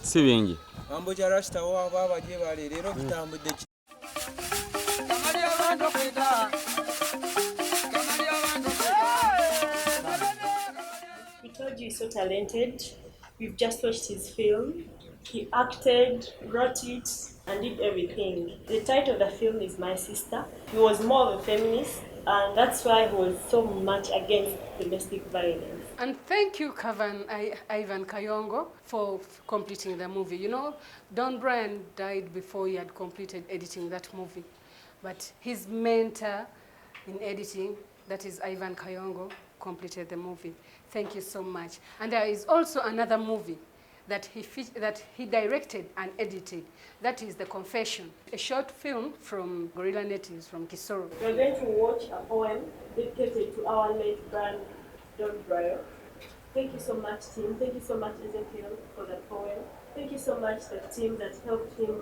Speaker 17: Si bingi.
Speaker 15: Mambo cha rasta wa baba je bale lero kitambudde.
Speaker 2: We told you he's so talented. We've just watched his film. He acted, wrote it, and did everything. The title of the film is My Sister. He was more of a feminist, and that's why he was so much against domestic violence.
Speaker 1: And thank you, Ivan Kayongo, for completing the movie. You know, Don Brian died before he had completed editing that movie. But his mentor in editing, that is Ivan Kayongo, completed the movie. Thank you so much. And there is also another movie that he directed and edited. That is The Confession, a short film from Gorilla Natives from Kisoro.
Speaker 2: We're going to watch a poem dedicated to our late brand, Don Brian. Thank you so much, team. Thank you so much, Ezekiel, for the poem. Thank you so much, the team that helped him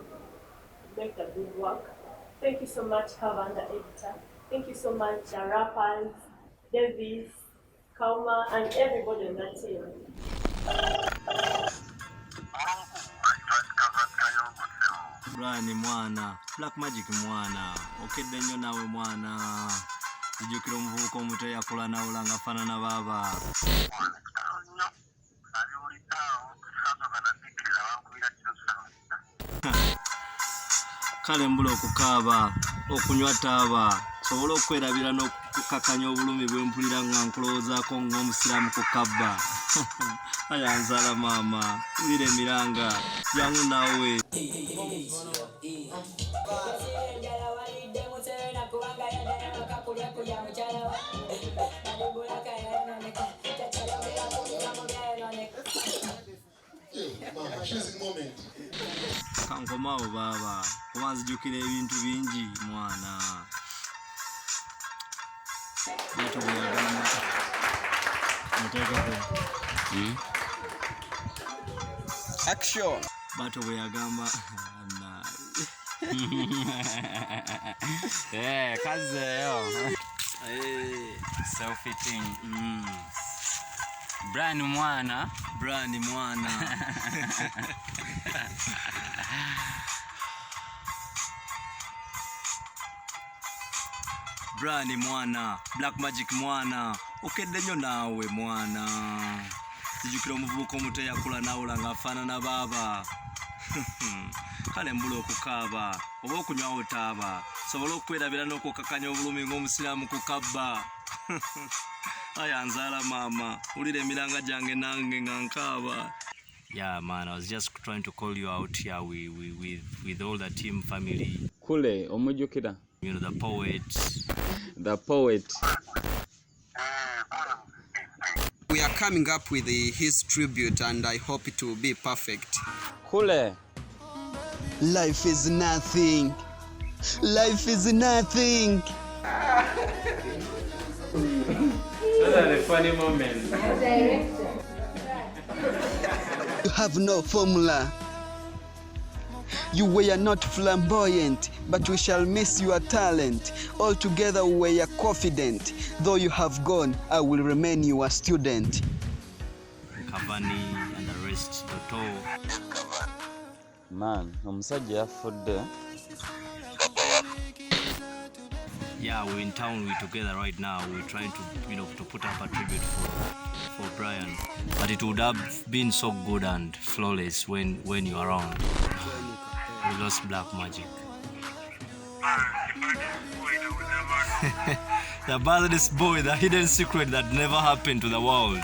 Speaker 2: make the good work. Thank you so much, Kavan, the editor. Thank you so much, the rappers, Davis, Kauma, and everybody on that team.
Speaker 19: Brian mwana, Black Magic mwana, okedde nnyo nawe mwana. Jjukira omuvubuka omuto yakula nawula ng'afaanana baba. Kale mbula okukaaba, okunywa taaba, sobola okwerabira n'okukakanya obulumi bwe mpulira nga nkulowoozaako ng'omusiraamu ku kabba. Ayanzala maama, wulira emiranga, jangu naawe. Kankomaawo baaba, kuba nzijukira ebintu bingi mwana. Bato bwe yagamba.
Speaker 18: Action.
Speaker 19: Bato bwe yagamba.
Speaker 17: Kazeyo. Self-fitting. Brian mwana.
Speaker 19: Brian mwana. Brian mwana, Black Magic mwana, okedde nnyo naawe mwana. Sijjukira omuvubuka omuto yakula nawula ng'afaanana baba. Kale mbula okukaaba, oba okunywawo taaba, sobola okwerabira n'okukakanya obulumi ng'omusiraamu ku kabba. Ayanzala maama, wulira emiranga gyange nange nga nkaaba.
Speaker 17: Yeah, man, I was just trying to call you out here with all the team family.
Speaker 18: Kule, omujjukira.
Speaker 17: You know, the poet.
Speaker 18: The poet.
Speaker 20: We are coming up with his tribute and I hope it will be perfect.
Speaker 18: Kule.
Speaker 20: Life is nothing. Life is nothing.
Speaker 15: Those are the funny moments.
Speaker 20: You have no formula. You were not flamboyant, but we shall miss your talent. Altogether we are confident. Though you have gone, I will remain your student.
Speaker 17: Kavani and the rest, Toto.
Speaker 18: Man, omusajja yafudde.
Speaker 17: Yeah, we're in town, we're together right now. We're trying to, to put up a tribute for Brian. But it would have been so good and flawless when you're around. We lost Black Magic. The baddest boy, the hidden secret that never happened to the world.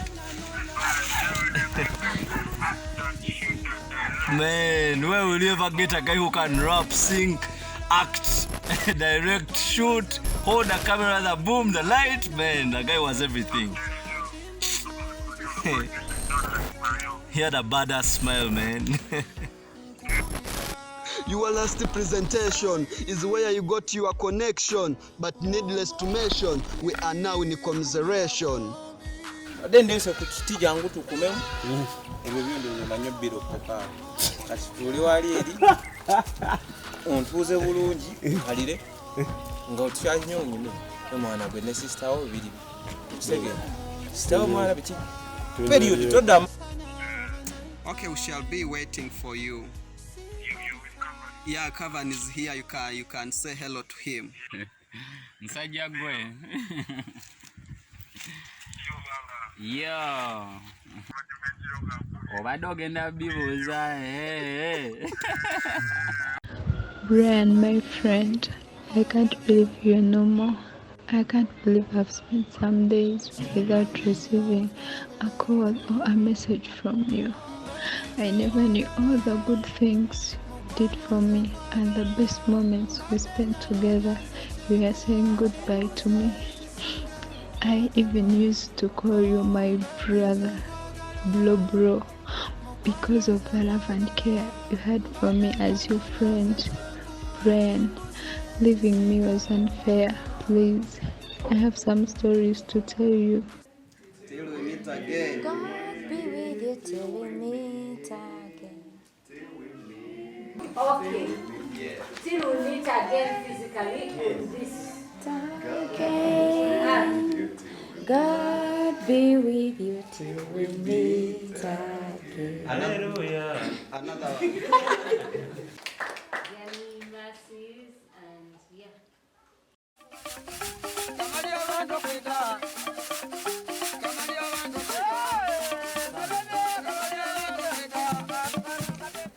Speaker 17: Man, where will you ever get a guy who can rap, sing, act, direct, shoot, hold the camera, the boom, the light? Man, the guy was everything. He had a badass smile, man.
Speaker 20: Your last presentation is where you got your connection, but needless to mention, we are now in commiseration.
Speaker 15: Then there's a kiti jangu tukumemu. Ebyo ndio manyo biro poka. Kati tuli wali eri. Ontuze bulungi alire. Nga otyanyonyi ne. Omwana gwe ne sister wo biri. Tusege. Sister wo mwana biki. Period todam.
Speaker 20: Okay, we shall be waiting for you. Yeah, Kavan is here. You can say hello to him.
Speaker 18: Nsajja gwe. Yo. Obadde ogenda bibuuza.
Speaker 21: Brian, my friend, I can't believe you're no more. I can't believe I've spent some days without receiving a call or a message from you. I never knew all the good things you did for me and the best moments we spent together. You were saying goodbye to me. I even used to call you my brother, bro, because of the love and care you had for me as your friend. Brian, leaving me was unfair. Please, I have some stories to tell you.
Speaker 20: Till we meet again.
Speaker 22: God be with you till we meet again.
Speaker 4: Okay. Till we meet again physically with this.
Speaker 22: God be with you till we meet again.
Speaker 20: Hallelujah. Another one.
Speaker 4: Mercies and yeah.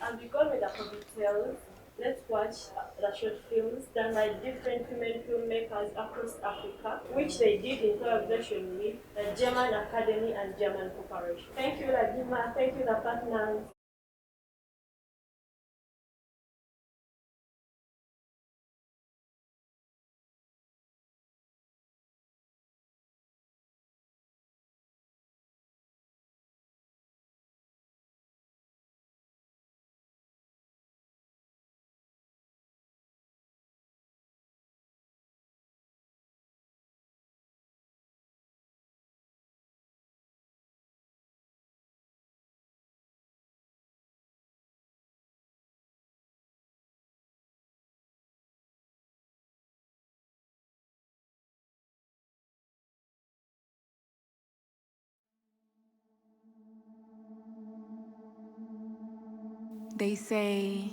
Speaker 2: As we go with the COVID tales, let's watch the short films done by different women filmmakers across Africa, which they did in collaboration with the German Academy and German Corporation. Thank you, Ladima. Thank you, the partners.
Speaker 23: They say,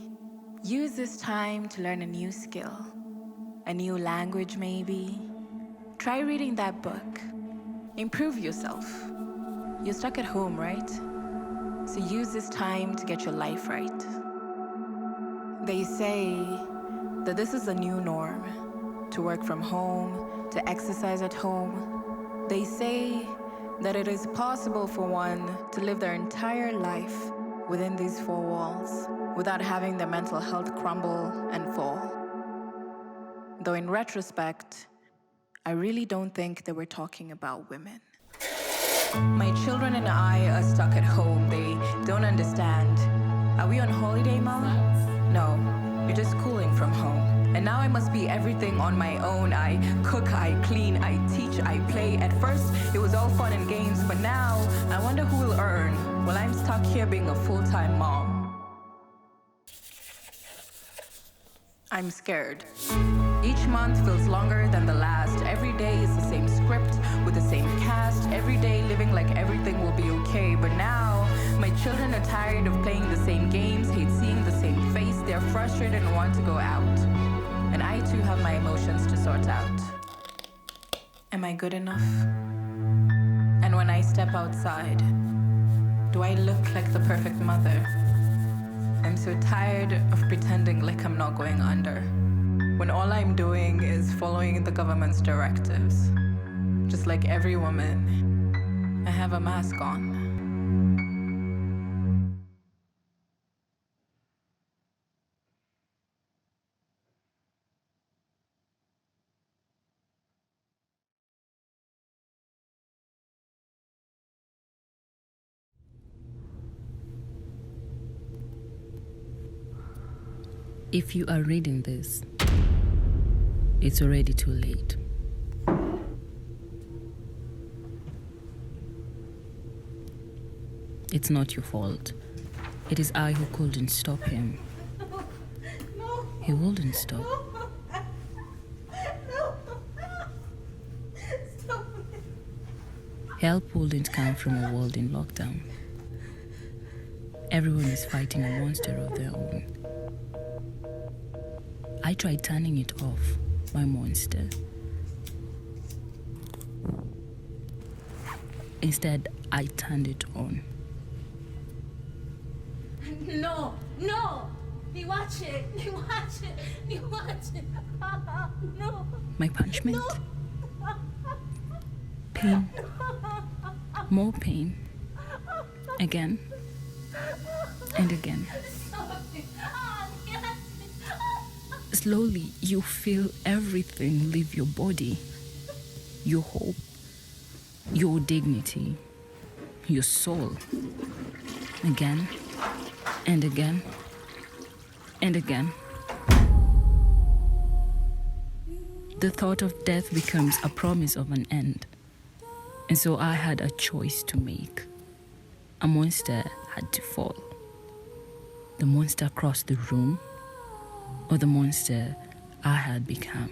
Speaker 23: use this time to learn a new skill, a new language maybe. Try reading that book. Improve yourself. You're stuck at home, right? So use this time to get your life right. They say that this is a new norm, to work from home, to exercise at home. They say that it is possible for one to live their entire life within these four walls without having their mental health crumble and fall. Though in retrospect, I really don't think they were talking about women. My children and I are stuck at home. They don't understand. Are we on holiday, Mom? No, you're just cooling from home. And now I must be everything on my own. I cook, I clean, I teach, I play. At first, it was all fun and games, but now I wonder who will earn while I'm stuck here being a full-time mom. I'm scared. Each month feels longer than the last. Every day is the same script with the same cast. Every day living like everything will be okay. But now, my children are tired of playing the same games, hate seeing the same face. They're frustrated and want to go out. And I too have my emotions to sort out. Am I good enough? And when I step outside, do I look like the perfect mother? I'm so tired of pretending like I'm not going under, when all I'm doing is following the government's directives. Just like every woman, I have a mask on.
Speaker 24: If you are reading this, it's already too late. It's not your fault. It is I who couldn't stop him.
Speaker 7: No.
Speaker 24: He wouldn't stop.
Speaker 7: No. Stop it.
Speaker 24: Help wouldn't come from a world in lockdown. Everyone is fighting a monster of their own. I tried turning it off, my monster. Instead, I turned it on.
Speaker 7: No, no! Niwache! No!
Speaker 24: My punishment? Pain. More pain. Again. And again. Slowly, you feel everything leave your body. Your hope. Your dignity. Your soul. Again. And again. And again. The thought of death becomes a promise of an end. And so I had a choice to make. A monster had to fall. The monster across the room, or the monster I had become.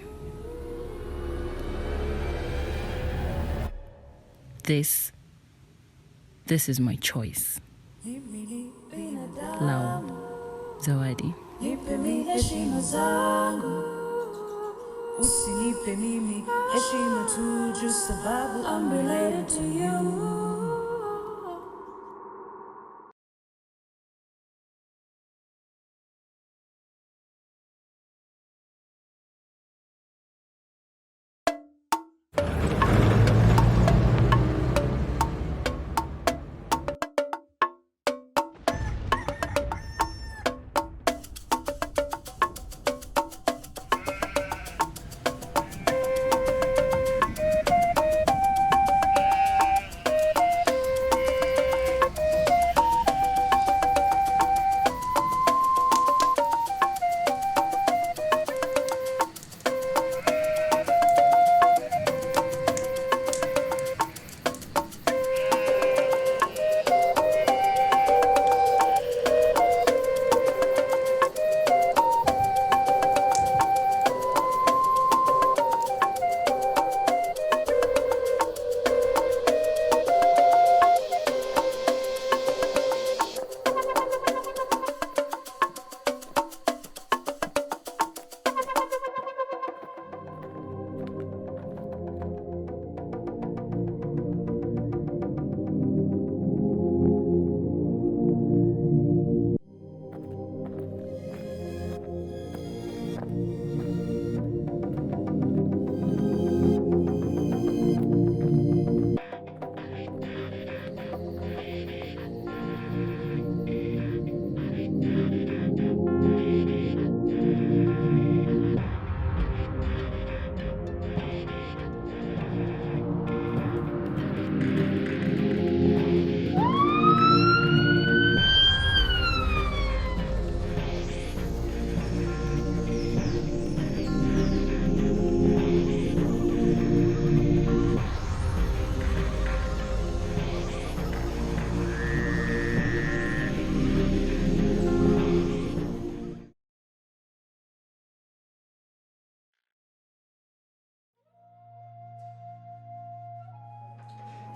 Speaker 24: This is my choice. Love, Zawadi.
Speaker 3: Nipe mi heshima zangu, usinipe mimi heshima tu juu sababu I'm related to you.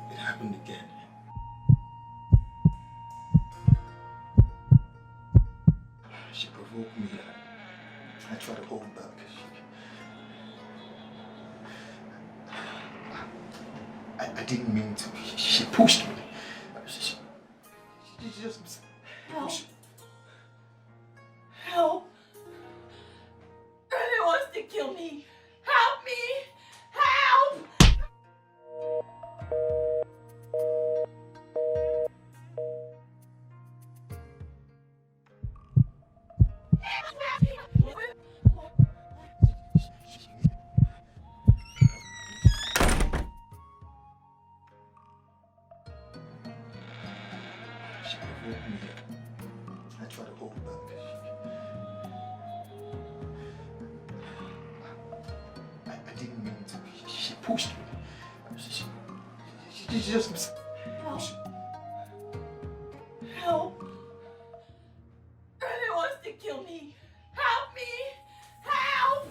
Speaker 6: It happened again. She provoked me. I tried to hold back. I didn't mean to. She pushed me. She just pushed.
Speaker 3: Help! Ernie wants to kill me! Help me! Help!
Speaker 6: She provoked me. I tried to hold back. I didn't mean to. She pushed me. She just pushed.
Speaker 3: Help! Ernie wants to kill me! Help me! Help!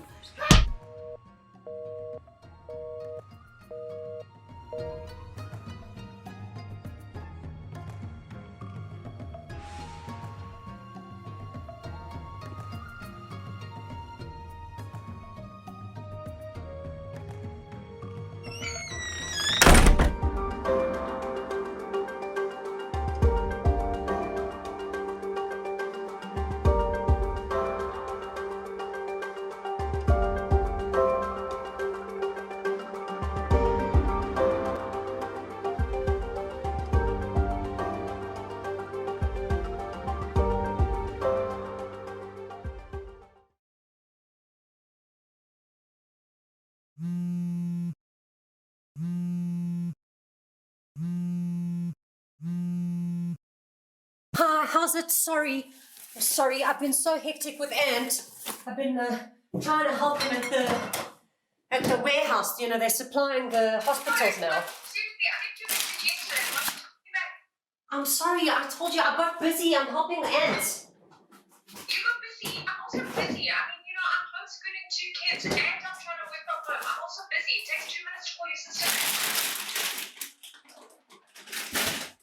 Speaker 5: how's it? Sorry, I've been so hectic with Ant. I've been trying to help him at the warehouse. You know, they're supplying the hospitals now. I'm sorry, I told you I got busy. I'm helping Ant.
Speaker 8: You got busy. I'm also busy. I mean, I'm homeschooling 2 kids and I'm trying to work from home. I'm also busy. It takes 2 minutes to call your sister.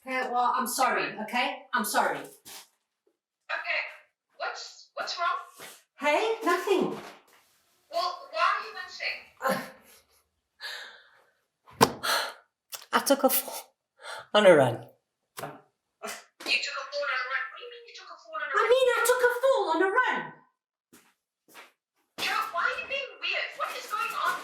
Speaker 5: Okay, well, I'm sorry, okay? I'm sorry.
Speaker 8: Okay, what's wrong?
Speaker 5: Hey, nothing.
Speaker 8: Well, why are you wincing?
Speaker 5: I took a fall on a run.
Speaker 8: You took a fall on a run? What do you mean you took a fall on a run?
Speaker 5: I mean, I took a fall on a run.
Speaker 8: Joe, why are you being weird? What is going on?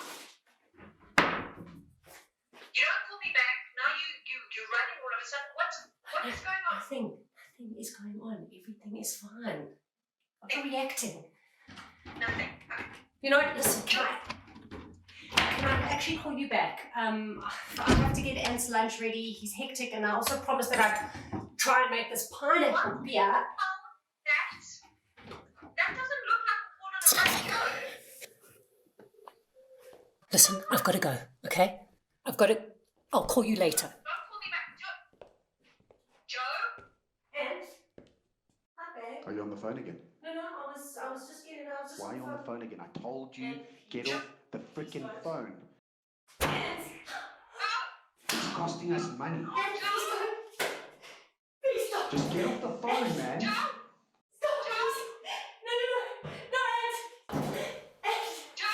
Speaker 8: You don't call me back. Now you're running all of a sudden. What is going on?
Speaker 5: Nothing is going on. Everything is fine. I'm not reacting.
Speaker 8: Nothing.
Speaker 5: You know what? Listen, can I actually call you back? I have to get Ant's lunch ready. He's hectic, and I also promised that I'd try and make this pineapple beer.
Speaker 8: That doesn't look like a fall on a run, Joe.
Speaker 5: Listen, I've got to go, okay? I'll call you later.
Speaker 8: Don't call me back, Joe.
Speaker 5: Ant? Hi, babe.
Speaker 9: Are you on the phone again?
Speaker 5: No, I was just getting out.
Speaker 9: Why are you on the phone again? I told you, get off the freaking phone.
Speaker 5: Ant!
Speaker 9: It's costing us money.
Speaker 5: Ant, please stop.
Speaker 9: Just get off the phone, man.
Speaker 5: Stop, please. No, Ant.
Speaker 8: Joe.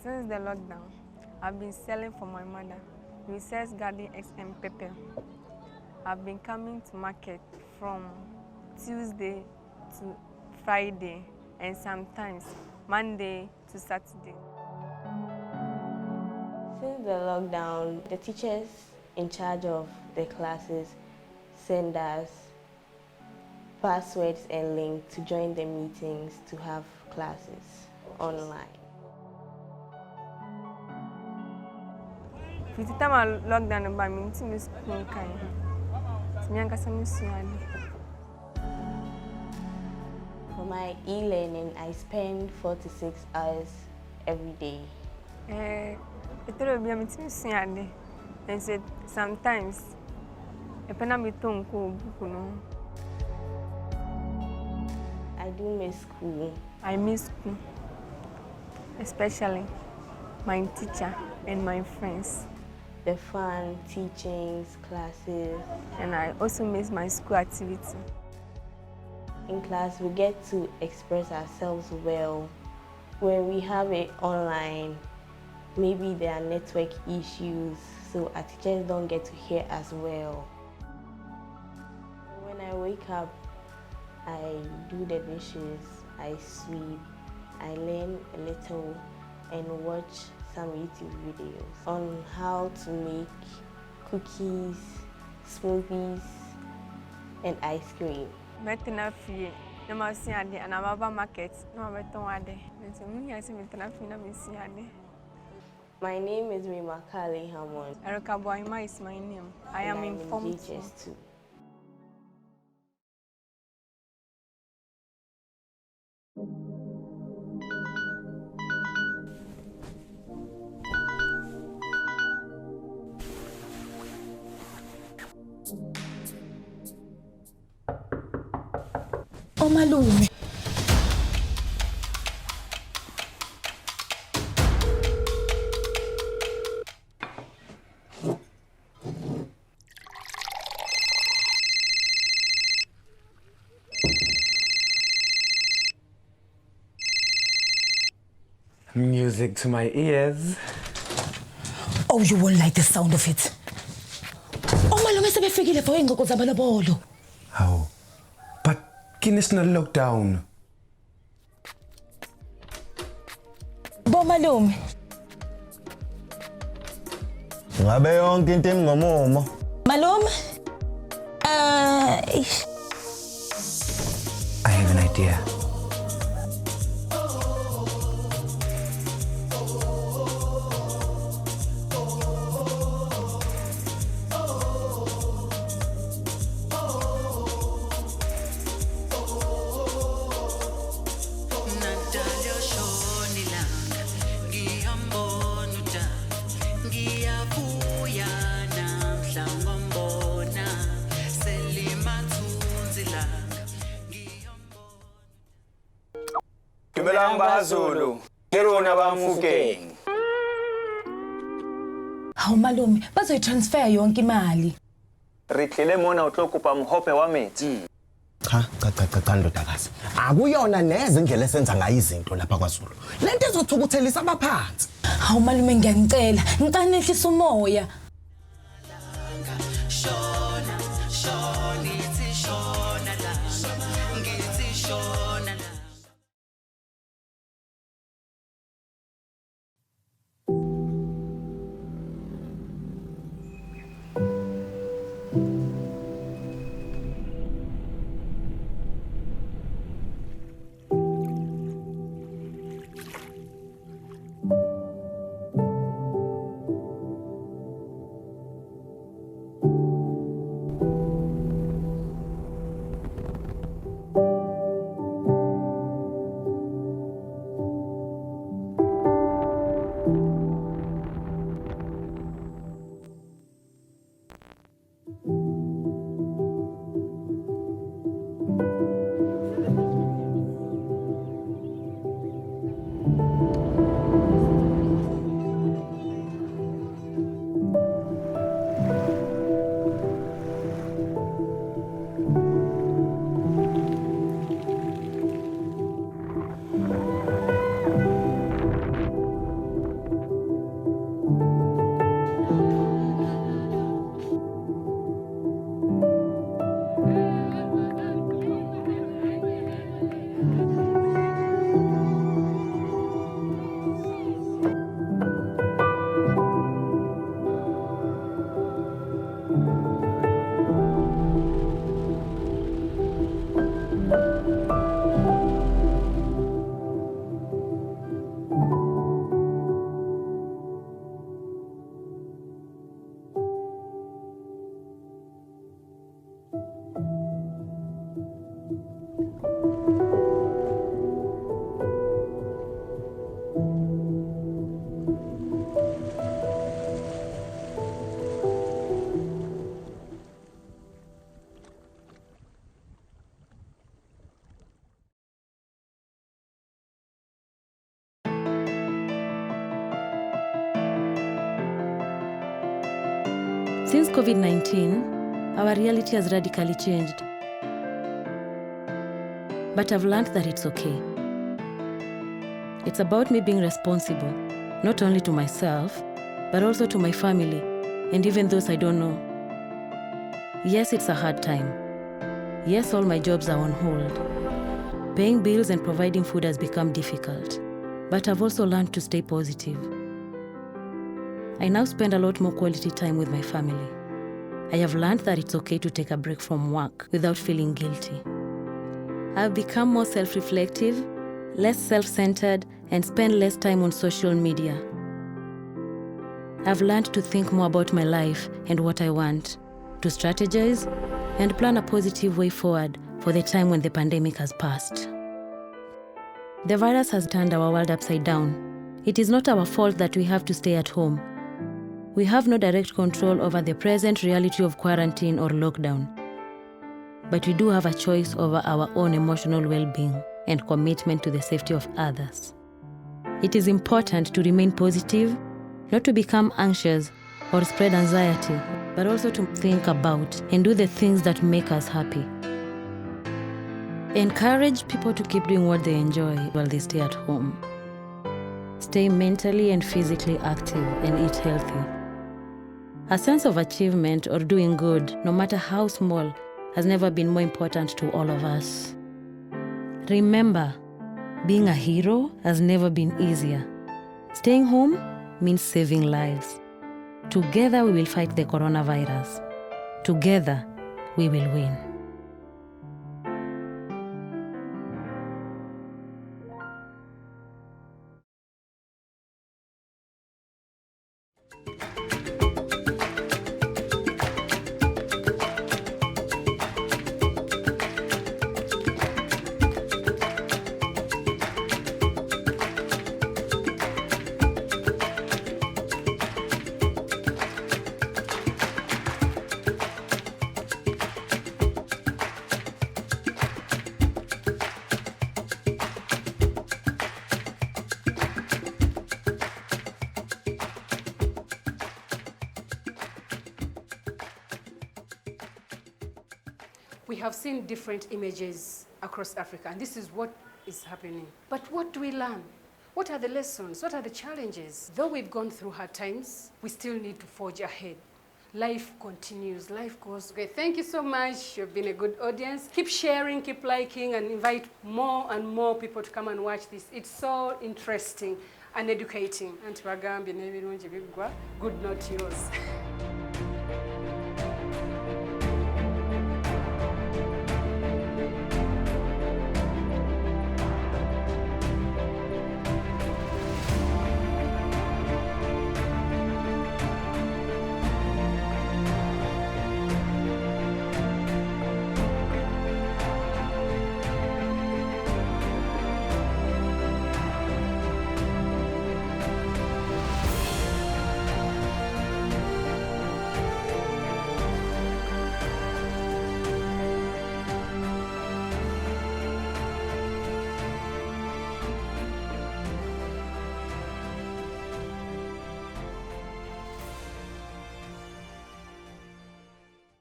Speaker 10: Since the lockdown, I've been selling for my mother, recess garden eggs and pepper. I've been coming to market from Tuesday to Friday and sometimes Monday to Saturday.
Speaker 25: Since the lockdown, the teachers in charge of the classes send us passwords and links to join the meetings to have classes online.
Speaker 10: For the time of lockdown, I mean, to miss Punkai.
Speaker 25: For my e-learning, I spend 4 to 6 hours every day.
Speaker 10: It will be a meeting, and said sometimes a penamiton
Speaker 25: I do miss school.
Speaker 10: I miss school, especially my teacher and my friends.
Speaker 25: The fun, teachings, classes.
Speaker 10: And I also miss my school activity.
Speaker 25: In class, we get to express ourselves well. when we have it online, maybe there are network issues, so our teachers don't get to hear as well. When I wake up, I do the dishes, I sweep, I learn a little and watch some YouTube videos on how to make cookies, smoothies, and ice cream. My name is Rima Kali Hamon.
Speaker 10: Erica Boima is my name. I am informed.
Speaker 25: GHS2.
Speaker 7: Oh, malume.
Speaker 11: Music to my ears.
Speaker 7: Oh, you won't like the sound of it. Oh, malume sebefikile for ingxoxo zamalobolo.
Speaker 11: How? But kinis na lockdown.
Speaker 7: Bo malume.
Speaker 12: Ngabe yonke into emngomomo.
Speaker 7: Malume?
Speaker 11: I have an idea.
Speaker 12: Zulu, Kiruna bamfukeng.
Speaker 7: Hawu malume, bazoyitransfer yonke imali.
Speaker 12: Rihlele mona utlokupa mhope wa methi.
Speaker 13: Cha ndodakazi. Akuyona neze indlela esenza ngayo izinto lapha kwaZulu. Lento ezothukuthelisa abaphansi.
Speaker 7: Hawu malume ngiyanicela, ngiqanehlisa umoya.
Speaker 14: Since COVID-19, our reality has radically changed. But I've learned that it's okay. It's about me being responsible, not only to myself, but also to my family, and even those I don't know. Yes, it's a hard time. Yes, all my jobs are on hold. Paying bills and providing food has become difficult, but I've also learned to stay positive. I now spend a lot more quality time with my family. I have learned that it's okay to take a break from work without feeling guilty. I've become more self-reflective, less self-centered, and spend less time on social media. I've learned to think more about my life and what I want, to strategize and plan a positive way forward for the time when the pandemic has passed. The virus has turned our world upside down. It is not our fault that we have to stay at home. We have no direct control over the present reality of quarantine or lockdown. But we do have a choice over our own emotional well-being and commitment to the safety of others. It is important to remain positive, not to become anxious or spread anxiety, but also to think about and do the things that make us happy. Encourage people to keep doing what they enjoy while they stay at home. Stay mentally and physically active and eat healthy. A sense of achievement or doing good, no matter how small, has never been more important to all of us. Remember, being a hero has never been easier. Staying home means saving lives. Together we will fight the coronavirus. Together we will win.
Speaker 5: We have seen different images across Africa, and this is what is happening. But what do we learn? What are the lessons? What are the challenges? Though we've gone through hard times, we still need to forge ahead. Life continues, life goes. Okay, thank you so much. You've been a good audience. Keep sharing, keep liking, and invite more and more people to come and watch this. It's so interesting and educating. And good, not yours.